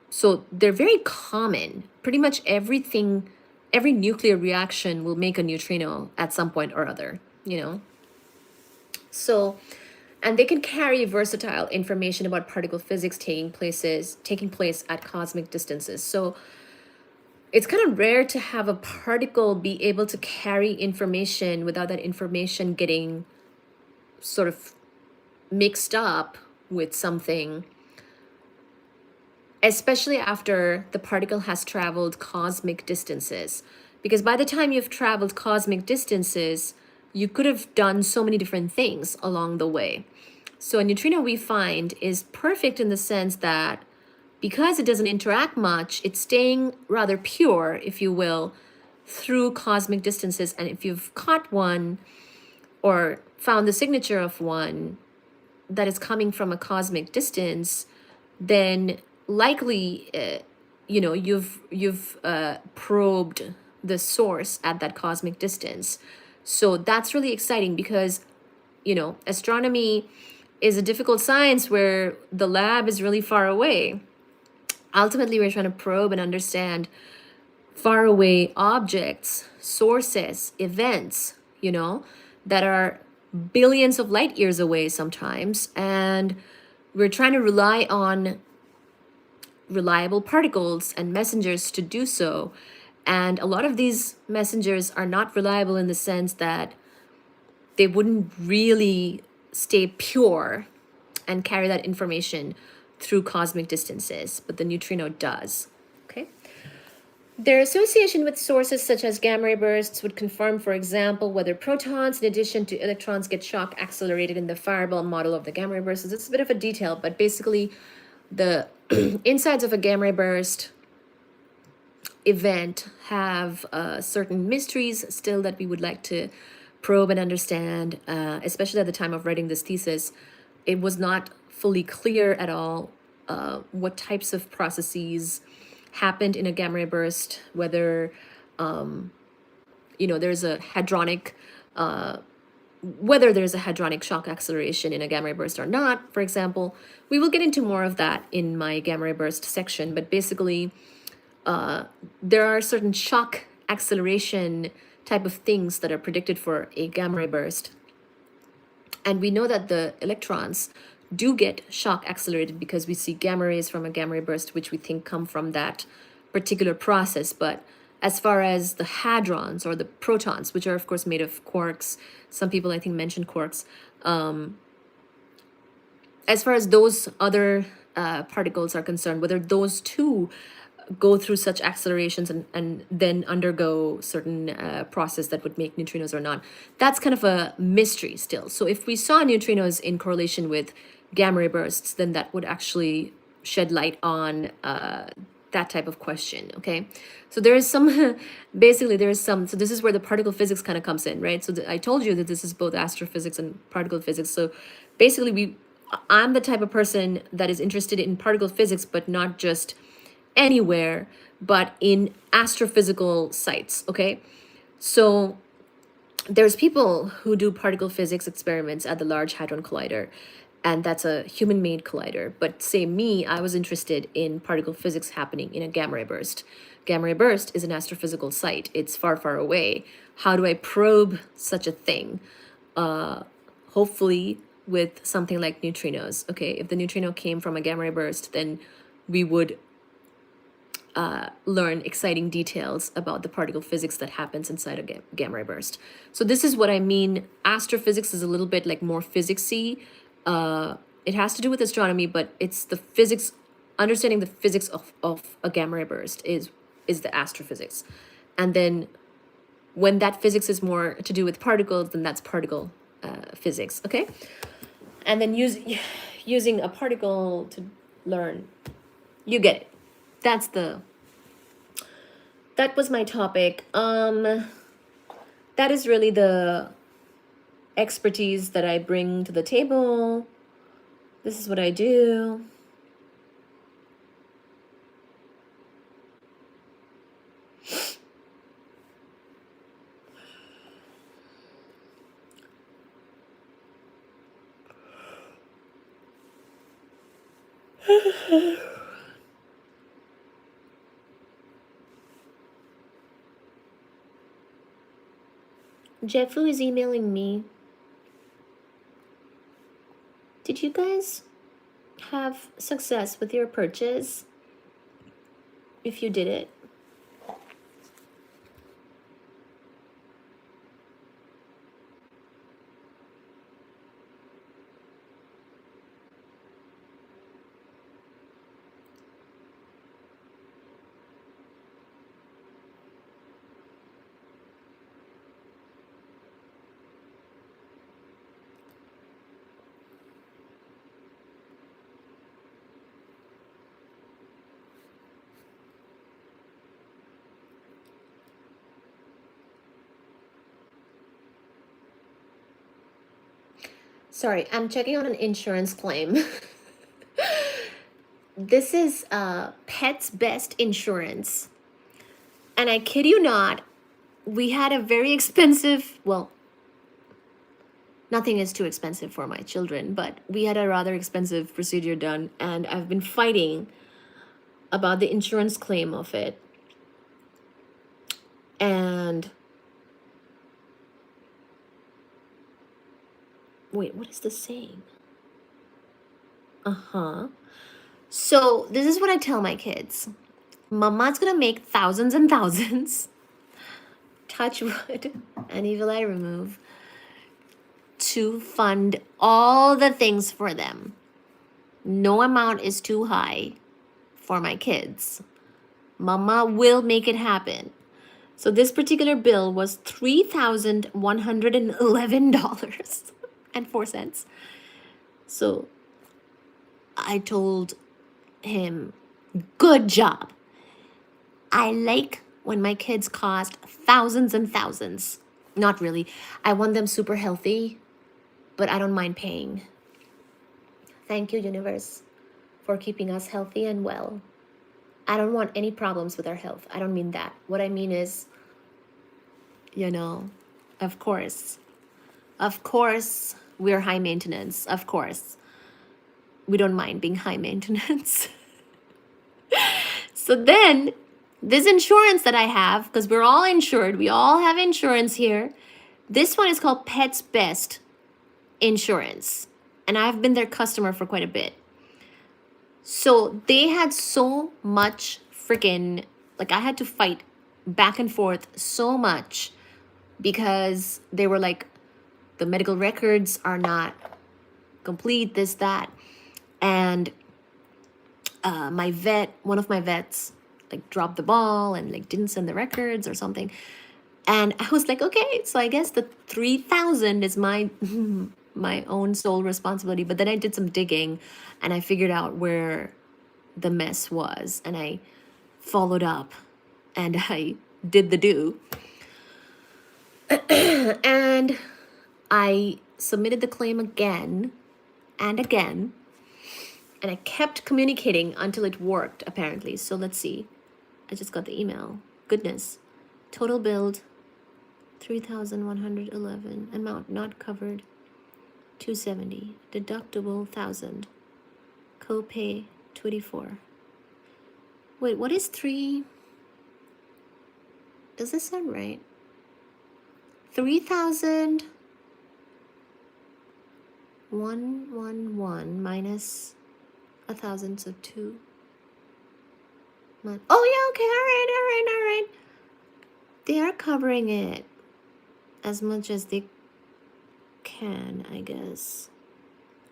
so they're very common. Pretty much everything, every nuclear reaction will make a neutrino at some point or other, So, and they can carry versatile information about particle physics taking place at cosmic distances. So it's kind of rare to have a particle be able to carry information without that information getting sort of mixed up with something, especially after the particle has traveled cosmic distances. Because by the time you've traveled cosmic distances, you could have done so many different things along the way. So a neutrino, we find, is perfect in the sense that because it doesn't interact much, it's staying rather pure, if you will, through cosmic distances. And if you've caught one or found the signature of one that is coming from a cosmic distance, then likely, you've probed the source at that cosmic distance. So that's really exciting because, astronomy is a difficult science where the lab is really far away. Ultimately, we're trying to probe and understand faraway objects, sources, events, that are billions of light years away sometimes. And we're trying to rely on reliable particles and messengers to do so. And a lot of these messengers are not reliable in the sense that they wouldn't really stay pure and carry that information through cosmic distances, but the neutrino does. Okay. Their association with sources such as gamma ray bursts would confirm, for example, whether protons, in addition to electrons, get shock accelerated in the fireball model of the gamma ray bursts. It's a bit of a detail, but basically the insides of a gamma ray burst event have certain mysteries still that we would like to probe and understand, especially at the time of writing this thesis. It was not fully clear at all what types of processes happened in a gamma ray burst, whether there's a hadronic whether there's a hadronic shock acceleration in a gamma ray burst or not, for example. We will get into more of that in my gamma ray burst section, but basically there are certain shock acceleration type of things that are predicted for a gamma ray burst. And we know that the electrons do get shock accelerated because we see gamma rays from a gamma ray burst, which we think come from that particular process. But as far as the hadrons or the protons, which are of course made of quarks, some people I think mentioned quarks, as far as those other particles are concerned, whether those two go through such accelerations and then undergo certain process that would make neutrinos or not, that's kind of a mystery still. So if we saw neutrinos in correlation with gamma ray bursts, then that would actually shed light on that type of question. Okay, so there is some basically there is some, so this is where the particle physics kind of comes in, right? So I told you that this is both astrophysics and particle physics. So basically I'm the type of person that is interested in particle physics, but not just anywhere, but in astrophysical sites. Okay, so there's people who do particle physics experiments at the Large Hadron Collider, and that's a human-made collider. But say me, I was interested in particle physics happening in a gamma ray burst. Gamma ray burst is an astrophysical site. It's far, far away. How do I probe such a thing? Hopefully with something like neutrinos. Okay, if the neutrino came from a gamma ray burst, then we would learn exciting details about the particle physics that happens inside a gamma ray burst. So this is what I mean. Astrophysics is a little bit like more physicsy. It has to do with astronomy, but it's the physics, understanding the physics of a gamma ray burst is the astrophysics. And then when that physics is more to do with particles, then that's particle physics. Okay, and then using a particle to learn, you get it. That was my topic. That is really the expertise that I bring to the table. This is what I do. Jefoo is emailing me. Did you guys have success with your purchase? If you did it. Sorry, I'm checking on an insurance claim. This is Pet's Best Insurance. And I kid you not, we had a very expensive, well, nothing is too expensive for my children, but we had a rather expensive procedure done, and I've been fighting about the insurance claim of it. And wait, what is this saying? So this is what I tell my kids. Mama's gonna make thousands and thousands, touch wood, and evil eye remove, to fund all the things for them. No amount is too high for my kids. Mama will make it happen. So this particular bill was $3,111.04. So I told him, good job. I like when my kids cost thousands and thousands. Not really. I want them super healthy, but I don't mind paying. Thank you, universe, for keeping us healthy and well. I don't want any problems with our health. I don't mean that. What I mean is, of course, we're high maintenance. Of course, we don't mind being high maintenance. So then this insurance that I have, because we're all insured, we all have insurance here. This one is called Pet's Best insurance, and I've been their customer for quite a bit. So they had so much freaking, like, I had to fight back and forth so much because they were like, the medical records are not complete, this, that. And one of my vets, like, dropped the ball and like didn't send the records or something. And I was like, okay, so I guess the 3,000 is my my own sole responsibility. But then I did some digging and I figured out where the mess was, and I followed up and I did the do. And I submitted the claim again and again, and I kept communicating until it worked, apparently. So let's see. I just got the email. Goodness. Total billed 3,111. Amount not covered 270. Deductible 1,000. Copay 24. Wait, what is 3? Does this sound right? 3,111 minus 1,000, so 2. Oh yeah, okay, all right. They are covering it as much as they can, I guess.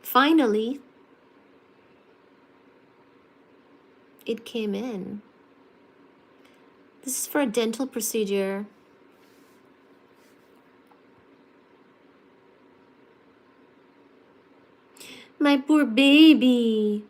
Finally, it came in. This is for a dental procedure. My poor baby.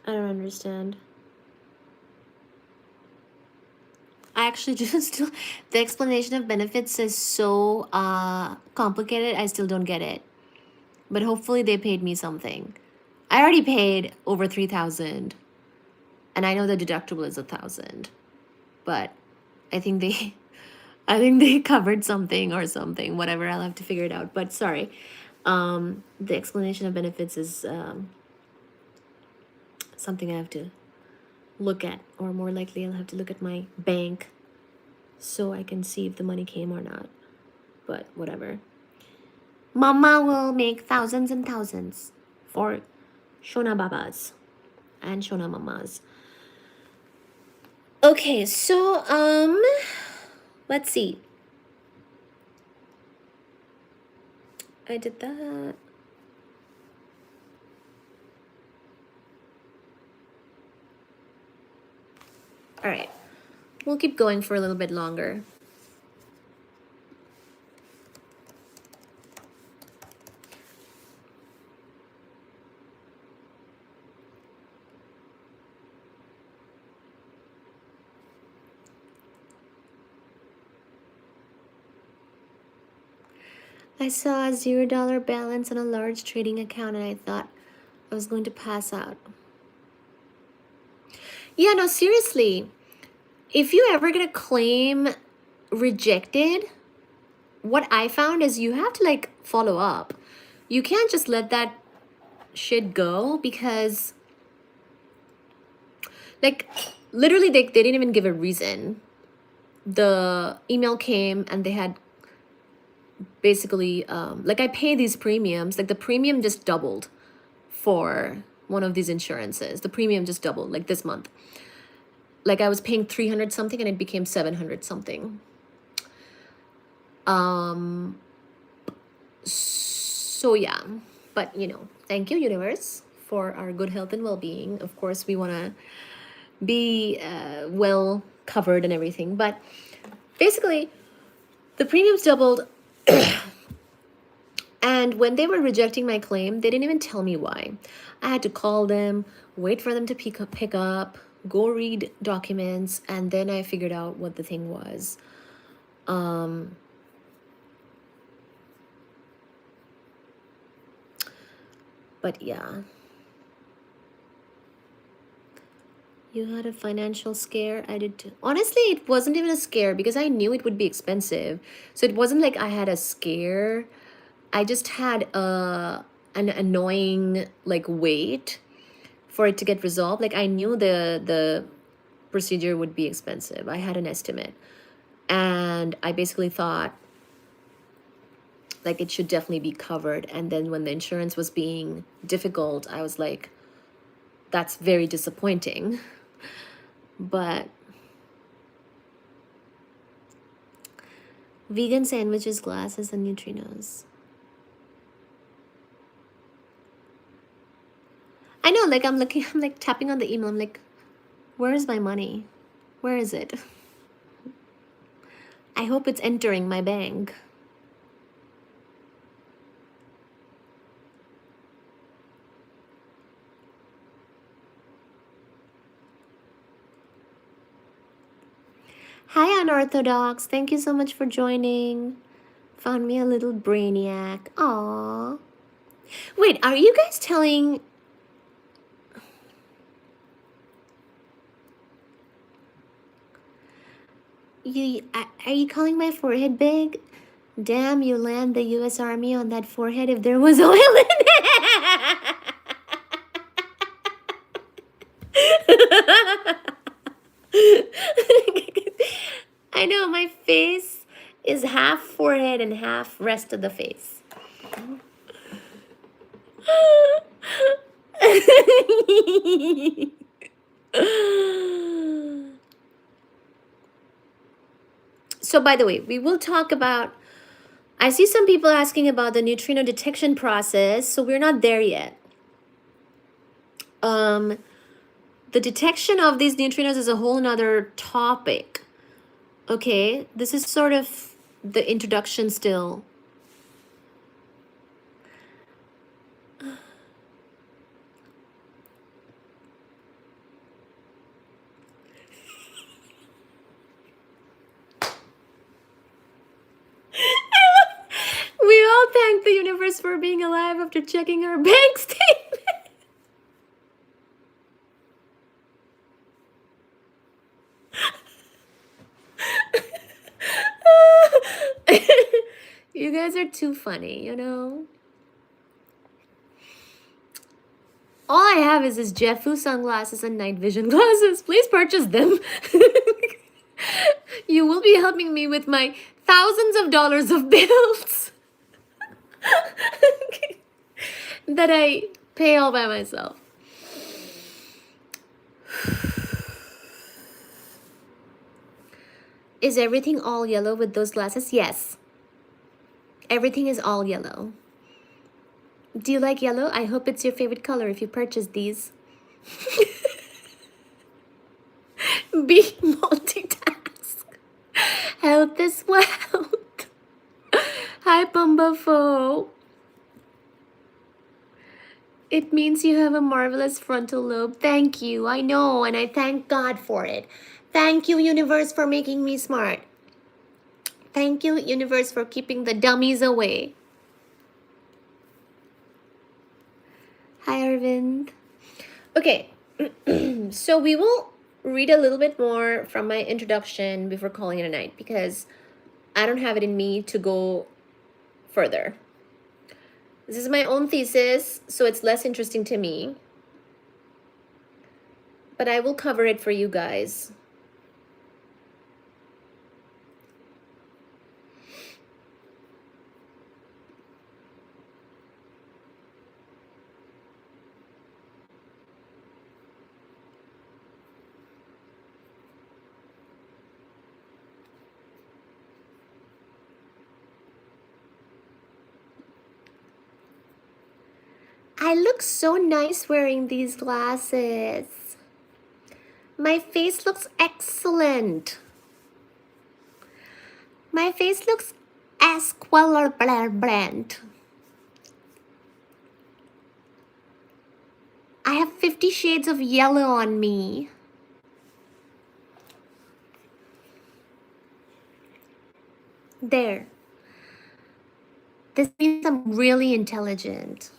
I don't understand. I actually just still, the explanation of benefits is so complicated, I still don't get it. But hopefully they paid me something. I already paid over 3,000, and I know the deductible is 1,000, but I think they covered something or something, whatever. I'll have to figure it out. But sorry, the explanation of benefits is something I have to look at, or more likely I'll have to look at my bank so I can see if the money came or not. But whatever. Mama will make thousands and thousands for Shona Babas and Shona Mamas. Okay, so let's see. I did that. All right. We'll keep going for a little bit longer. I saw a $0 balance on a large trading account and I thought I was going to pass out. Yeah, no, seriously. If you ever get a claim rejected, what I found is you have to like follow up. You can't just let that shit go, because like literally they didn't even give a reason. The email came and they had basically like I pay these premiums, like the premium just doubled for one of these insurances. The premium just doubled like this month. Like I was paying 300 something and it became 700 something. So yeah, but you know, thank you universe for our good health and well-being. Of course we want to be well covered and everything, but basically the premiums doubled. And when they were rejecting my claim, they didn't even tell me why. I had to call them, wait for them to pick up, go read documents, and then I figured out what the thing was. But yeah. You had a financial scare. I did too. Honestly, it wasn't even a scare because I knew it would be expensive. So it wasn't like I had a scare. I just had an annoying like wait for it to get resolved. Like I knew the procedure would be expensive. I had an estimate. And I basically thought like it should definitely be covered. And then when the insurance was being difficult, I was like, that's very disappointing. But vegan sandwiches, glasses, and neutrinos. I know, like I'm looking, I'm like tapping on the email. I'm like, where is my money? Where is it? I hope it's entering my bank. Hi, Unorthodox. Thank you so much for joining. Found me a little brainiac. Aww. Wait, are you guys telling... Are you calling my forehead big? Damn, you land the US Army on that forehead if there was oil in it. I know, my face is half forehead and half rest of the face. So by the way, we will talk about, I see some people asking about the neutrino detection process, so we're not there yet. The detection of these neutrinos is a whole nother topic. Okay, this is sort of the introduction still. We all thank the universe for being alive after checking our bank statement. You guys are too funny, you know? All I have is this Jefoo sunglasses and night vision glasses. Please purchase them. You will be helping me with my thousands of dollars of bills that I pay all by myself. Is everything all yellow with those glasses? Yes. Everything is all yellow. Do you like yellow? I hope it's your favorite color if you purchase these. Be multitask. Health is wealth. Hi, Pumbafo. It means you have a marvelous frontal lobe. Thank you. I know, and I thank God for it. Thank you, universe, for making me smart. Thank you, universe, for keeping the dummies away. Hi, Arvind. Okay, so we will read a little bit more from my introduction before calling it a night because I don't have it in me to go further. This is my own thesis, so it's less interesting to me. But I will cover it for you guys. I look so nice wearing these glasses. My face looks excellent. My face looks esqualorblend. I have 50 shades of yellow on me. There. This means I'm really intelligent.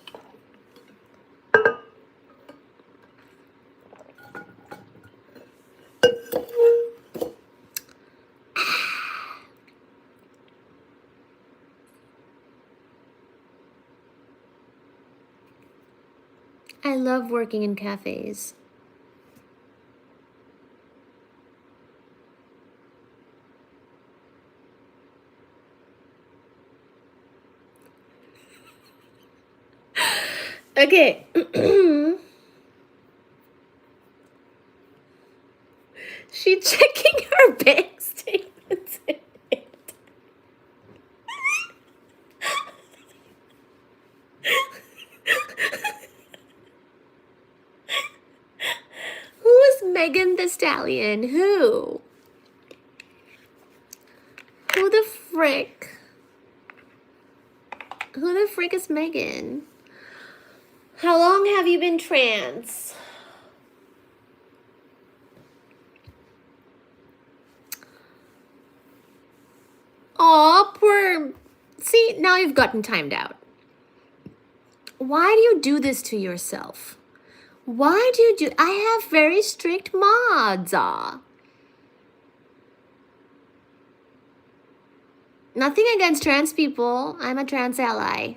I love working in cafes. Okay. She's checking her bank statements. Who is Megan the Stallion? Who? Who the frick? Who the frick is Megan? How long have you been trans? Aw, poor... See, now you've gotten timed out. Why do you do this to yourself? Why do you do... I have very strict mods. Nothing against trans people. I'm a trans ally.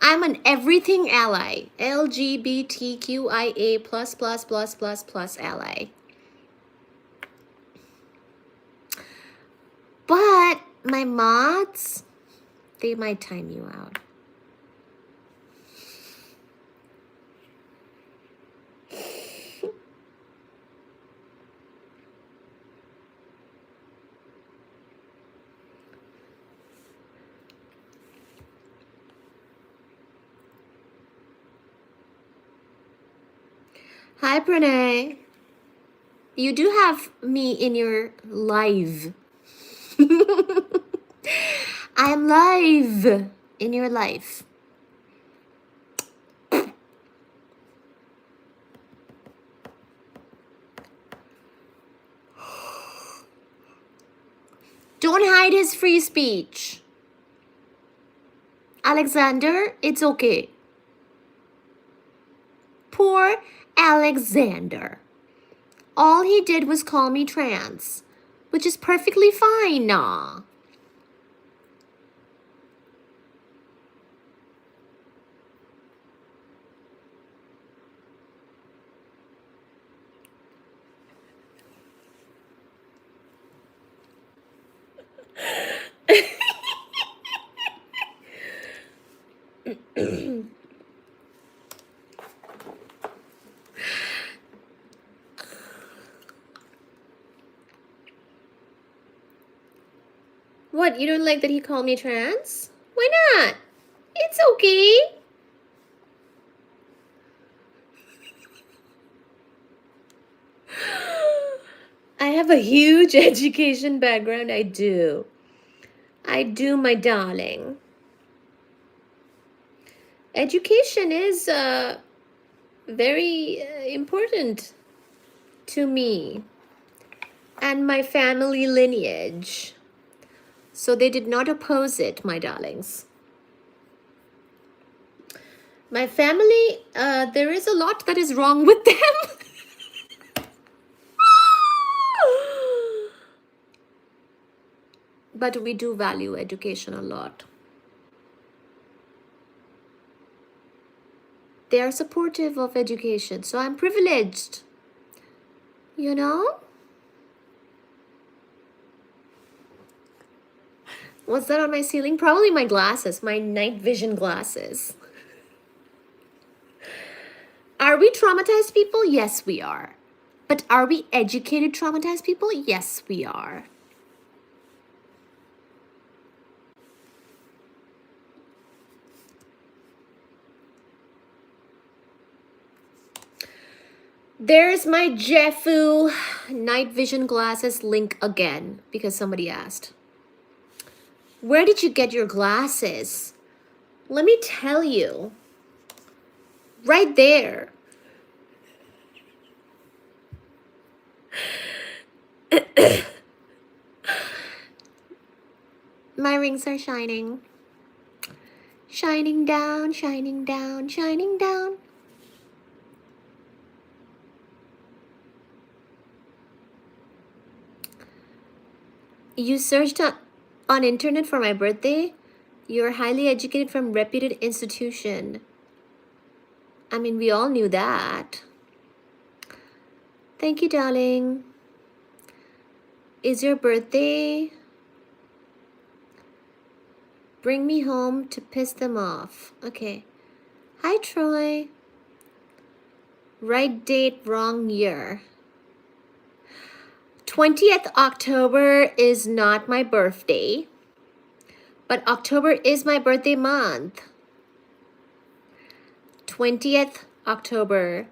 I'm an everything ally. LGBTQIA plus ally. But my mods, they might time you out. Hi, Pranay. You do have me in your live. I am live in your life. Don't hide his free speech. Alexander, it's okay. Poor Alexander. All he did was call me trans, which is perfectly fine, nah. What, you don't like that he called me trans? Why not? It's okay. I have a huge education background. I do. I do, my darling. Education is very important to me and my family lineage. So they did not oppose it, my darlings. My family, there is a lot that is wrong with them. But we do value education a lot. They are supportive of education, so I'm privileged. You know? What's that on my ceiling? Probably my glasses, my night vision glasses. Are we traumatized people? Yes, we are. But are we educated traumatized people? Yes, we are. There's my Jefoo night vision glasses link again because somebody asked. Where did you get your glasses? Let me tell you. Right there. My rings are shining. Shining down, shining down, shining down. You searched on internet for my birthday? You're highly educated from reputed institution. I mean, we all knew that. Thank you, darling. Is your birthday? Bring me home to piss them off. Okay. Hi, Troy. Right date, wrong year. 20th October is not my birthday, but October is my birthday month. 20th October.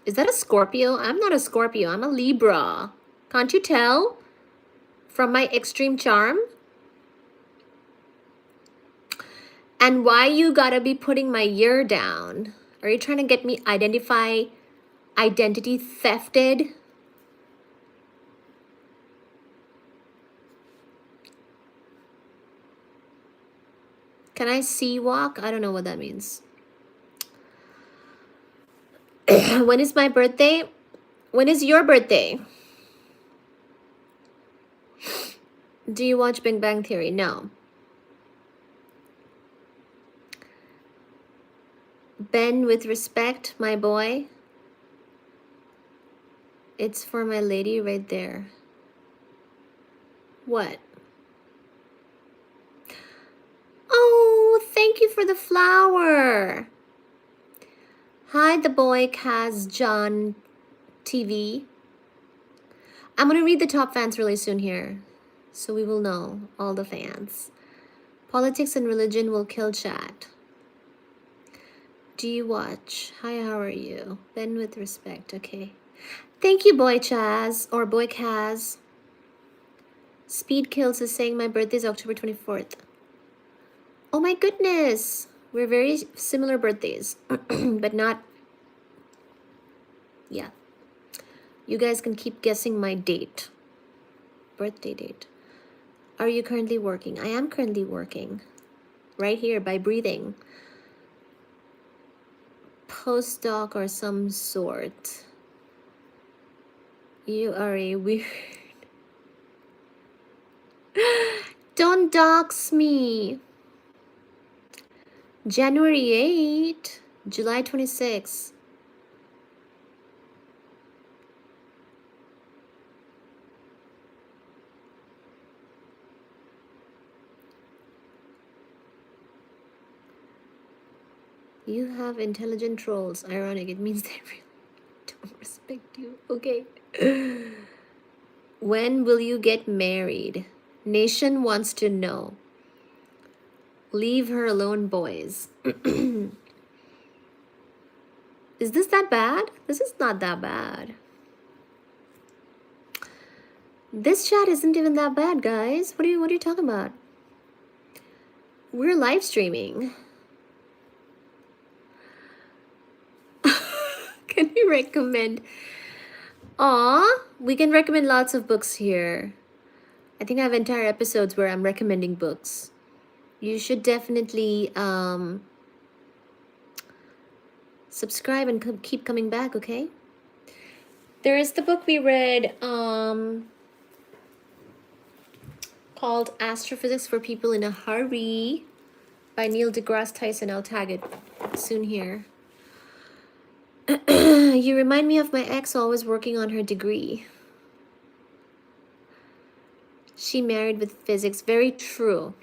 Is that a Scorpio? I'm not a Scorpio. I'm a Libra. Can't you tell from my extreme charm? And why you gotta be putting my year down? Are you trying to get me identity thefted? Can I sea walk? I don't know what that means. When is my birthday? When is your birthday? Do you watch Big Bang Theory? No. Ben, with respect, my boy. It's for my lady right there. What? Oh, thank you for the flower. Hi, the boy Kaz John TV. I'm going to read the top fans really soon here, so we will know all the fans. Politics and religion will kill chat. Do you watch? Hi, how are you? Ben, with respect. Okay. Thank you, boy Chaz, or boy Kaz. Speed Kills is saying my birthday is October 24th. Oh my goodness. We're very similar birthdays, but not... Yeah. You guys can keep guessing my date. Birthday date. Are you currently working? I am currently working. Right here by breathing. Postdoc or some sort. You are a weird... Don't dox me. January 8, July 26. You have intelligent trolls. Ironic. It means they really don't respect you. Okay. When will you get married? Nation wants to know. Leave her alone, boys. Is this that bad? This is not that bad. This chat isn't even that bad, guys. What are you talking about? We're live streaming. Can we recommend? Aw, we can recommend lots of books here. I think I have entire episodes where I'm recommending books. You should definitely subscribe and keep coming back, okay? There is the book we read called Astrophysics for People in a Hurry by Neil deGrasse Tyson. I'll tag it soon here. You remind me of my ex, always working on her degree. She married with physics. Very true.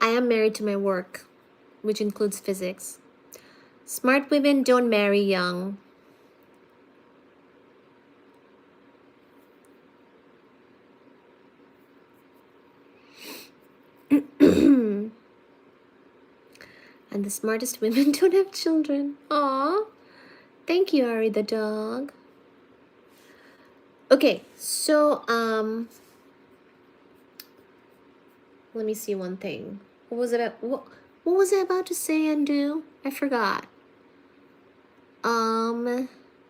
I am married to my work, which includes physics. Smart women don't marry young. And the smartest women don't have children. Aw. Thank you, Ari the dog. Okay, so let me see one thing. What was it? What was I about to say and do? I forgot.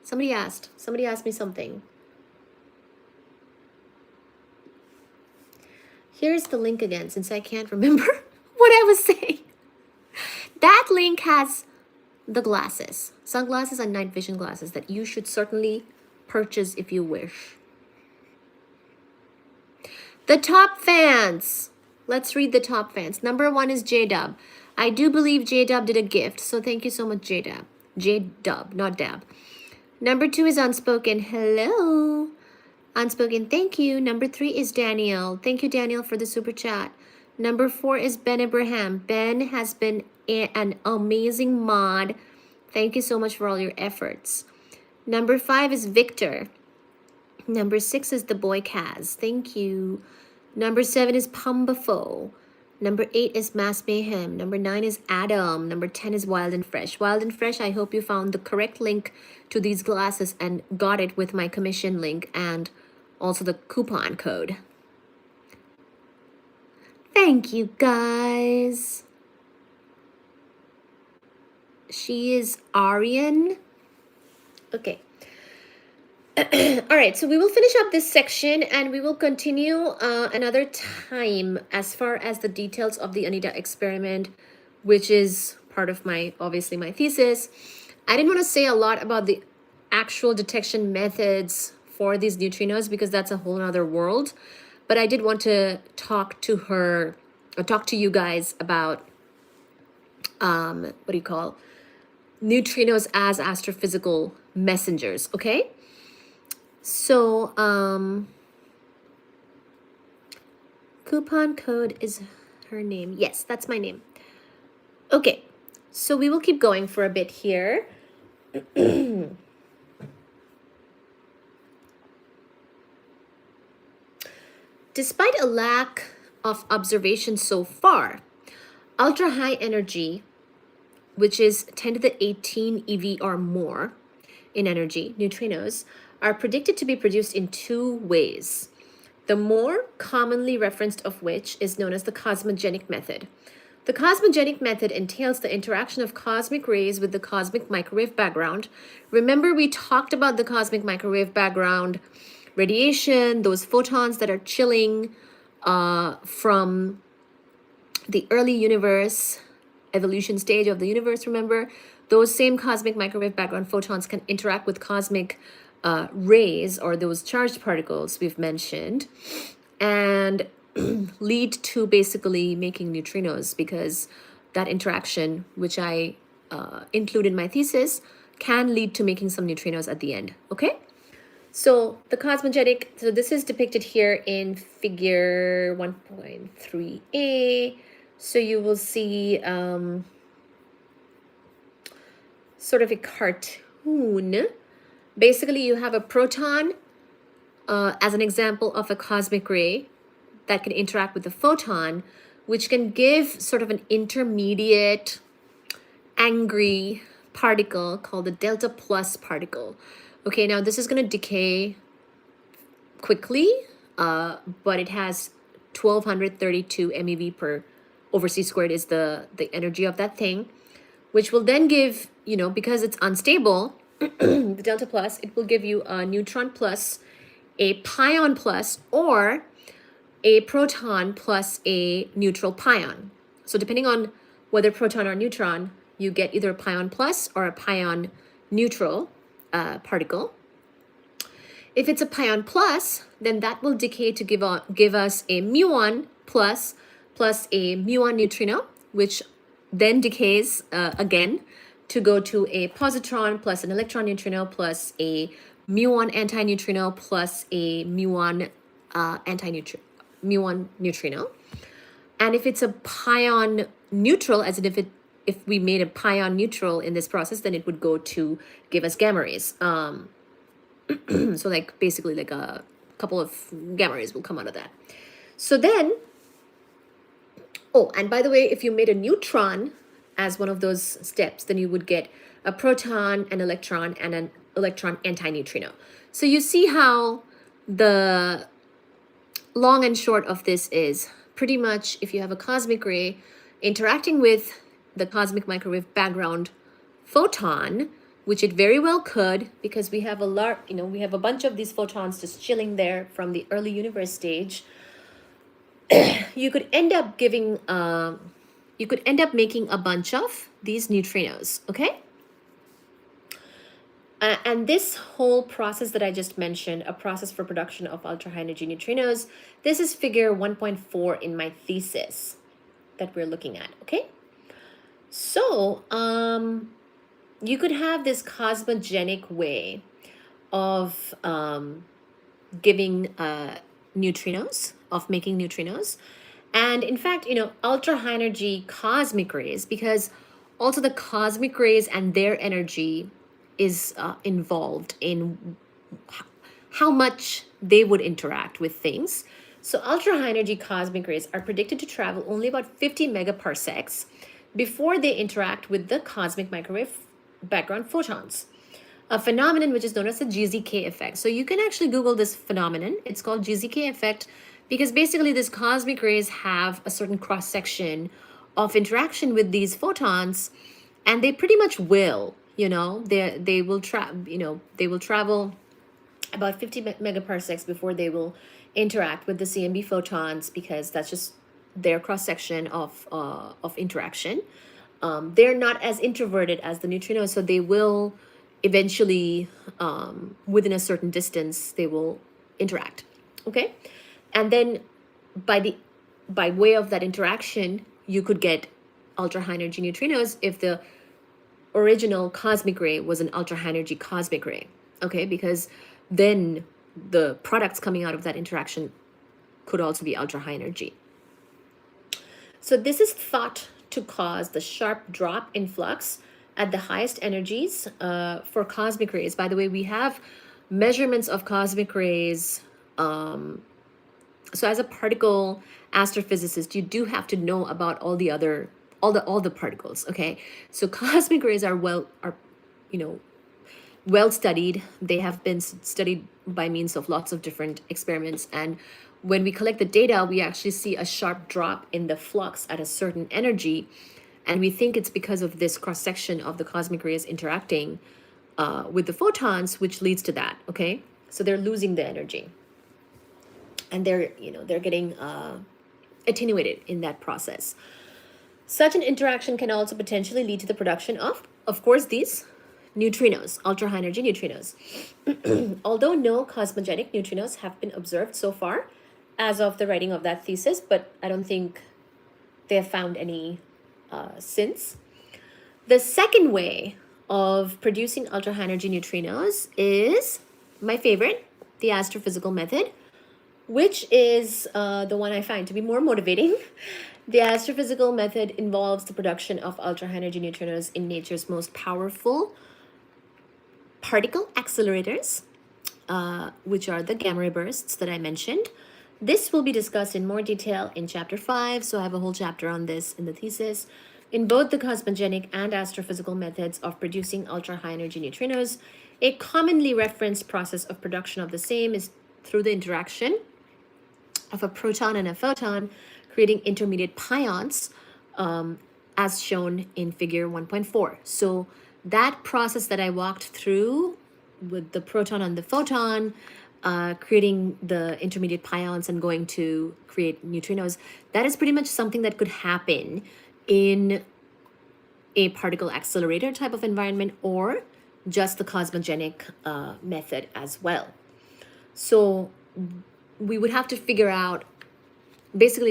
Somebody asked me something. Here's the link again, since I can't remember what I was saying. That link has the glasses, sunglasses and night vision glasses that you should certainly purchase if you wish. The top fans. Let's read the top fans. Number 1 is J-Dub. I do believe J-Dub did a gift, so thank you so much, J-Dub. J-Dub, not Dab. Number 2 is Unspoken. Hello. Unspoken, thank you. Number 3 is Daniel. Thank you, Daniel, for the super chat. Number 4 is Ben Abraham. Ben has been an amazing mod. Thank you so much for all your efforts. Number 5 is Victor. Number 6 is the boy Kaz. Thank you. Number 7 is Pumbafo. Number 8 is Mass Mayhem. Number 9 is Adam. Number 10 is Wild and Fresh. Wild and Fresh, I hope you found the correct link to these glasses and got it with my commission link and also the coupon code. Thank you, guys. She is Aryan. Okay. All right, so we will finish up this section and we will continue another time as far as the details of the Anita experiment, which is part of my, obviously, my thesis. I didn't want to say a lot about the actual detection methods for these neutrinos because that's a whole other world. But I did want to talk to her, or talk to you guys about, what do you call, neutrinos as astrophysical messengers, okay? So, coupon code is her name. Yes, that's my name. Okay, so we will keep going for a bit here. Despite a lack of observation so far, ultra high energy, which is 10 to the 18 eV or more in energy, neutrinos, are predicted to be produced in 2 ways. The more commonly referenced of which is known as the cosmogenic method. The cosmogenic method entails the interaction of cosmic rays with the cosmic microwave background. Remember, we talked about the cosmic microwave background radiation, those photons that are chilling from the early universe, evolution stage of the universe, remember? Those same cosmic microwave background photons can interact with cosmic rays, or those charged particles we've mentioned, and lead to basically making neutrinos, because that interaction, which I include in my thesis, can lead to making some neutrinos at the end, okay? So the cosmogenic, so this is depicted here in figure 1.3a. So you will see sort of a cartoon. Basically, you have a proton as an example of a cosmic ray that can interact with the photon, which can give sort of an intermediate angry particle called the delta plus particle. Okay, now this is going to decay quickly, but it has 1232 MeV per over c squared is the energy of that thing, which will then give, you know, because it's unstable, the delta plus, it will give you a neutron plus, a pion plus, or a proton plus a neutral pion. So depending on whether proton or neutron, you get either a pion plus or a pion neutral particle. If it's a pion plus, then that will decay to give us a muon plus a muon neutrino, which then decays again to go to a positron plus an electron neutrino plus a muon antineutrino plus a muon muon neutrino. And if it's a pion neutral, as in if we made a pion neutral in this process, then it would go to give us gamma rays. So like basically like a couple of gamma rays will come out of that. So then, oh, and by the way, if you made a neutron as one of those steps, then you would get a proton, an electron, and an electron antineutrino. So you see how the long and short of this is pretty much if you have a cosmic ray interacting with the cosmic microwave background photon, which it very well could, because we have we have a bunch of these photons just chilling there from the early universe stage. You could end up giving, you could end up making a bunch of these neutrinos, okay? And this whole process that I just mentioned, a process for production of ultra high energy neutrinos, this is figure 1.4 in my thesis that we're looking at, okay? So you could have this cosmogenic way of giving neutrinos, of making neutrinos. And in fact, ultra high energy cosmic rays, because also the cosmic rays and their energy is involved in how much they would interact with things. So ultra high energy cosmic rays are predicted to travel only about 50 megaparsecs before they interact with the cosmic microwave background photons, a phenomenon which is known as the GZK effect. So you can actually Google this phenomenon. It's called GZK effect because basically these cosmic rays have a certain cross section of interaction with these photons, and they pretty much will, they will travel about 50 megaparsecs before they will interact with the CMB photons, because that's just their cross section of interaction. They're not as introverted as the neutrinos, so they will eventually, within a certain distance, they will interact. Okay, and then by way of that interaction, you could get ultra high energy neutrinos if the original cosmic ray was an ultra high energy cosmic ray. Okay, because then the products coming out of that interaction could also be ultra high energy. So this is thought to cause the sharp drop in flux at the highest energies for cosmic rays. By the way, we have measurements of cosmic rays. So as a particle astrophysicist, you do have to know about all the particles. Okay, so cosmic rays are well studied. They have been studied by means of lots of different experiments, and when we collect the data, we actually see a sharp drop in the flux at a certain energy, and we think it's because of this cross section of the cosmic rays interacting with the photons, which leads to that. Okay, so they're losing the energy, and they're getting attenuated in that process. Such an interaction can also potentially lead to the production of course, these neutrinos, ultra high energy neutrinos. Although no cosmogenic neutrinos have been observed so far as of the writing of that thesis, but I don't think they have found any since. The second way of producing ultra high energy neutrinos is my favorite, the astrophysical method, which is the one I find to be more motivating. The astrophysical method involves the production of ultra high energy neutrinos in nature's most powerful particle accelerators, which are the gamma ray bursts that I mentioned. This will be discussed in more detail in chapter 5, so I have a whole chapter on this in the thesis. In both the cosmogenic and astrophysical methods of producing ultra high energy neutrinos, a commonly referenced process of production of the same is through the interaction of a proton and a photon, creating intermediate pions, as shown in figure 1.4. So that process that I walked through with the proton and the photon, creating the intermediate pions and going to create neutrinos, that is pretty much something that could happen in a particle accelerator type of environment, or just the cosmogenic method as well. So we would have to figure out, basically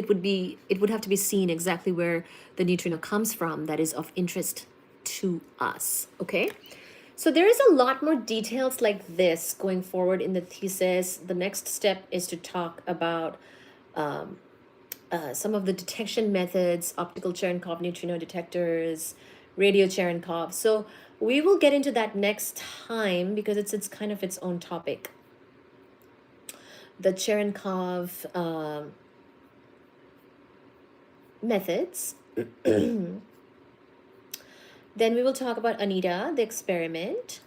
it would have to be seen exactly where the neutrino comes from that is of interest to us. Okay, so there is a lot more details like this going forward in the thesis. The next step is to talk about some of the detection methods, optical Cherenkov neutrino detectors, radio Cherenkov. So we will get into that next time because it's kind of its own topic. The Cherenkov methods. Then we will talk about Anita, the experiment.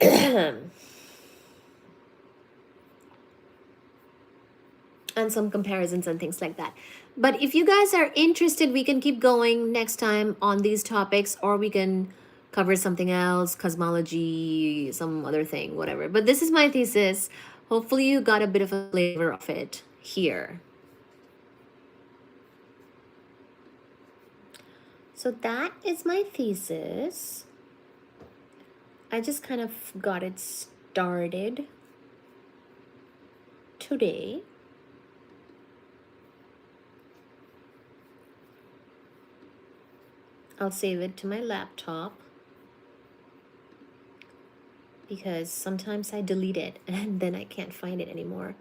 And some comparisons and things like that. But if you guys are interested, we can keep going next time on these topics, or we can cover something else, cosmology, some other thing, whatever. But this is my thesis. Hopefully you got a bit of a flavor of it here. So that is my thesis. I just kind of got it started today. I'll save it to my laptop because sometimes I delete it and then I can't find it anymore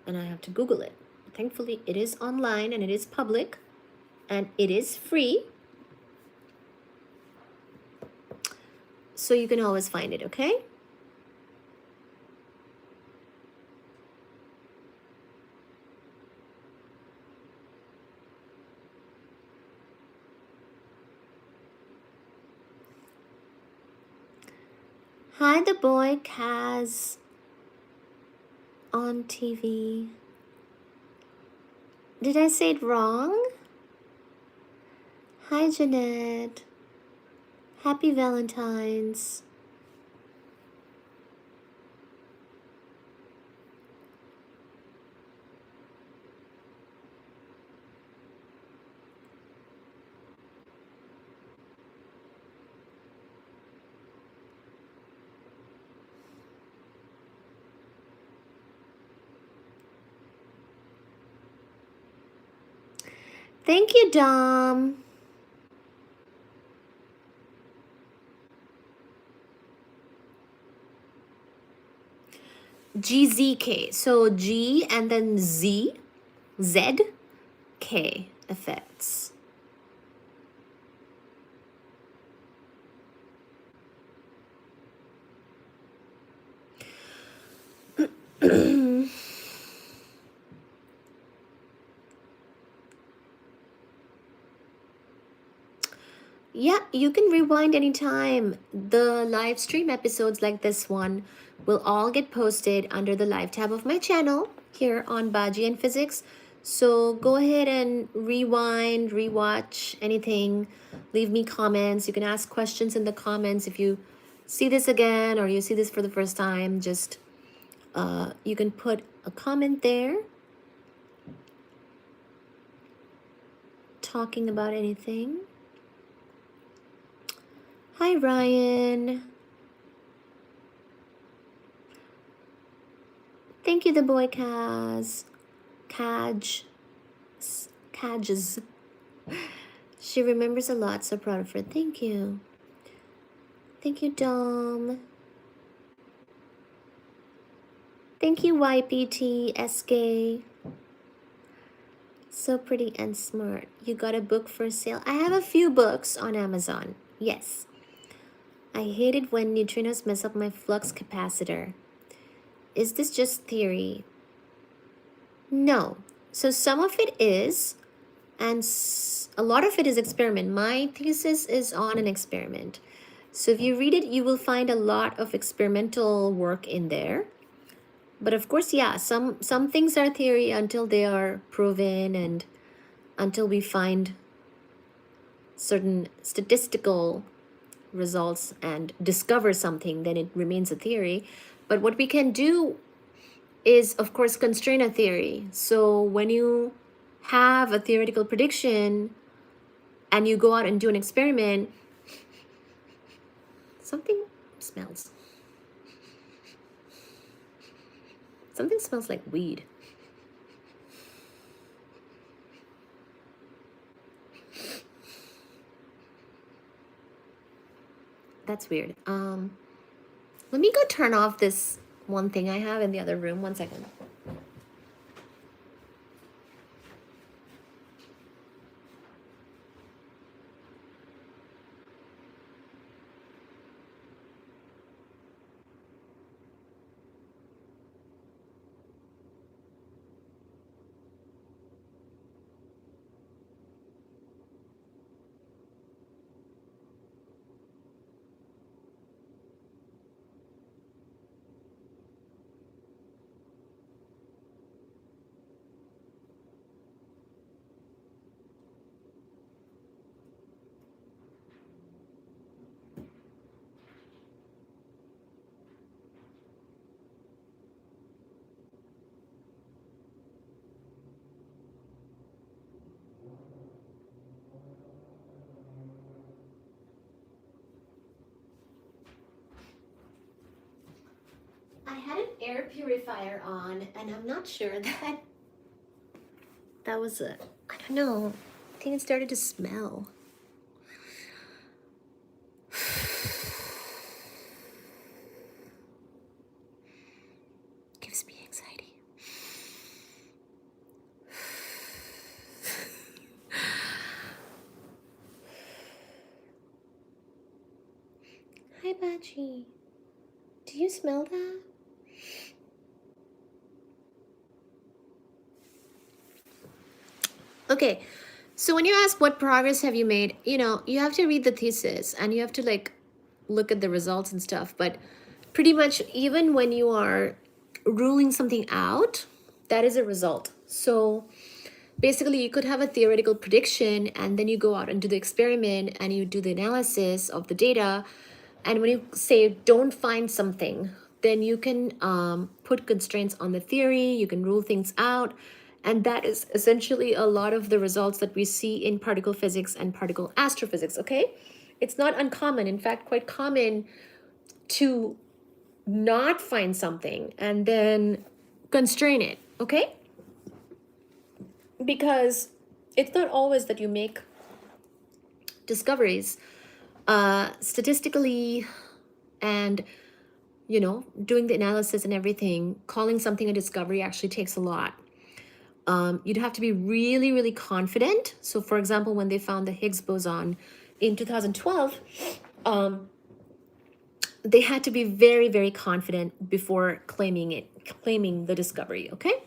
and I have to Google it. Thankfully, it is online and it is public and it is free. So you can always find it, okay? Hi, the boy Kaz on TV. Did I say it wrong? Hi, Jeanette. Happy Valentine's. Thank you, Dom. GZK. So G and then Z, Z, K effects. Yeah, you can rewind anytime. The live stream episodes like this one will all get posted under the live tab of my channel here on Baji and Physics. So go ahead and rewind, rewatch anything, leave me comments. You can ask questions in the comments if you see this again or you see this for the first time. Just you can put a comment there talking about anything. Hi, Ryan. Thank you, the boy Kaz. Cages. She remembers a lot, so proud of her. Thank you. Thank you, Dom. Thank you, YPTSK. So pretty and smart. You got a book for sale? I have a few books on Amazon. Yes. I hate it when neutrinos mess up my flux capacitor. Is this just theory? No. So some of it is, and a lot of it is experiment. My thesis is on an experiment. So if you read it, you will find a lot of experimental work in there. But of course, yeah, some things are theory until they are proven and until we find certain statistical results and discover something, then it remains a theory. But what we can do is, of course, constrain a theory. So when you have a theoretical prediction and you go out and do an experiment, something smells. Something smells like weed. That's weird. Let me go turn off this one thing I have in the other room. 1 second. had an air purifier on, and I'm not sure that was a, I don't know, I think it started to smell. Gives me anxiety. Hi, Baji. Do you smell that? Okay, so when you ask what progress have you made, you know, you have to read the thesis and you have to like look at the results and stuff. But pretty much even when you are ruling something out, that is a result. So basically you could have a theoretical prediction and then you go out and do the experiment and you do the analysis of the data. And when you say don't find something, then you can put constraints on the theory, you can rule things out. And that is essentially a lot of the results that we see in particle physics and particle astrophysics, okay? It's not uncommon, in fact, quite common to not find something and then constrain it, okay? Because it's not always that you make discoveries statistically and, you know, doing the analysis and everything, calling something a discovery actually takes a lot. You'd have to be really, really confident. So for example, when they found the Higgs boson in 2012, they had to be very, very confident before claiming the discovery, okay?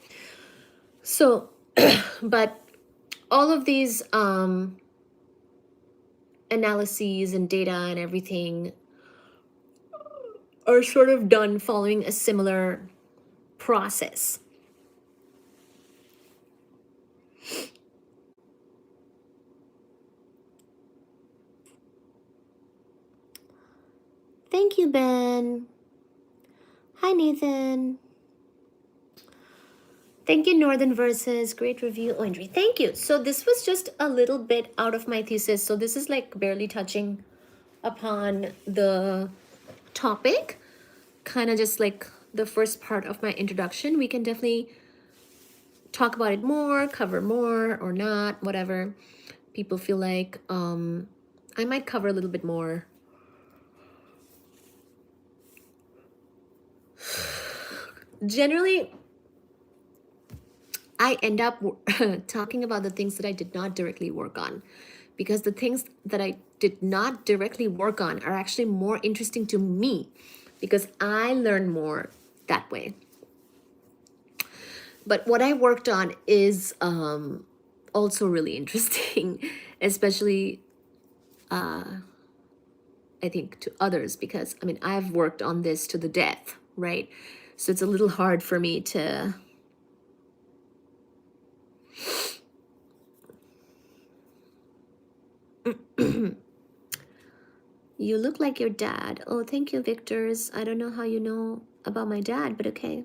So, but all of these analyses and data and everything are sort of done following a similar process. Thank you, Ben. Hi, Nathan. Thank you, Northern Verses. Great review, Andre. Thank you. So this was just a little bit out of my thesis. So this is like barely touching upon the topic, kind of just like the first part of my introduction. We can definitely talk about it more, cover more or not, whatever people feel like. I might cover a little bit more. Generally, I end up talking about the things that I did not directly work on, because the things that I did not directly work on are actually more interesting to me because I learn more that way. But what I worked on is also really interesting, especially I think to others, because I mean, I've worked on this to the death, right? So it's a little hard for me to You look like your dad. Oh, thank you, Victors. I don't know how you know about my dad, but okay.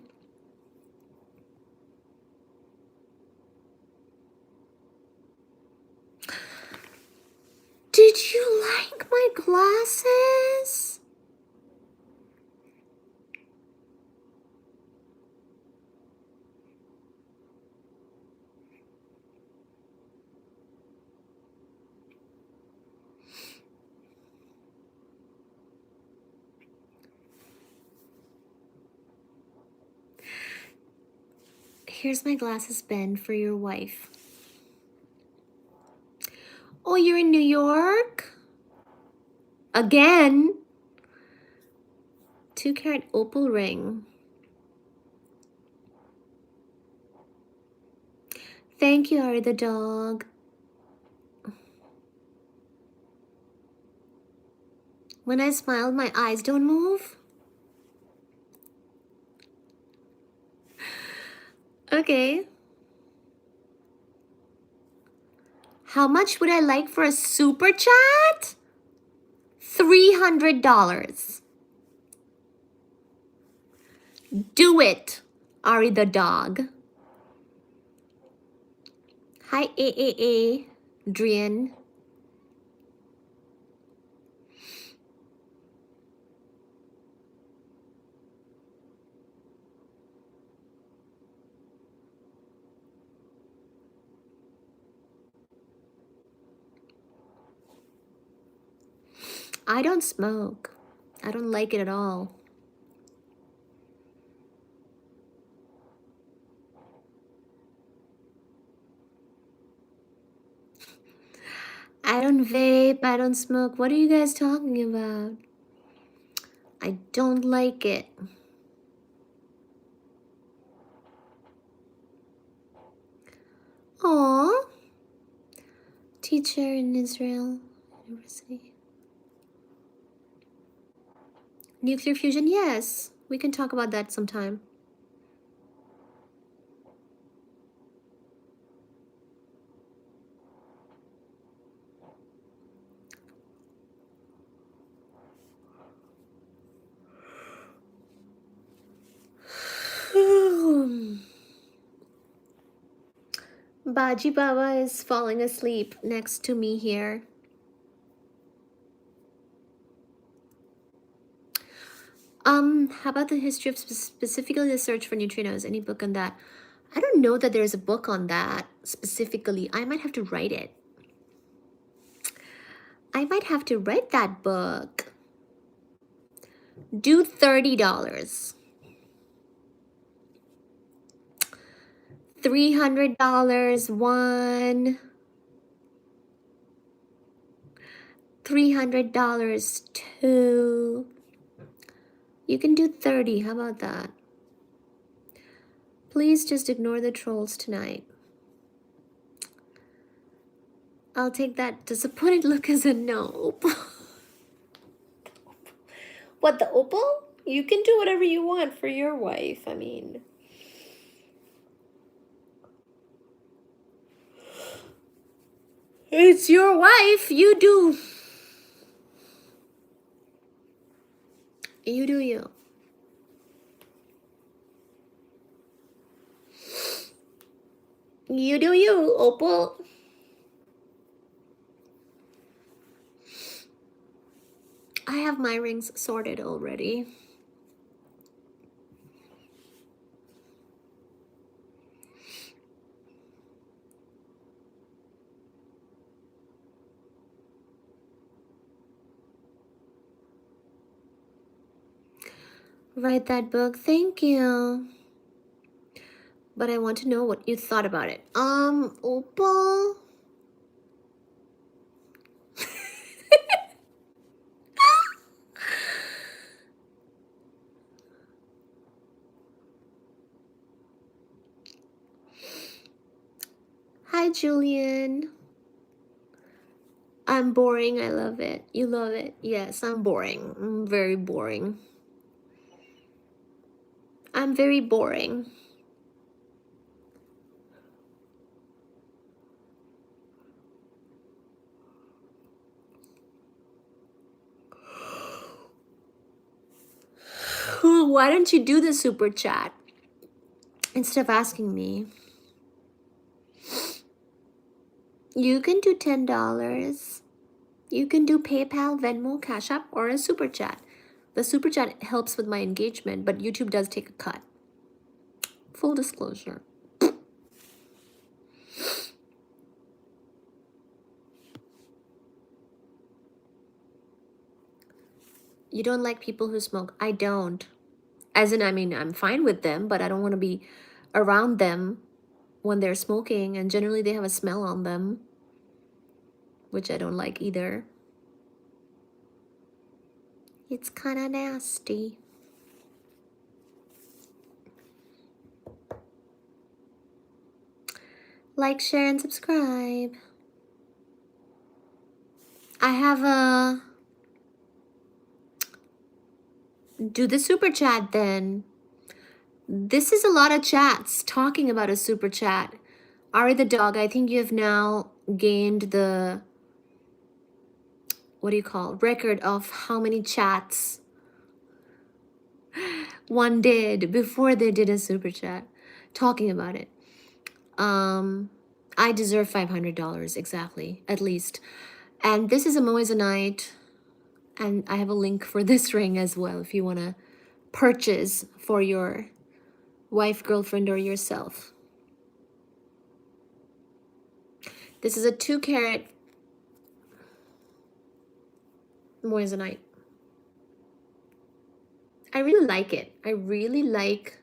Did you like my glasses? Here's my glasses, Ben, for your wife. Oh, you're in New York? Again? 2-carat opal ring. Thank you, Ari the dog. When I smile, my eyes don't move. Okay. How much would I like for a super chat? $300. Do it, Ari the dog. Hi, Adrian. I don't smoke. I don't like it at all. I don't vape. I don't smoke. What are you guys talking about? I don't like it. Aww. Teacher in Israel University. Nuclear fusion, yes. We can talk about that sometime. Baji Baba is falling asleep next to me here. How about the history of specifically the search for neutrinos? Any book on that? I don't know that there's a book on that specifically. I might have to write it. I might have to write that book. Do $30. $300 one. $300 two. You can do 30. How about that? Please just ignore the trolls tonight. I'll take that disappointed look as a no. What, the opal? You can do whatever you want for your wife. I mean, it's your wife. You do. You do you. You do you, opal. I have my rings sorted already. Write that book. Thank you. But I want to know what you thought about it. Opal. Hi, Julian. I'm boring. I love it. You love it. Yes, I'm boring. I'm very boring. I'm very boring. Why don't you do the super chat instead of asking me? You can do $10. You can do PayPal, Venmo, Cash App, or a super chat. The super chat helps with my engagement, but YouTube does take a cut. Full disclosure. You don't like people who smoke? I don't. As in, I mean, I'm fine with them, but I don't want to be around them when they're smoking, and generally they have a smell on them, which I don't like either. It's kind of nasty. Like, share, and subscribe. I have a... Do the super chat then. This is a lot of chats talking about a super chat. Ari the dog, I think you have now gained the... What do you call? Record of how many chats one did before they did a super chat talking about it. I deserve $500 exactly, at least. And this is a moissanite, and I have a link for this ring as well if you want to purchase for your wife, girlfriend, or yourself. This is a 2 carat. moissanite. I really like it. I really like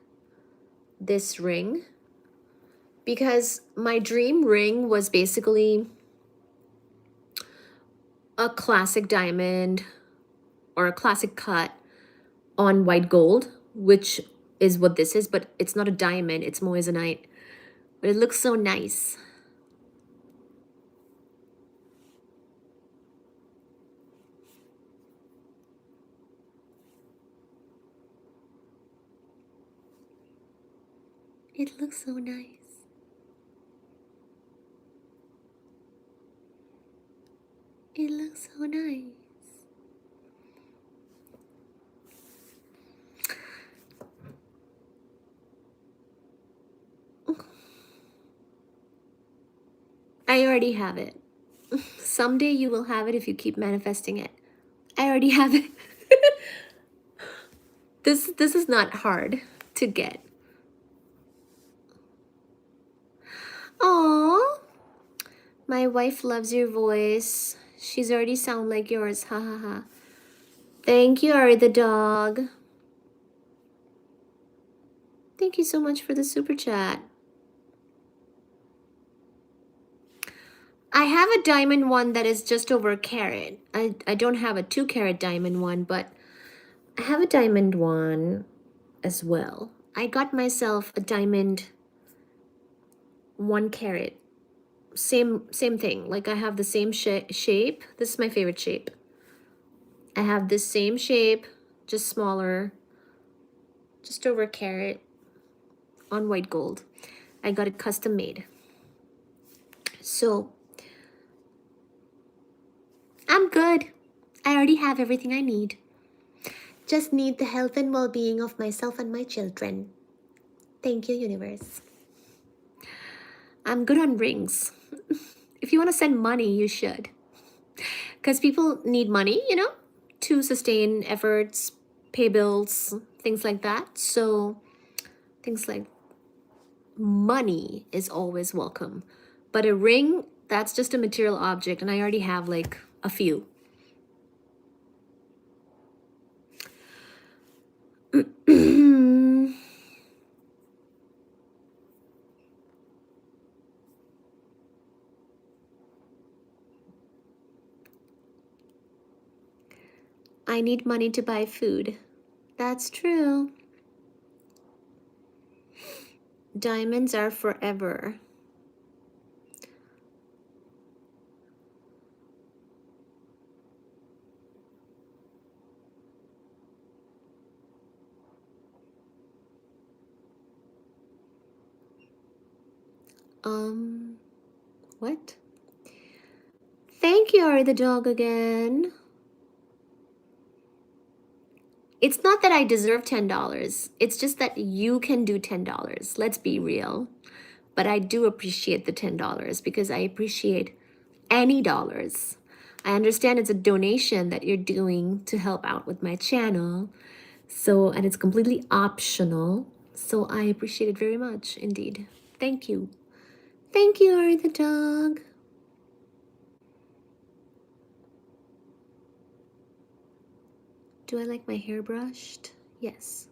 this ring because my dream ring was basically a classic diamond or a classic cut on white gold, which is what this is, but it's not a diamond, it's moissanite. But it looks so nice. It looks so nice. It looks so nice. I already have it. Someday you will have it if you keep manifesting it. I already have it. This is not hard to get. Aww. My wife loves your voice. She's already sound like yours. Ha ha ha. Thank you, Ari the dog. Thank you so much for the super chat. I have a diamond one that is just over a carat. I don't have a 2-carat diamond one, but I have a diamond one as well. I got myself a diamond 1-carat. Same thing. Like I have the same shape. This is my favorite shape. I have this same shape, just smaller, just over a carat on white gold. I got it custom made. So I'm good. I already have everything I need. Just need the health and well-being of myself and my children. Thank you, universe. I'm good on rings. If you want to send money, you should. Because people need money, you know, to sustain efforts, pay bills, things like that. So things like money is always welcome. But a ring, that's just a material object, and I already have like a few. I need money to buy food. That's true. Diamonds are forever. What? Thank you, Ari the dog again. It's not that I deserve $10. It's just that you can do $10. Let's be real. But I do appreciate the $10 because I appreciate any dollars. I understand it's a donation that you're doing to help out with my channel. So, and it's completely optional. So I appreciate it very much indeed. Thank you. Thank you, Ari the dog. Do I like my hair brushed? Yes.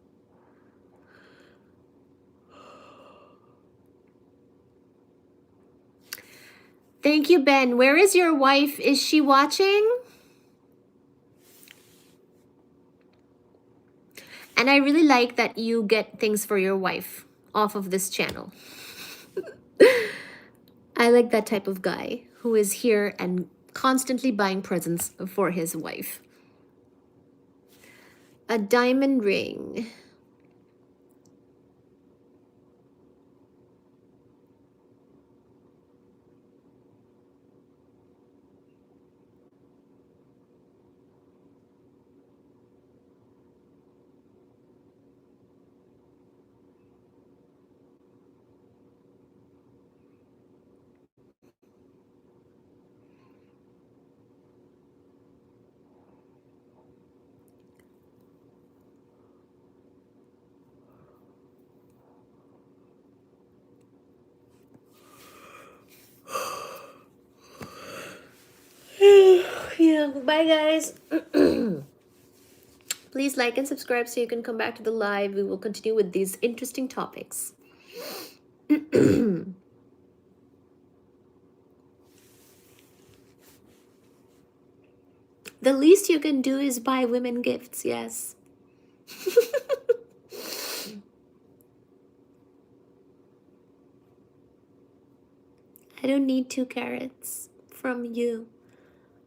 Thank you, Ben. Where is your wife? Is she watching? And I really like that you get things for your wife off of this channel. I like that type of guy who is here and constantly buying presents for his wife. A diamond ring. Bye, guys. Please like and subscribe so you can come back to the live. We will continue with these interesting topics. The least you can do is buy women gifts, yes. I don't need 2 carats from you.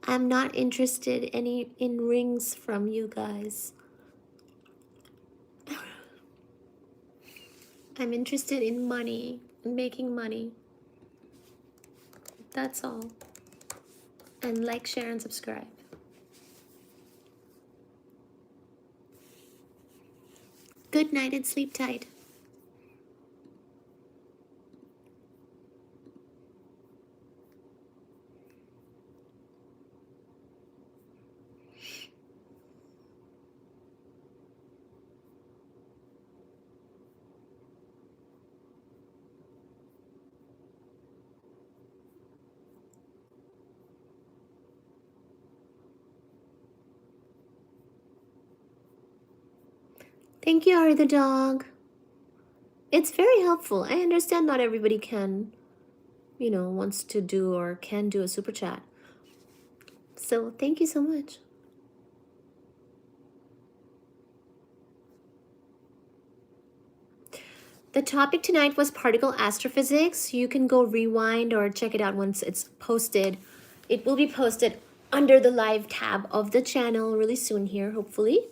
I'm not interested in rings from you guys. I'm interested in money, in making money. That's all. And like, share, and subscribe. Good night and sleep tight. Thank you, Ari the dog. It's very helpful. I understand not everybody can, wants to do or can do a super chat. So thank you so much. The topic tonight was particle astrophysics. You can go rewind or check it out once it's posted. It will be posted under the live tab of the channel really soon here, hopefully.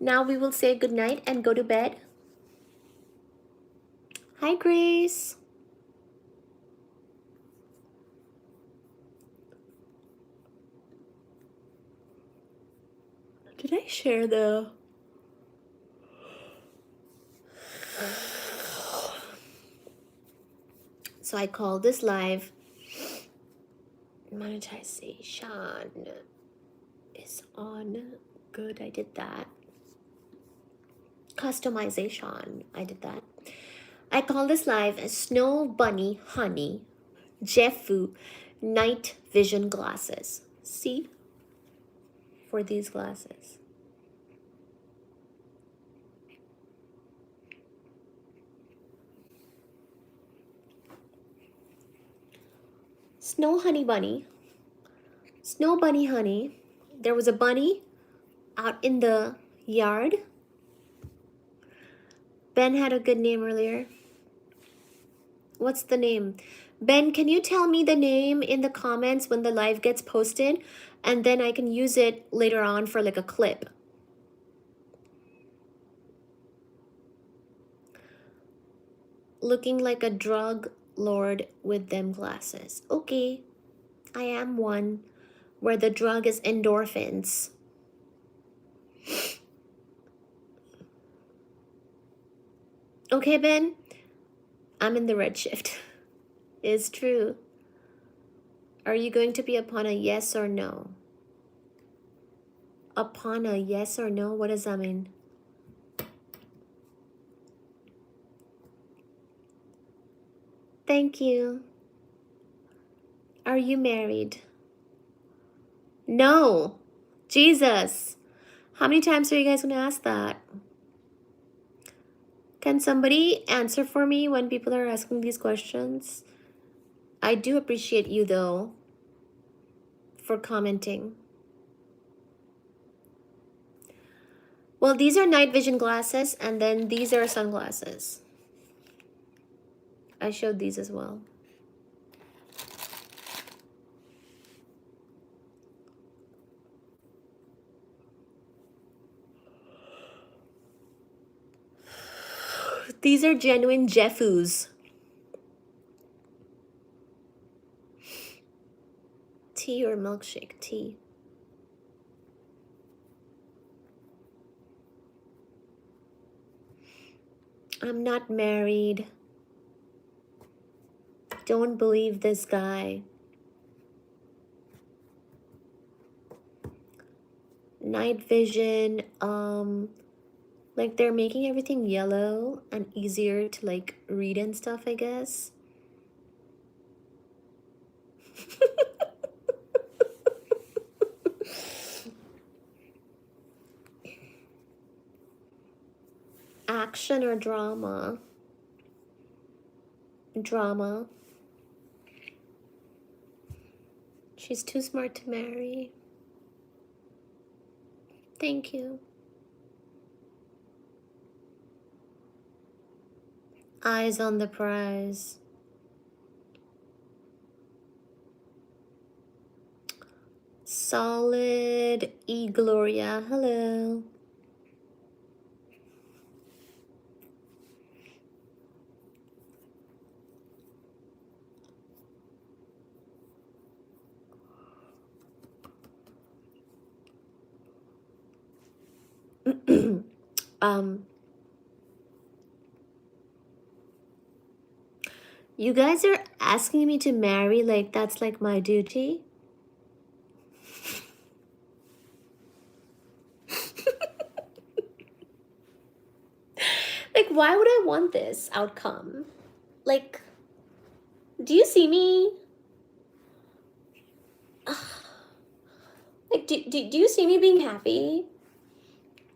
Now we will say goodnight and go to bed. Hi, Grace. Did I share the... So I call this live monetization is on. Good, I did that. Customization, I did that. I call this live as Snow Bunny Honey Jefoo Night Vision Glasses. See? For these glasses. Snow Honey Bunny. Snow Bunny Honey. There was a bunny out in the yard. Ben had a good name earlier. What's the name? Ben, can you tell me the name in the comments when the live gets posted? And then I can use it later on for like a clip. Looking like a drug lord with them glasses. Okay, I am one where the drug is endorphins. Okay, Ben, I'm in the red shift. It's true. Are you going to be upon a yes or no? Upon a yes or no? What does that mean? Thank you. Are you married? No. Jesus. How many times are you guys going to ask that? Can somebody answer for me when people are asking these questions? I do appreciate you, though, for commenting. Well, these are night vision glasses, and then these are sunglasses. I showed these as well. These are genuine Jefoos. Tea or milkshake? Tea. I'm not married. Don't believe this guy. Night vision. Like they're making everything yellow and easier to like read and stuff, I guess. Action or drama? Drama. She's too smart to marry. Thank you. Eyes on the prize. Solid E Gloria. Hello. You guys are asking me to marry like that's like my duty. Like, why would I want this outcome? Like, do you see me? Like, do you see me being happy?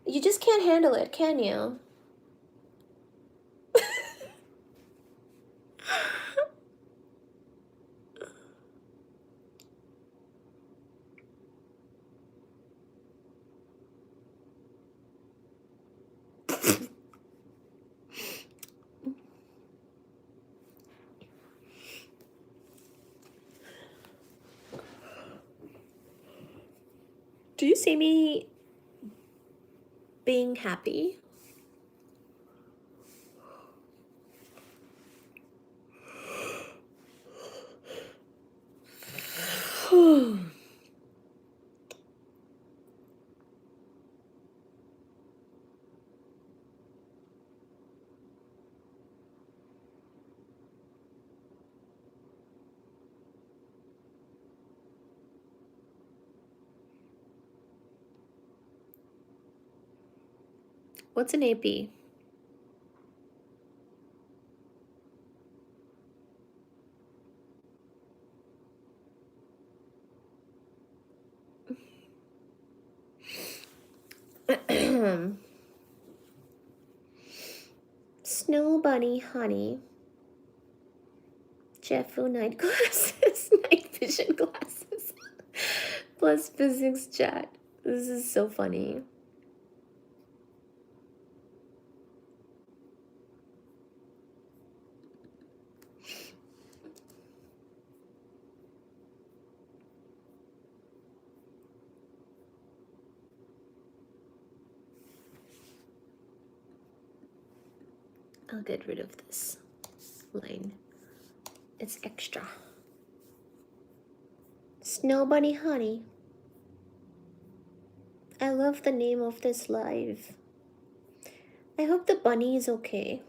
You just can't handle it, can you? Do you see me being happy? What's an AP? Snow bunny honey. Jefoo night glasses. Night vision glasses. Plus physics chat. This is so funny. I'll get rid of this line. It's extra. Snow bunny honey. I love the name of this live. I hope the bunny is okay.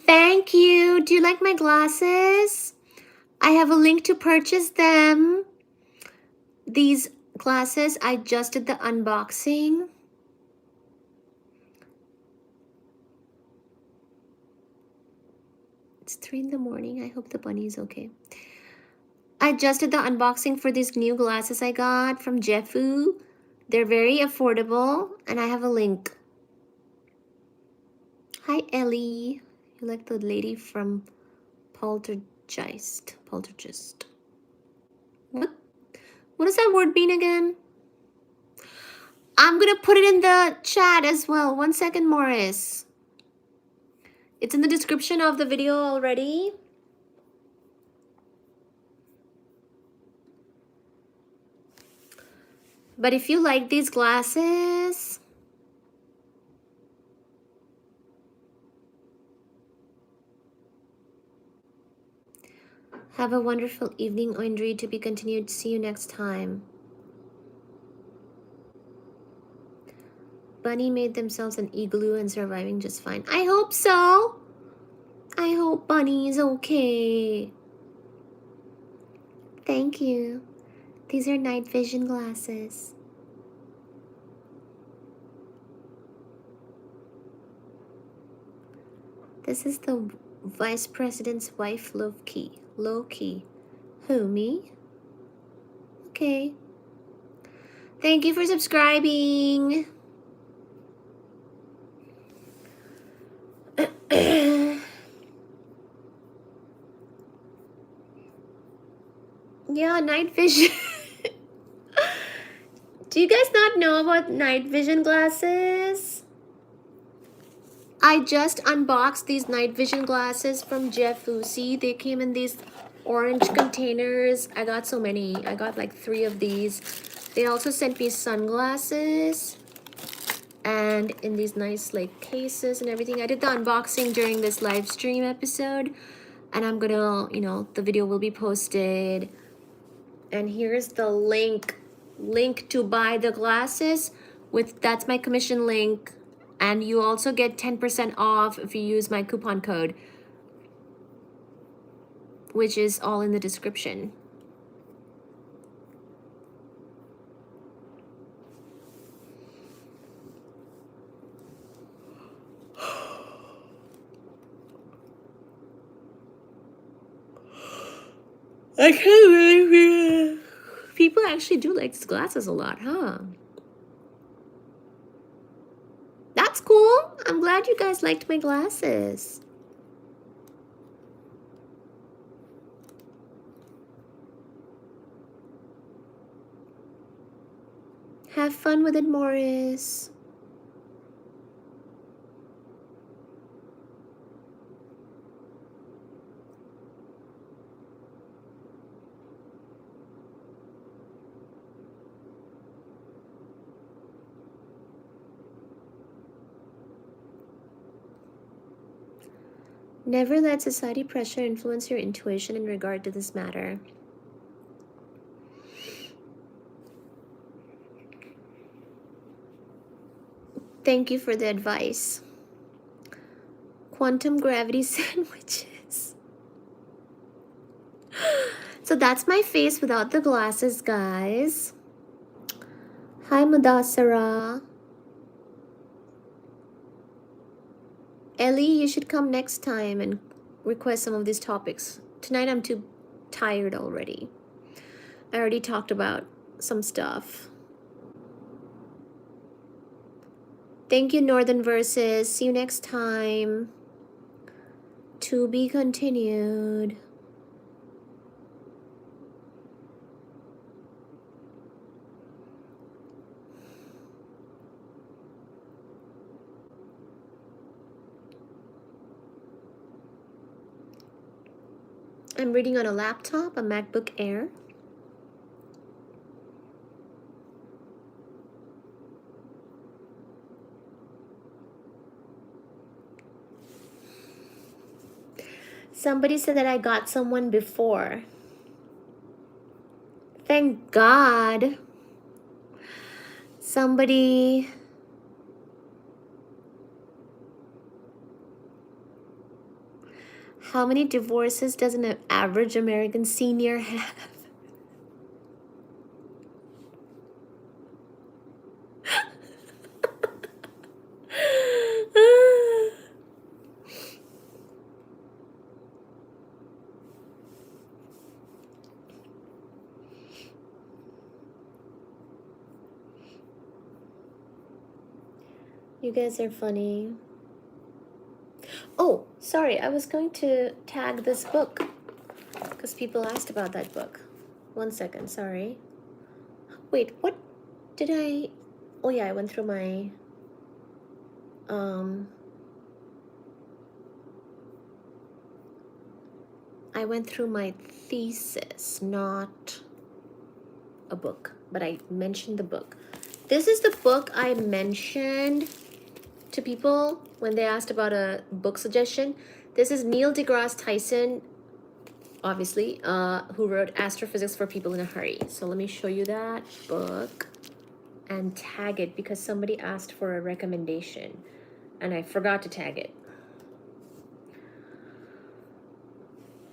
Thank you. Do you like my glasses? I have a link to purchase them. These glasses, I just did the unboxing. It's 3 in the morning. I hope the bunny is okay. I just did the unboxing for these new glasses I got from Jefoo. They're very affordable, and I have a link. Hi, Ellie. You like the lady from Poltergeist. Poltergeist. What does that word mean again? I'm gonna put it in the chat as well. 1 second, Morris. It's in the description of the video already. But if you like these glasses, have a wonderful evening, Oindri. To be continued. See you next time. Bunny made themselves an igloo and surviving just fine. I hope so. I hope Bunny is okay. Thank you. These are night vision glasses. This is the Vice President's wife, Loki. Loki. Who, me? Okay. Thank you for subscribing. Yeah, night vision. Do you guys not know about night vision glasses? I just unboxed these night vision glasses from Jefoo. See, they came in these orange containers. I got so many. I got like 3 of these. They also sent me sunglasses and in these nice like cases and everything. I did the unboxing during this live stream episode, and I'm gonna, you know, the video will be posted. And here's the link to buy the glasses. That's my commission link. And you also get 10% off if you use my coupon code, which is all in the description. I can't believe it. People actually do like these glasses a lot, huh? That's cool. I'm glad you guys liked my glasses. Have fun with it, Morris. Never let society pressure influence your intuition in regard to this matter. Thank you for the advice. Quantum gravity sandwiches. So that's my face without the glasses, guys. Hi, Mudasara. Ellie, you should come next time and request some of these topics. Tonight I'm too tired already. I already talked about some stuff. Thank you, Northern Verses. See you next time. To be continued. I'm reading on a laptop, a MacBook Air. Somebody said that I got someone before. Thank God. Somebody... How many divorces does an average American senior have? You guys are funny. Oh, sorry, I was going to tag this book because people asked about that book. 1 second, sorry. Wait, what did I... Oh yeah, I went through my... I went through my thesis, not a book, but I mentioned the book. This is the book I mentioned to people when they asked about a book suggestion. This is Neil deGrasse Tyson, obviously, who wrote Astrophysics for People in a Hurry. So let me show you that book. and tag it because somebody asked for a recommendation and I forgot to tag it.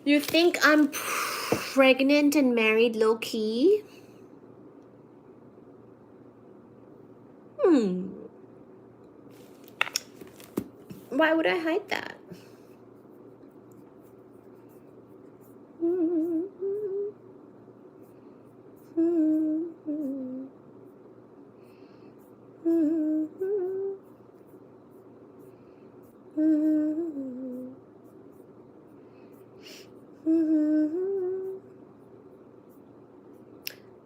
You think I'm pregnant and married low-key? Why would I hide that?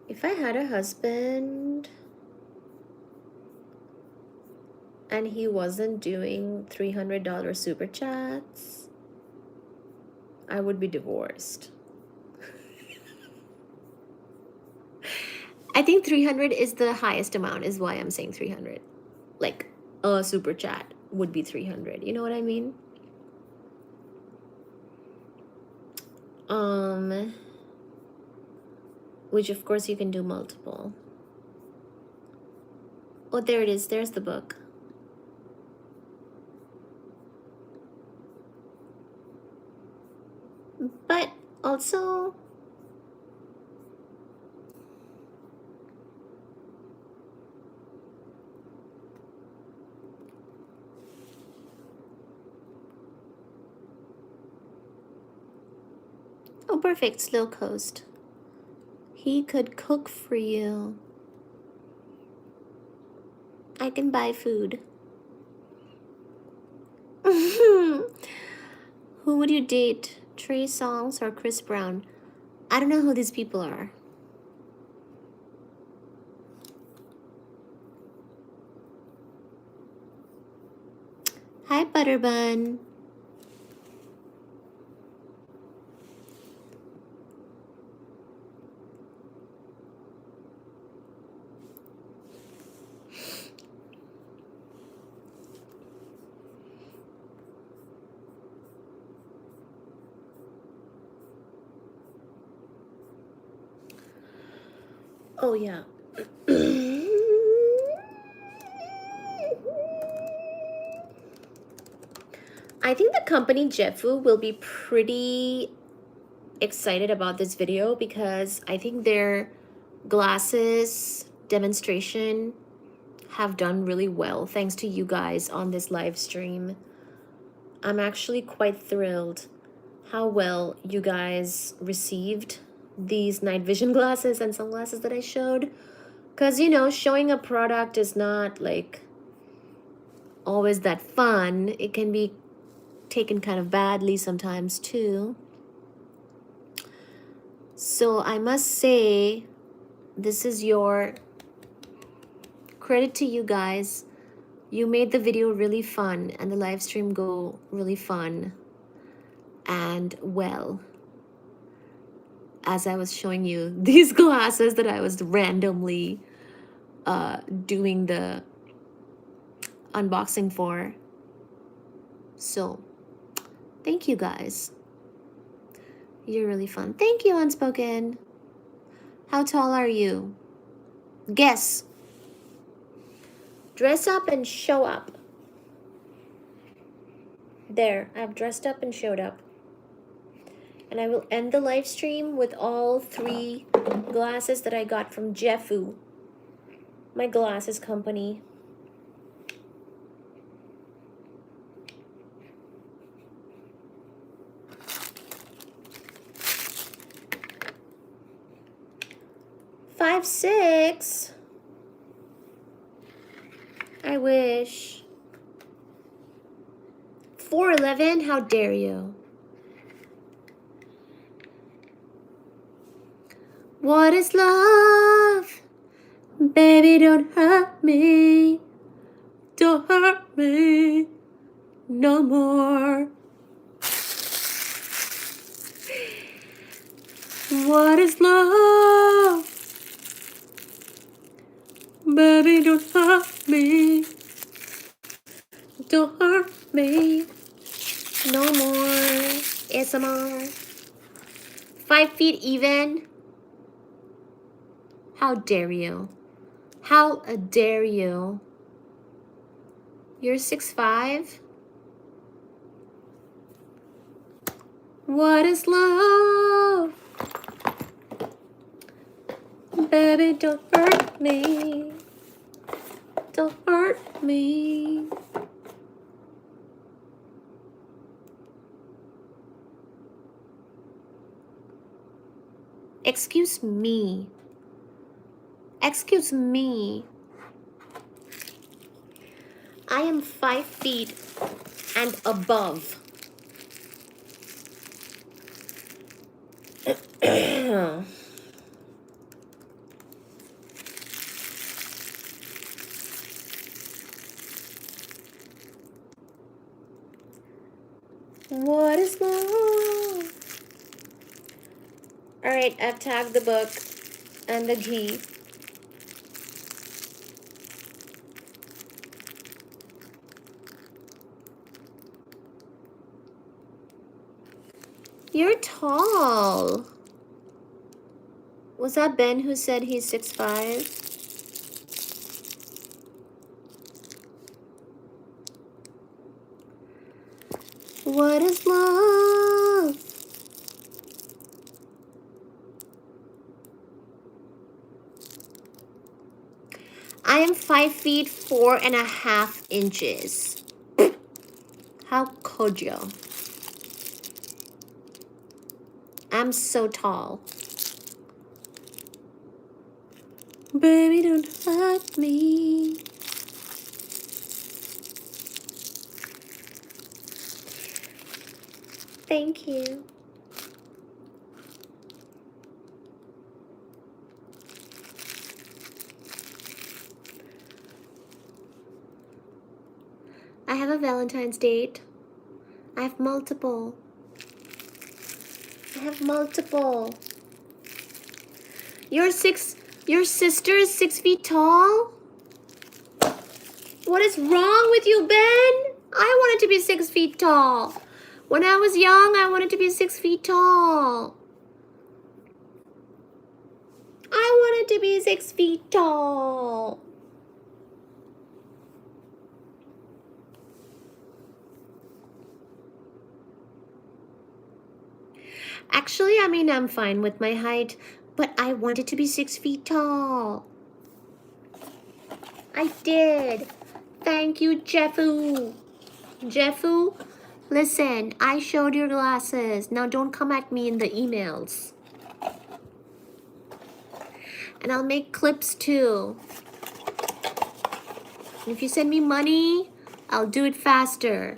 If I had a husband and he wasn't doing $300 super chats, I would be divorced. I think 300 is the highest amount, is why I'm saying 300. Like, a super chat would be 300. You know what I mean? Which of course you can do multiple. Oh, there it is. There's the book. But also, oh, perfect. Slow coast. He could cook for you. I can buy food. Who would you date? Trey Songz or Chris Brown? I don't know who these people are. Hi, Butterbun. Oh, yeah. I think the company Jefoo will be pretty excited about this video because I think their glasses demonstration have done really well thanks to you guys on this live stream. I'm actually quite thrilled how well you guys received these night vision glasses and sunglasses that I showed. Because, you know, showing a product is not like always that fun. It can be taken kind of badly sometimes too. So I must say, this is your credit to you guys. You made the video really fun and the live stream go really fun and well. As I was showing you these glasses that I was randomly doing the unboxing for. So, thank you guys. You're really fun. Thank you, Unspoken. How tall are you? Guess. Dress up and show up. There, I've dressed up and showed up. And I will end the live stream with all 3 glasses that I got from Jefoo, my glasses company. Five, 6. I wish. 4'11", how dare you? What is love? Baby, don't hurt me. Don't hurt me no more. What is love? Baby, don't hurt me. Don't hurt me no more. ASMR. 5 feet even. How dare you? How dare you? You're 6'5"? What is love? Baby, don't hurt me. Don't hurt me. Excuse me. Excuse me. I am 5 feet and above. What is love? Alright, I've tagged the book and the ghee. You're tall. Was that Ben who said he's 6'5"? What is love? I am 5 feet 4.5 inches. How could you? I'm so tall. Baby, don't hurt me. Thank you. I have a Valentine's date. I have multiple. I have multiple. Your sister is 6 feet tall? What is wrong with you, Ben? I wanted to be 6 feet tall. When I was young, I wanted to be 6 feet tall. I wanted to be 6 feet tall. Actually, I mean, I'm fine with my height, but I wanted to be 6 feet tall. I did. Thank you, Jefoo. Jefoo, listen, I showed your glasses. Now don't come at me in the emails. And I'll make clips too. And if you send me money, I'll do it faster.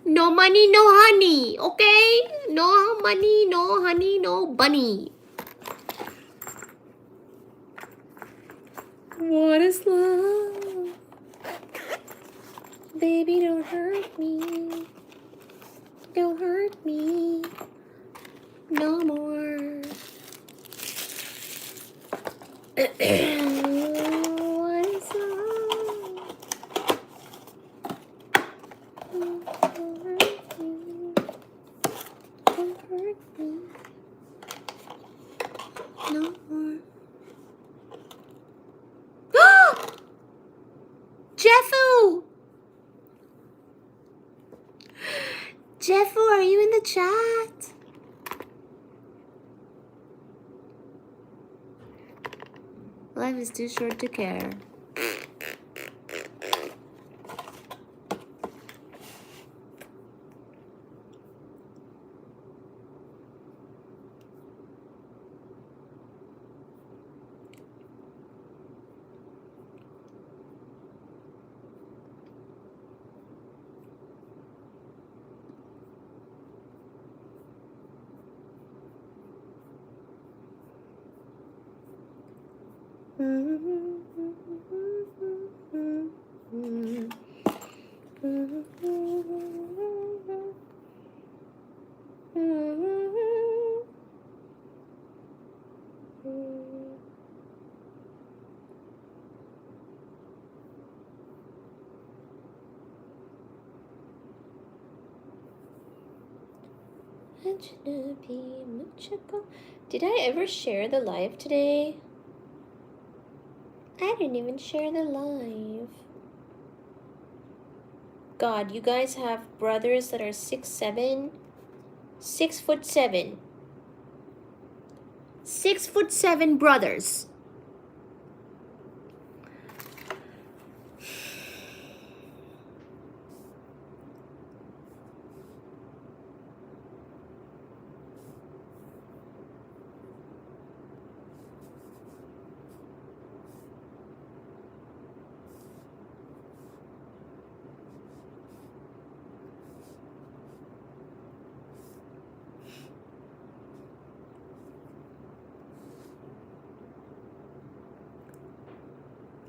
No money, no honey, okay? No money, no honey, no bunny. What is love? Baby, don't hurt me. Don't hurt me. No more. What is love? Don't hurt me. Don't hurt me. No more. Jefoo! Jefoo, are you in the chat? Life is too short to care. Did I ever share the live today? I didn't even share the live. God, you guys have brothers that are 6'7", 6'7". 6'7" brothers.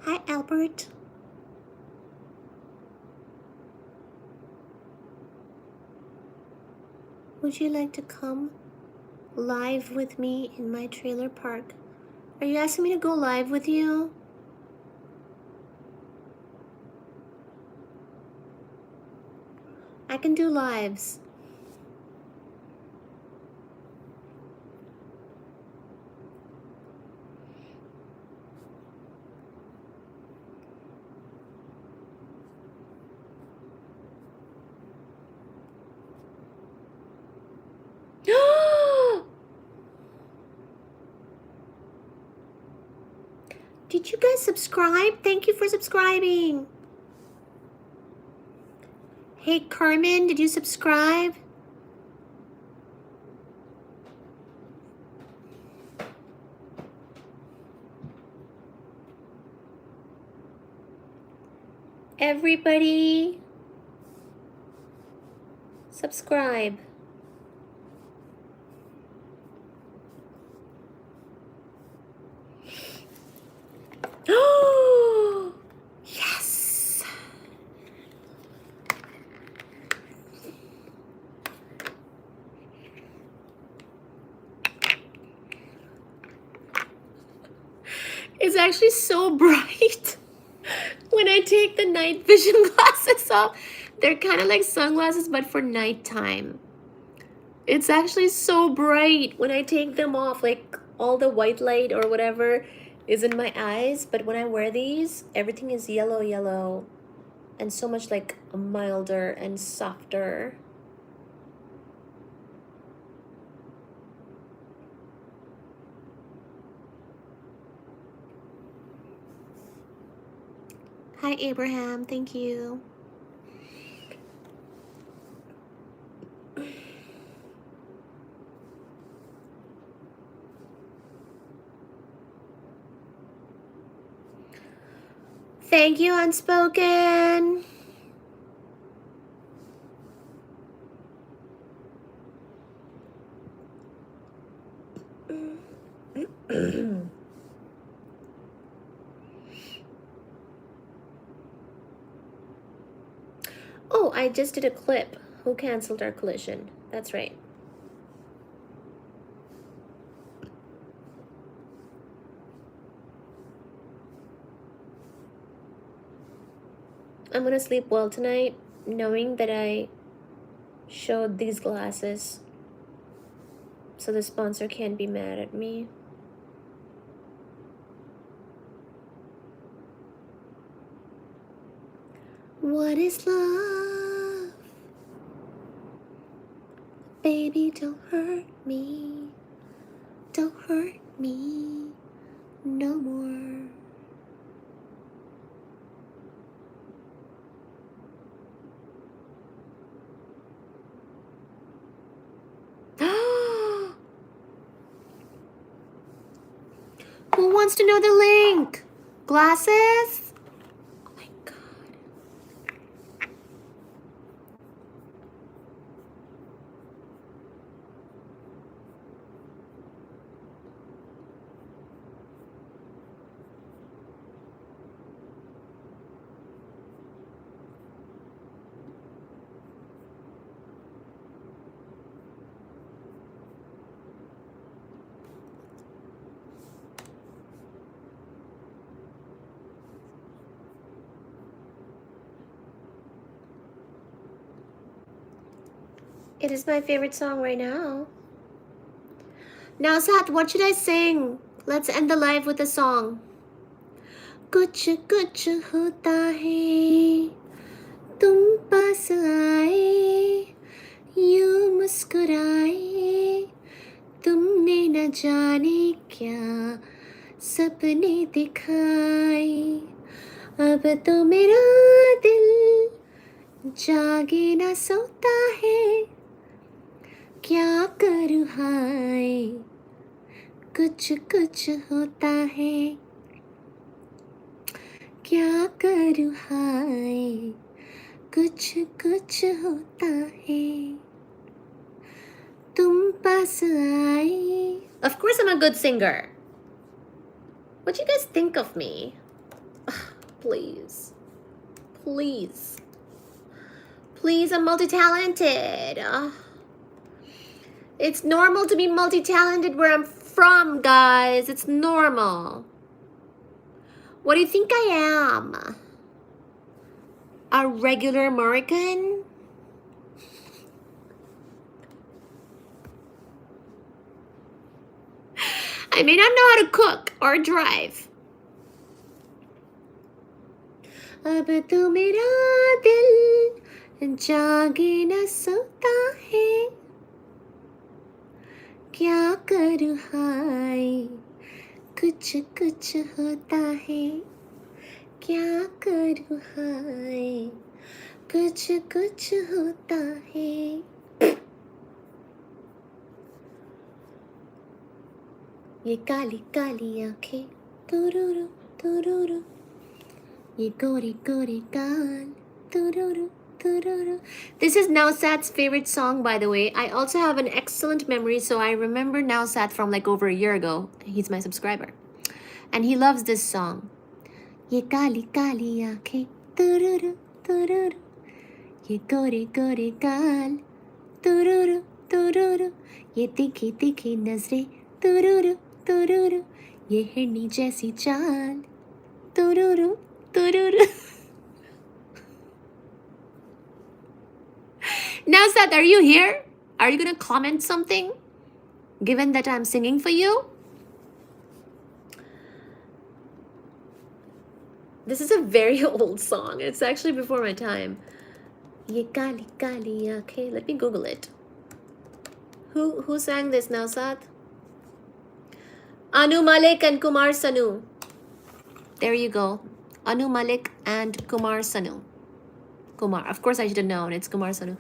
Hi, Albert. Would you like to come live with me in my trailer park? Are you asking me to go live with you? I can do lives. Did you guys subscribe? Thank you for subscribing. Hey, Carmen, did you subscribe? Everybody, subscribe. Oh, yes. It's actually so bright when I take the night vision glasses off. They're kind of like sunglasses, but for nighttime. It's actually so bright when I take them off, like all the white light or whatever is in my eyes. But when I wear these, everything is yellow, and so much like milder and softer. Hi, Abraham. Thank you. Thank you, Unspoken. Oh, I just did a clip. Who canceled our collision? That's right. I'm gonna sleep well tonight, knowing that I showed these glasses so the sponsor can't be mad at me. What is love? Baby, don't hurt me. Don't hurt me no more. Who wants to know the link? Glasses? Oh my god. It is my favorite song right now. Now, Sat, what should I sing? Let's end the live with a song. कुछ कुछ होता है तुम पास आए यूं मुस्कुराए तुमने न जाने क्या सपने दिखाए अब तो मेरा दिल जागे ना सोता है क्या करूँ हाय कुछ कुछ होता है क्या करूँ हाय कुछ कुछ होता है तुम पास आए. Of course I'm a good singer. What do you guys think of me? Please. Please. Please, I'm multi-talented. It's normal to be multi-talented where I'm from, guys. It's normal. What do you think I am? A regular American? I may not know how to cook or drive. अब तो मेरा दिल जागे न सोता है क्या करूँ हाय कुछ कुछ होता है क्या करूँ हाय कुछ कुछ होता है. ये काली काली आँखें तुरुरु तुरुरु ये गोरे गोरे गाल तुरुरु तुरुरु. This is Nausat's favorite song, by the way. I also have an excellent memory, so I remember Nausat from like over a year ago. He's my subscriber. And he loves this song. ये काली काली आँखें तुरुरु तुरुरु ये गोरे गोरे गाल तुरुरु तुरुरु ये तीखी तीखी नजरें तुरुरु तुरुरु ये हिरनी जैसी चाल तुरुरु तुरुरु. Now, Seth, are you here? Are you gonna comment something? Given that I'm singing for you? This is a very old song. It's actually before my time. Ye kali kali aankhein. Let me Google it. Who sang this, Nausat? Anu Malik and Kumar Sanu. There you go. Anu Malik and Kumar Sanu. Kumar. Of course I should have known. It's Kumar Sanu.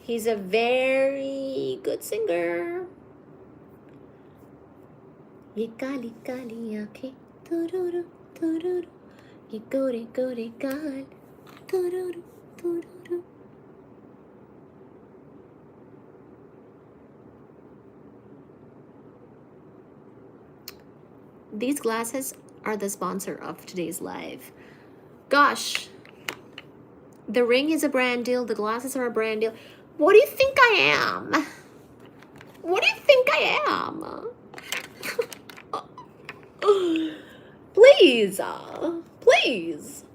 He's a very good singer. Ye kali kali aankhein. Tururu tururu. Ye gore gore gaal. Tururu tururu. These glasses are the sponsor of today's live. Gosh, the ring is a brand deal. The glasses are a brand deal. What do you think I am? What do you think I am? Please, please.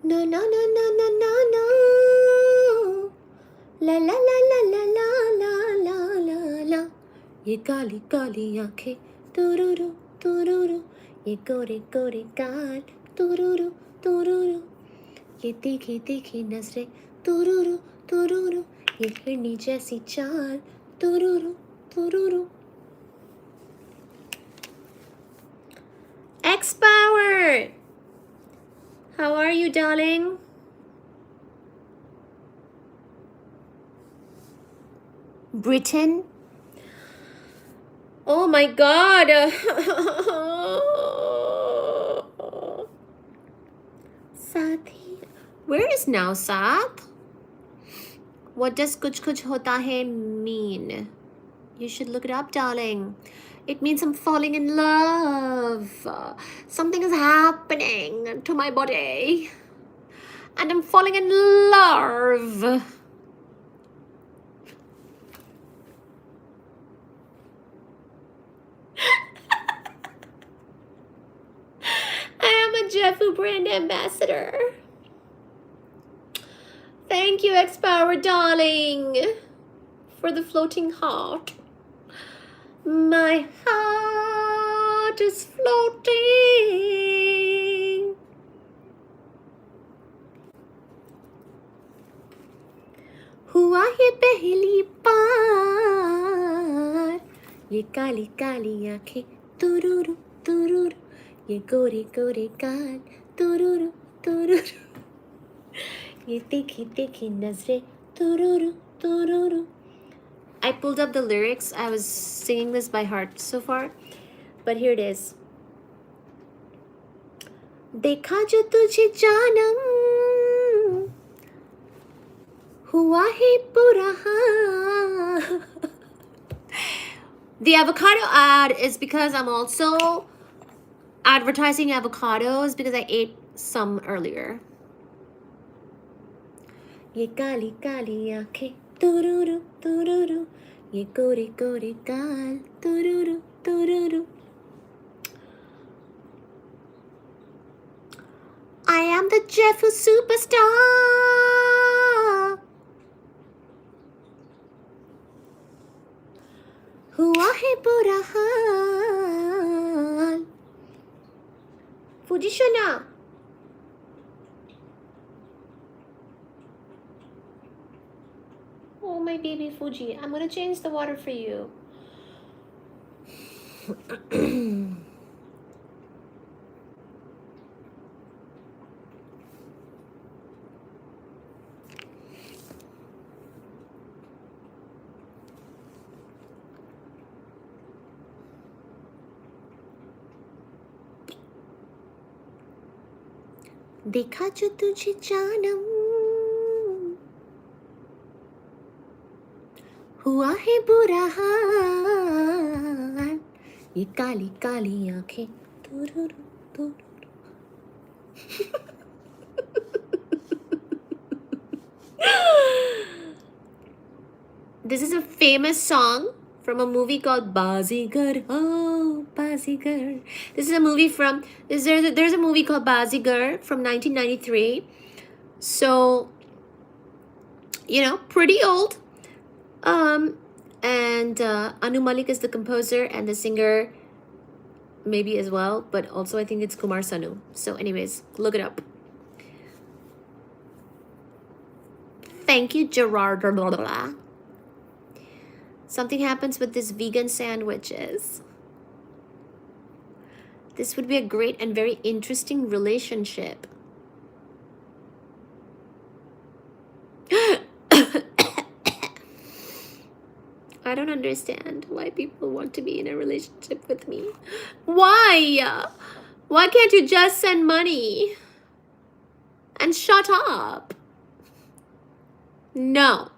No, no, no, no, no, no, no. La la la la la la la la la la. ये काली काली आँखें तुरुरु तुरुरु ये गोरे गोरे गाल तुरुरु तुरुरु ये तीखी तीखी नजरें तुरुरु तुरुरु ये हिरनी जैसी चाल तुरुरु तुरुरु. X Power, how are you, darling? Britain. Oh my God. Sathi. Where is now Sat? What does kuch kuch hota hai mean? You should look it up, darling. It means I'm falling in love. Something is happening to my body. And I'm falling in love. Jefoo brand ambassador. Thank you, X-Power darling, for the floating heart. My heart is floating. हुआ ये पहली बार, ये काली काली आंखें तुरुरु तुरुरु, ये गोरे गोरे गाल तुरुरु तुरुरु, ये देखी देखी नजरें तुरुरु तुरुरु. I pulled up the lyrics. I was singing this by heart so far, but here it is. देखा जो तुझे जानम, हुआ है बुरा. The avocado ad is because I'm also advertising avocados because I ate some earlier. ये काली काली आंखें तुरुरु तुरुरु, ये गोरे गोरे गाल तुरुरु तुरुरु. I am the Jefoo superstar. हुआ है बुरा हाल. Fujishona. Oh, my baby Fuji. I'm gonna change the water for you. देखा जो तुझे जानम, हुआ है बुरा हाल, ये काली काली आंखें तुरुरु तुरुरु. This is a famous song from a movie called Bazigar. Oh, Bazigar. This is a movie from, there's a movie called Bazigar from 1993. So, you know, pretty old. And Anu Malik is the composer and the singer maybe as well, but also I think it's Kumar Sanu. So anyways, look it up. Thank you, Gerard. Something happens with these vegan sandwiches. This would be a great and very interesting relationship. I don't understand why people want to be in a relationship with me. Why? Why can't you just send money and shut up? No.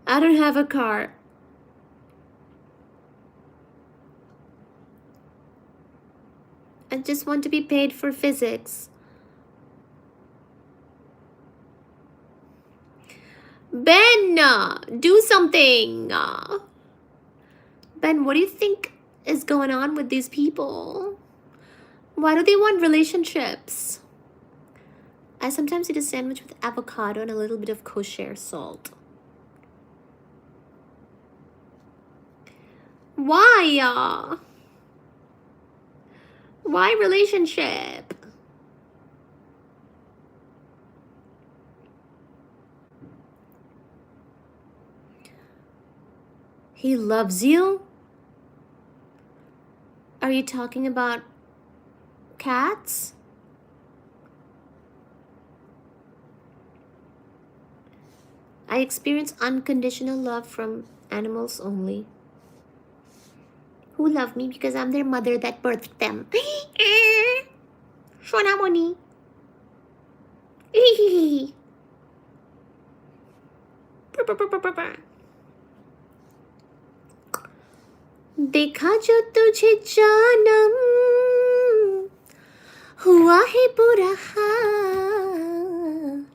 I don't have a car. I just want to be paid for physics. Ben, do something. Ben, what do you think is going on with these people? Why do they want relationships? I sometimes eat a sandwich with avocado and a little bit of kosher salt. Why? Why relationship? He loves you? Are you talking about cats? I experience unconditional love from animals only. Who love me because I'm their mother that birthed them. Shonamoni. देखा जो तुझे जानम, हुआ है बुरा हाल.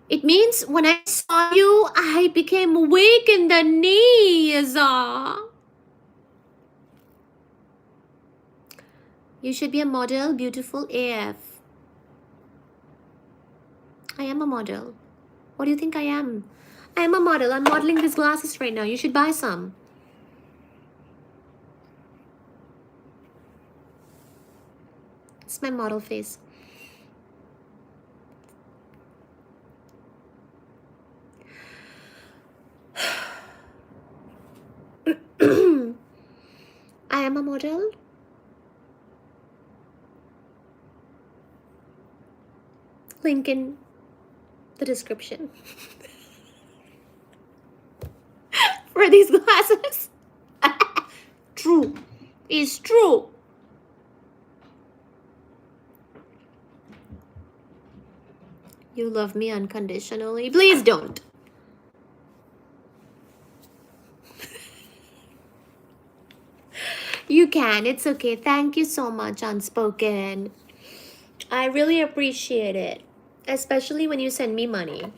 It means when I saw you, I became weak in the knees. You should be a model, beautiful AF. I am a model. What do you think I am? I am a model. I'm modeling these glasses right now. You should buy some. It's my model face. I am a model. Link in the description for these glasses. True. It's true. You love me unconditionally. Please don't. You can. It's okay. Thank you so much, Unspoken. I really appreciate it. Especially when you send me money.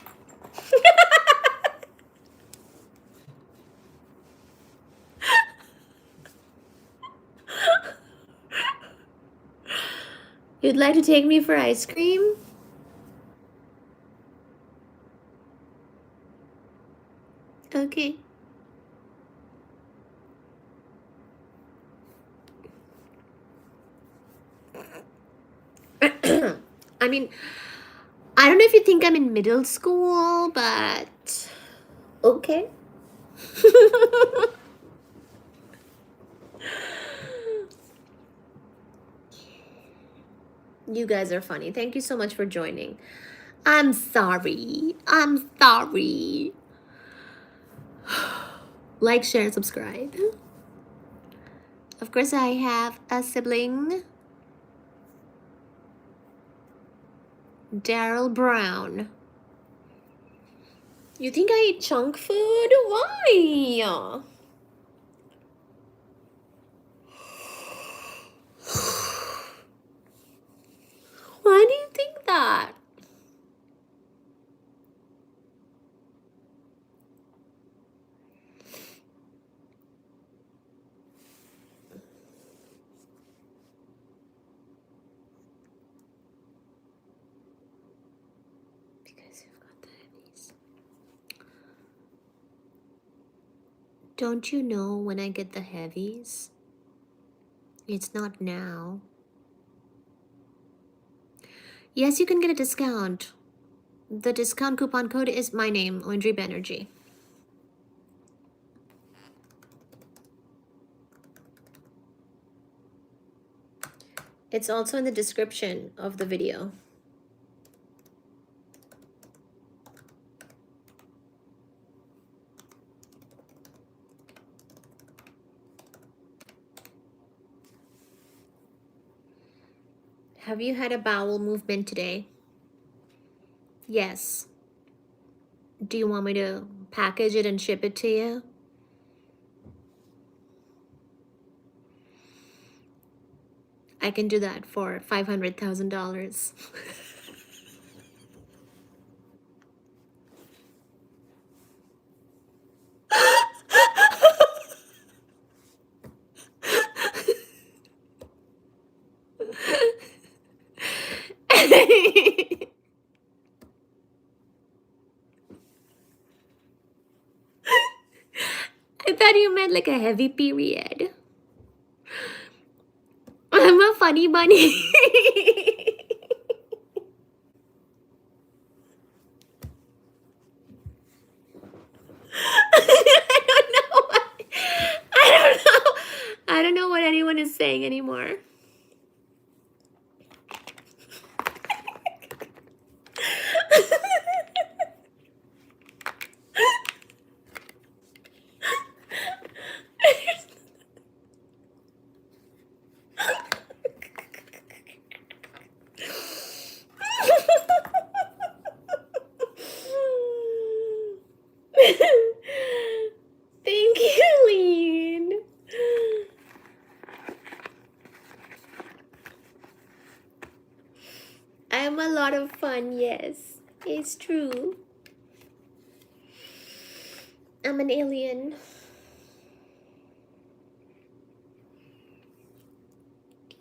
You'd like to take me for ice cream? Okay. I mean, I don't know if you think I'm in middle school, but okay. You guys are funny. Thank you so much for joining. I'm sorry. I'm sorry. Like, share, subscribe. Of course, I have a sibling, Daryl Brown. You think I eat junk food? Why? Why do you think that? Because you've got the heavies. Don't you know when I get the heavies? It's not now. Yes, you can get a discount. The discount coupon code is my name, Ondri Banerjee. It's also in the description of the video. Have you had a bowel movement today? Yes. Do you want me to package it and ship it to you? I can do that for $500,000. I thought you meant like a heavy period. I'm a funny bunny. I don't know what anyone is saying anymore. Thank you, Lean. I'm a lot of fun, yes. It's true. I'm an alien.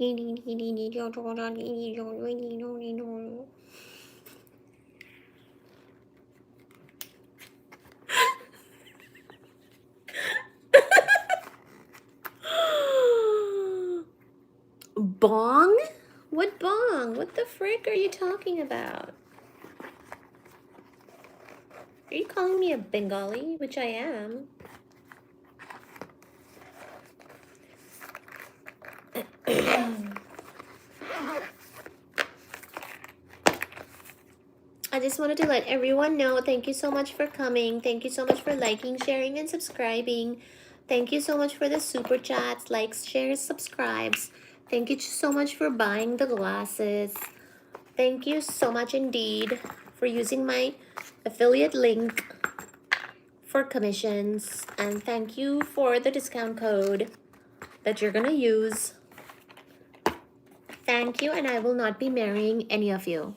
Bong? What bong? What the frick are you talking about? Are you calling me a Bengali? Which I am. I just wanted to let everyone know, thank you so much for coming. Thank you so much for liking, sharing, and subscribing. Thank you so much for the super chats, likes, shares, subscribes. Thank you so much for buying the glasses. Thank you so much indeed for using my affiliate link for commissions. And thank you for the discount code that you're gonna use. Thank you, and I will not be marrying any of you.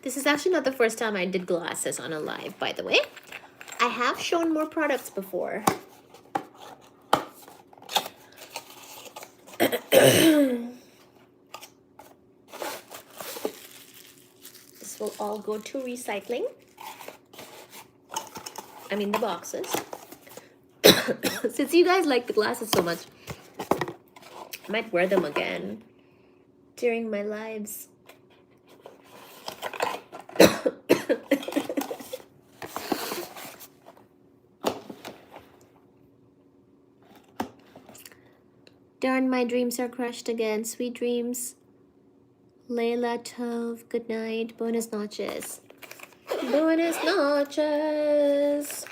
This is actually not the first time I did glasses on a live, by the way. I have shown more products before. This will all go to recycling. I mean the boxes. Since you guys like the glasses so much, I might wear them again during my lives. Darn, my dreams are crushed again. Sweet dreams. Leila Tov, good night. Buenas noches. Buenas noches.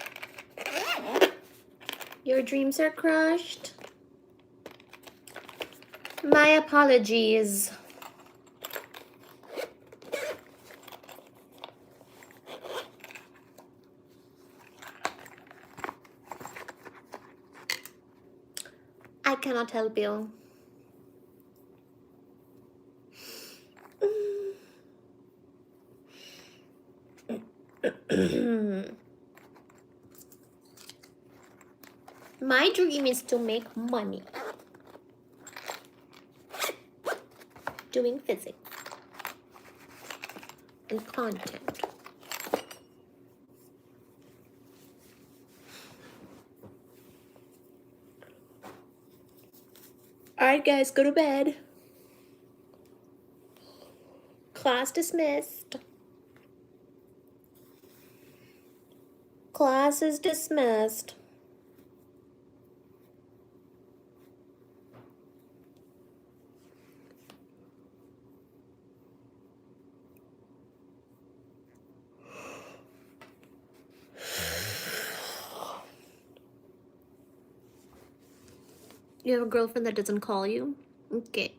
Your dreams are crushed. My apologies. I cannot help you. My dream is to make money doing physics and content. Alright guys, go to bed. Class dismissed. Class is dismissed. You have a girlfriend that doesn't call you? Okay.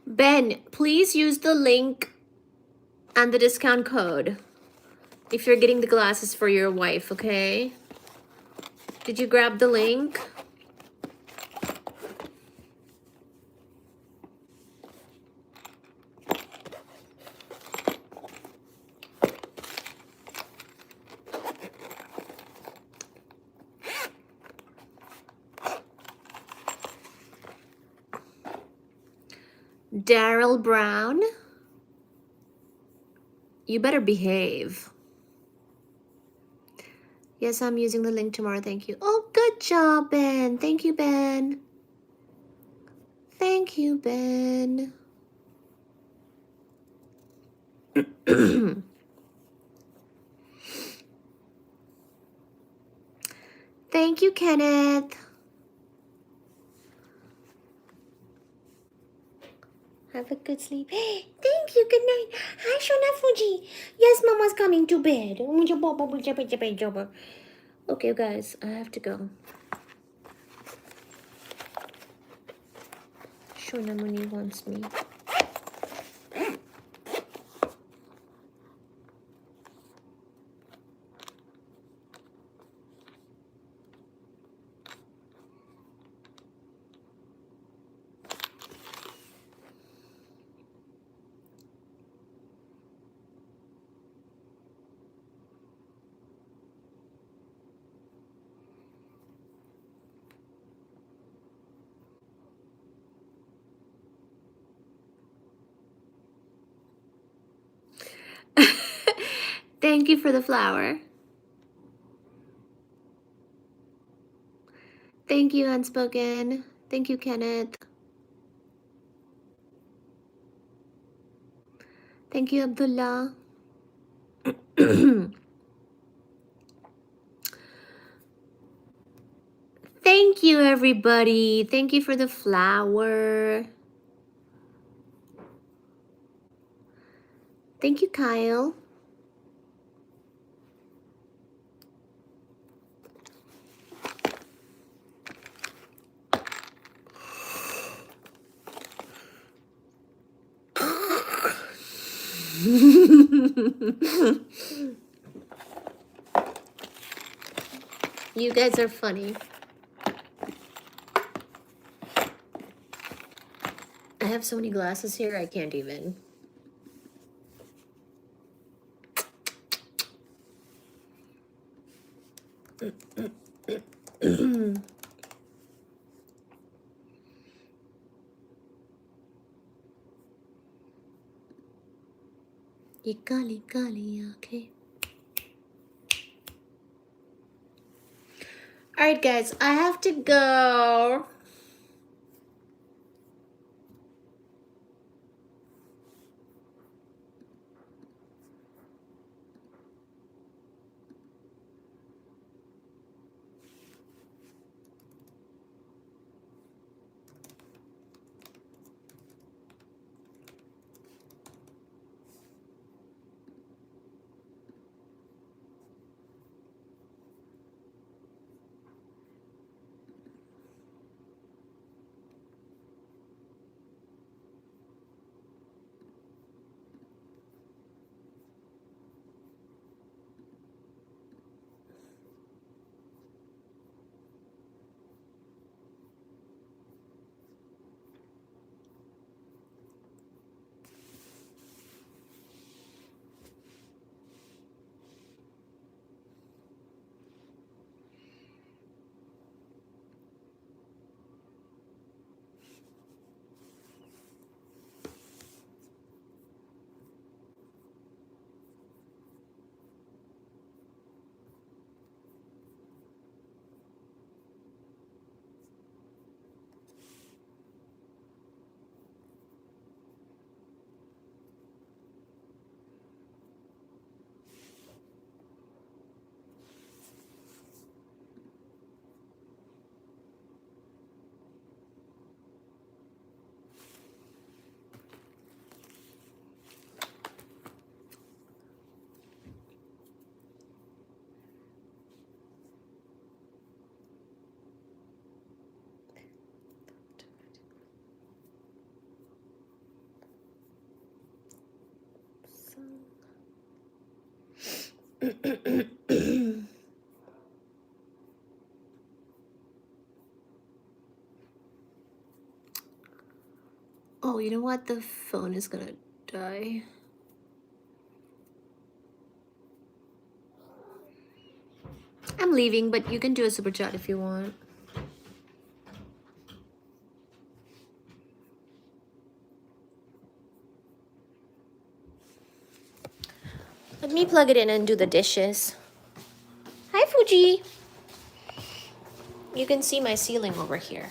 Ben, please use the link and the discount code if you're getting the glasses for your wife, okay? Did you grab the link? Daryl Brown, you better behave. Yes, I'm using the link tomorrow. Thank you. Oh, good job, Ben. Thank you, Ben. Thank you, Ben. Thank you, Kenneth. Have a good sleep. Thank you. Good night. Hi, Shona Fuji. Yes, Mama's coming to bed. Okay, guys, I have to go. Shona Muni wants me. Thank you for the flower. Thank you, Unspoken. Thank you, Kenneth. Thank you, Abdullah. Thank you, everybody. Thank you for the flower. Thank you, Kyle. You guys are funny. I have so many glasses here, I can't even. Okay. Alright, guys, I have to go. Oh, you know what? The phone is gonna die. I'm leaving, but you can do a super chat if you want. Let me plug it in and do the dishes. Hi, Fuji. You can see my ceiling over here.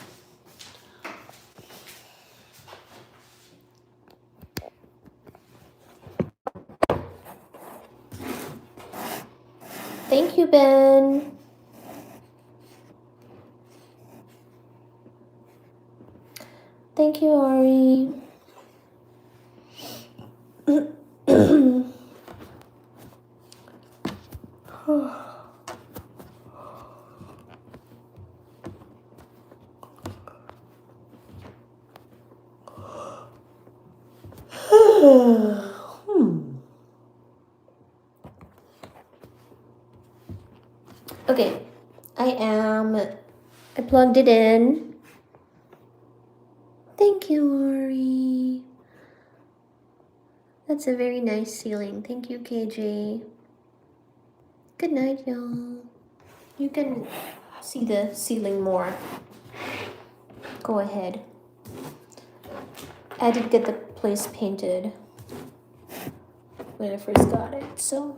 Thank you, Ben. Thank you, Ari. Okay, I plugged it in. Thank you, Ari. That's a very nice ceiling. Thank you, KJ. Good night, y'all. You can see the ceiling more. Go ahead. I did get the place painted when I first got it, so.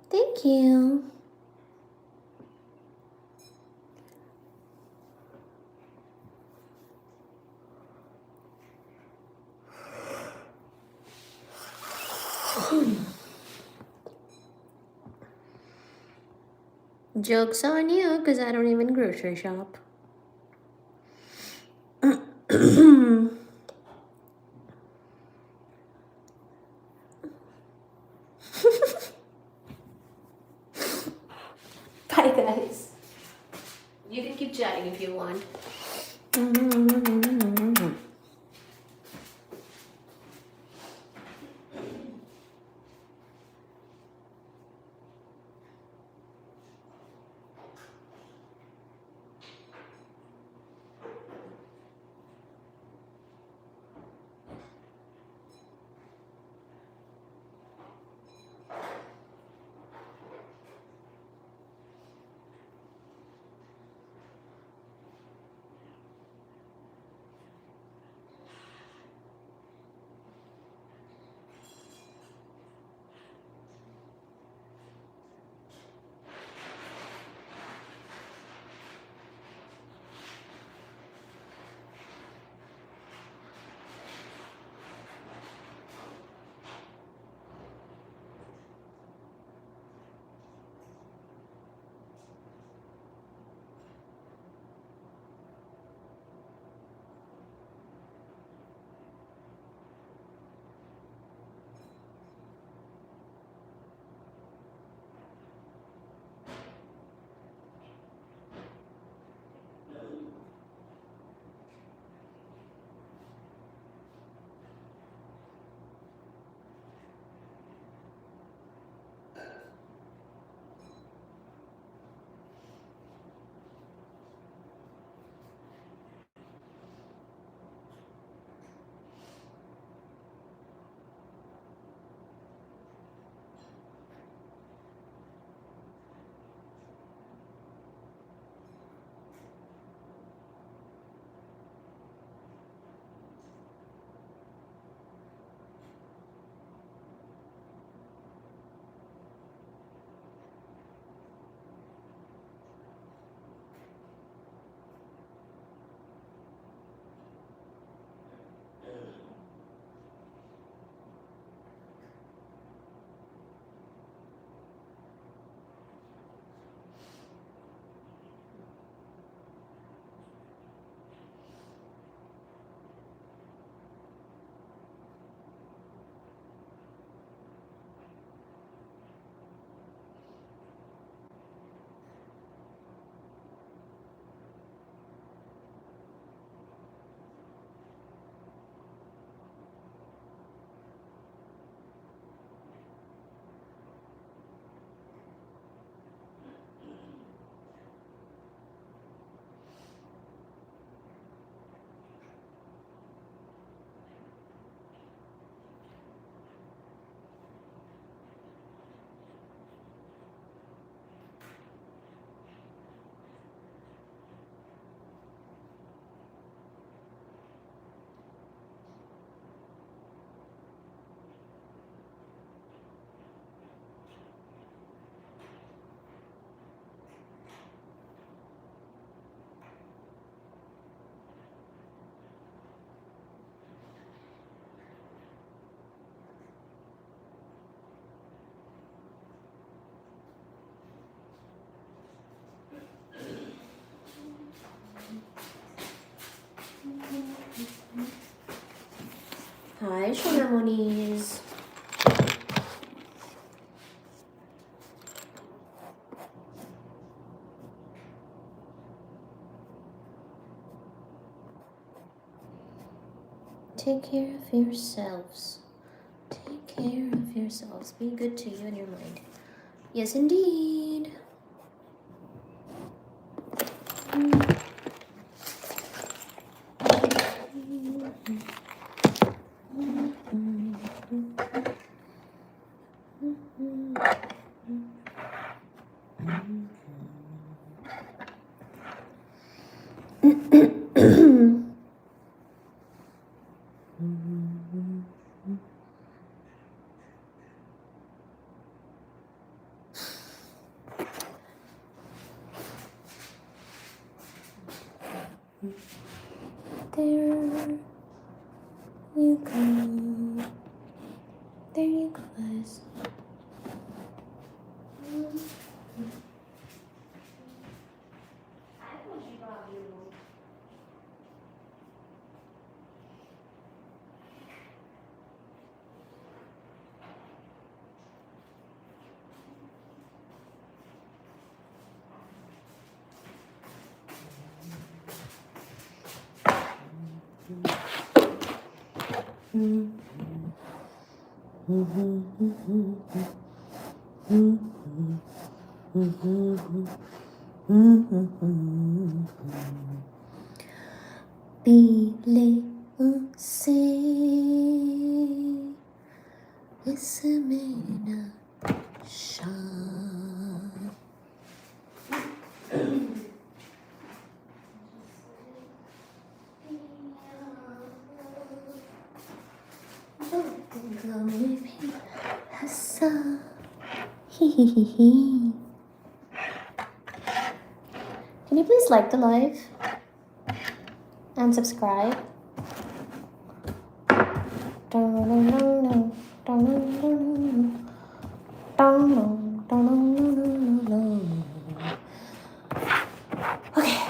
Thank you. Joke's on you, because I don't even grocery shop. Bye, guys. You can keep chatting if you want. Hi, Shanamonies. Take care of yourselves. Take care of yourselves. Be good to you and your mind. Yes, indeed. There you go. There you go, guys. Bile usse ismena shan. Hassan. Can you please like the live and subscribe? Okay.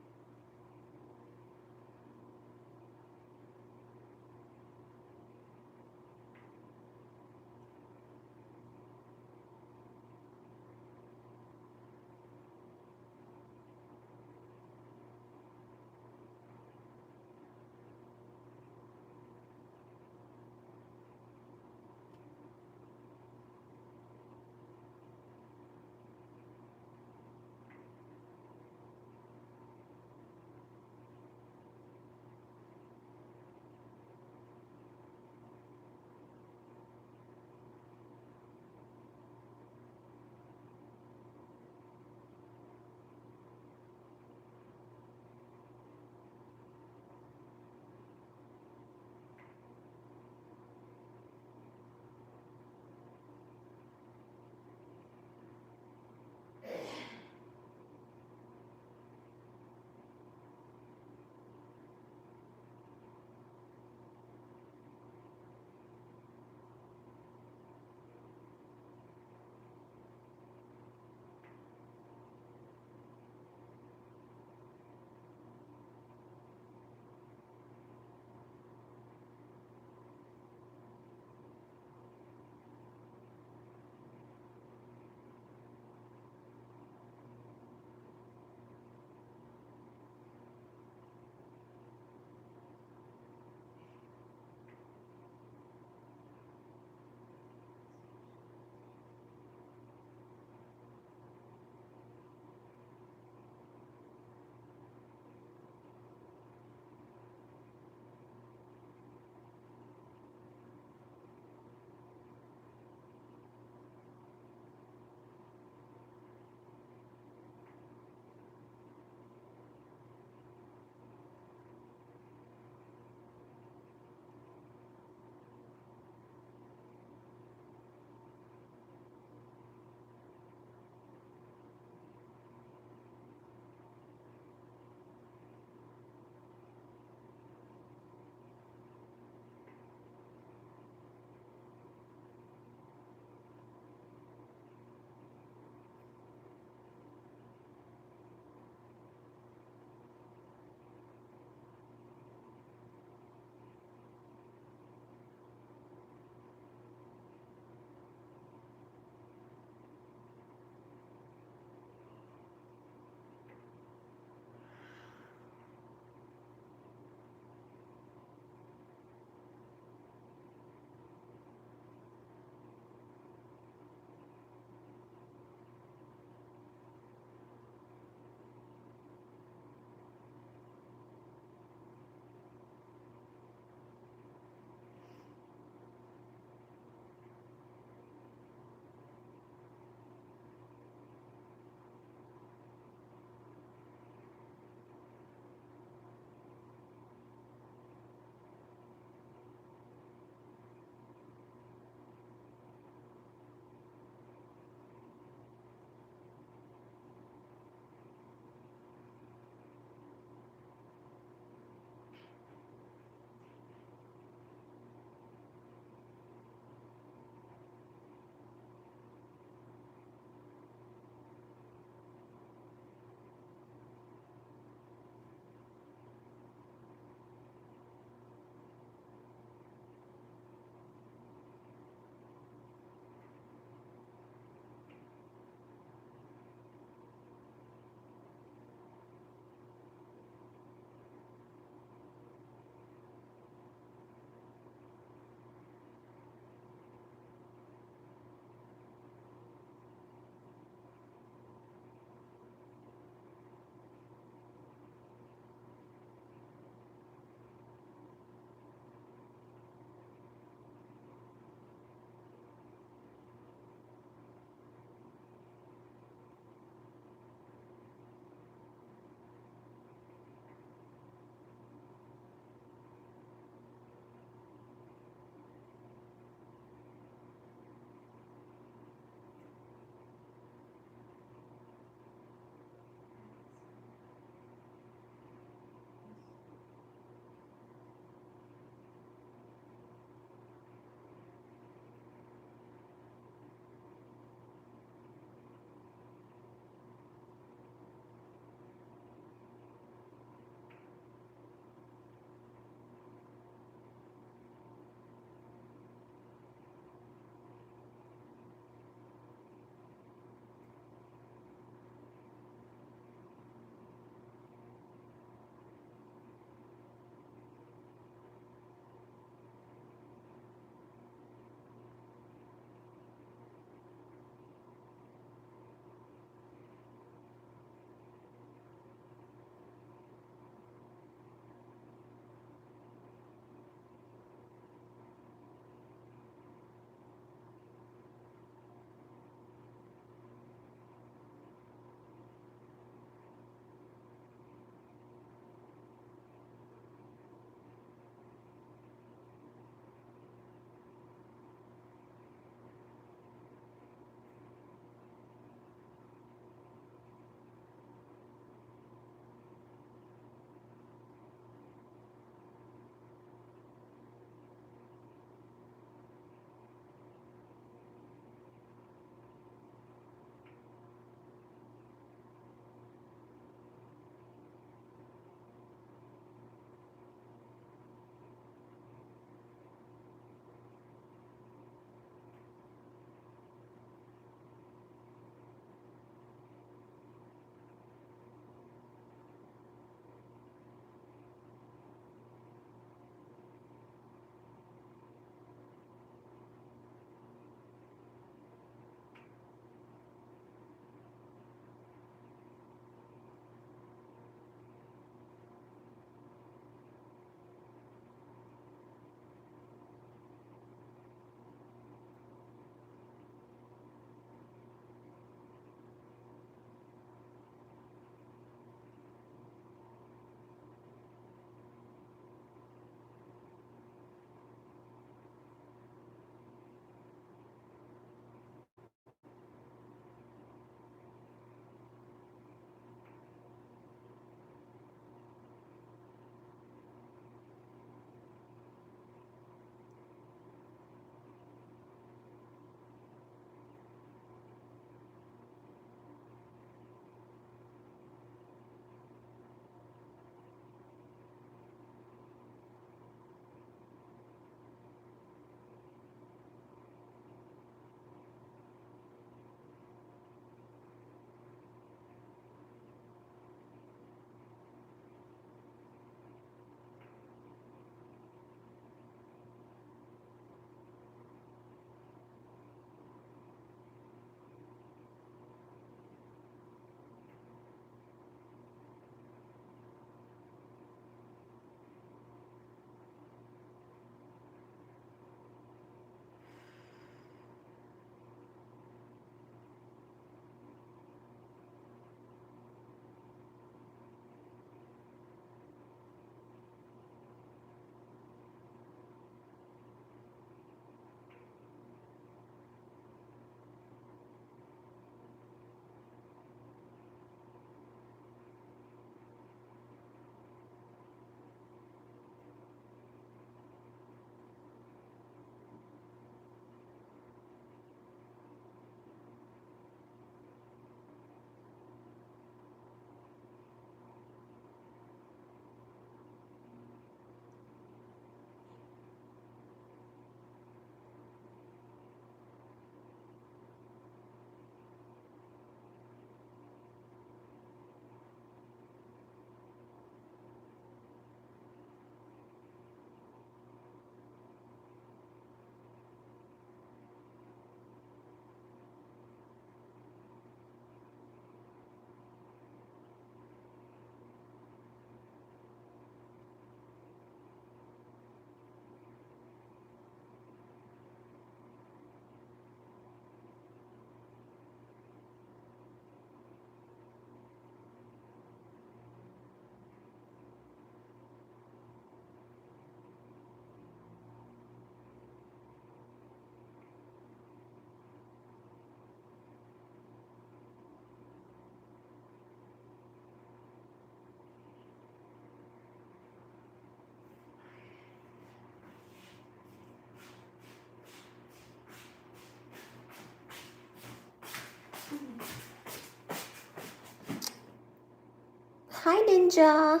Hi, Ninja.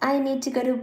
I need to go to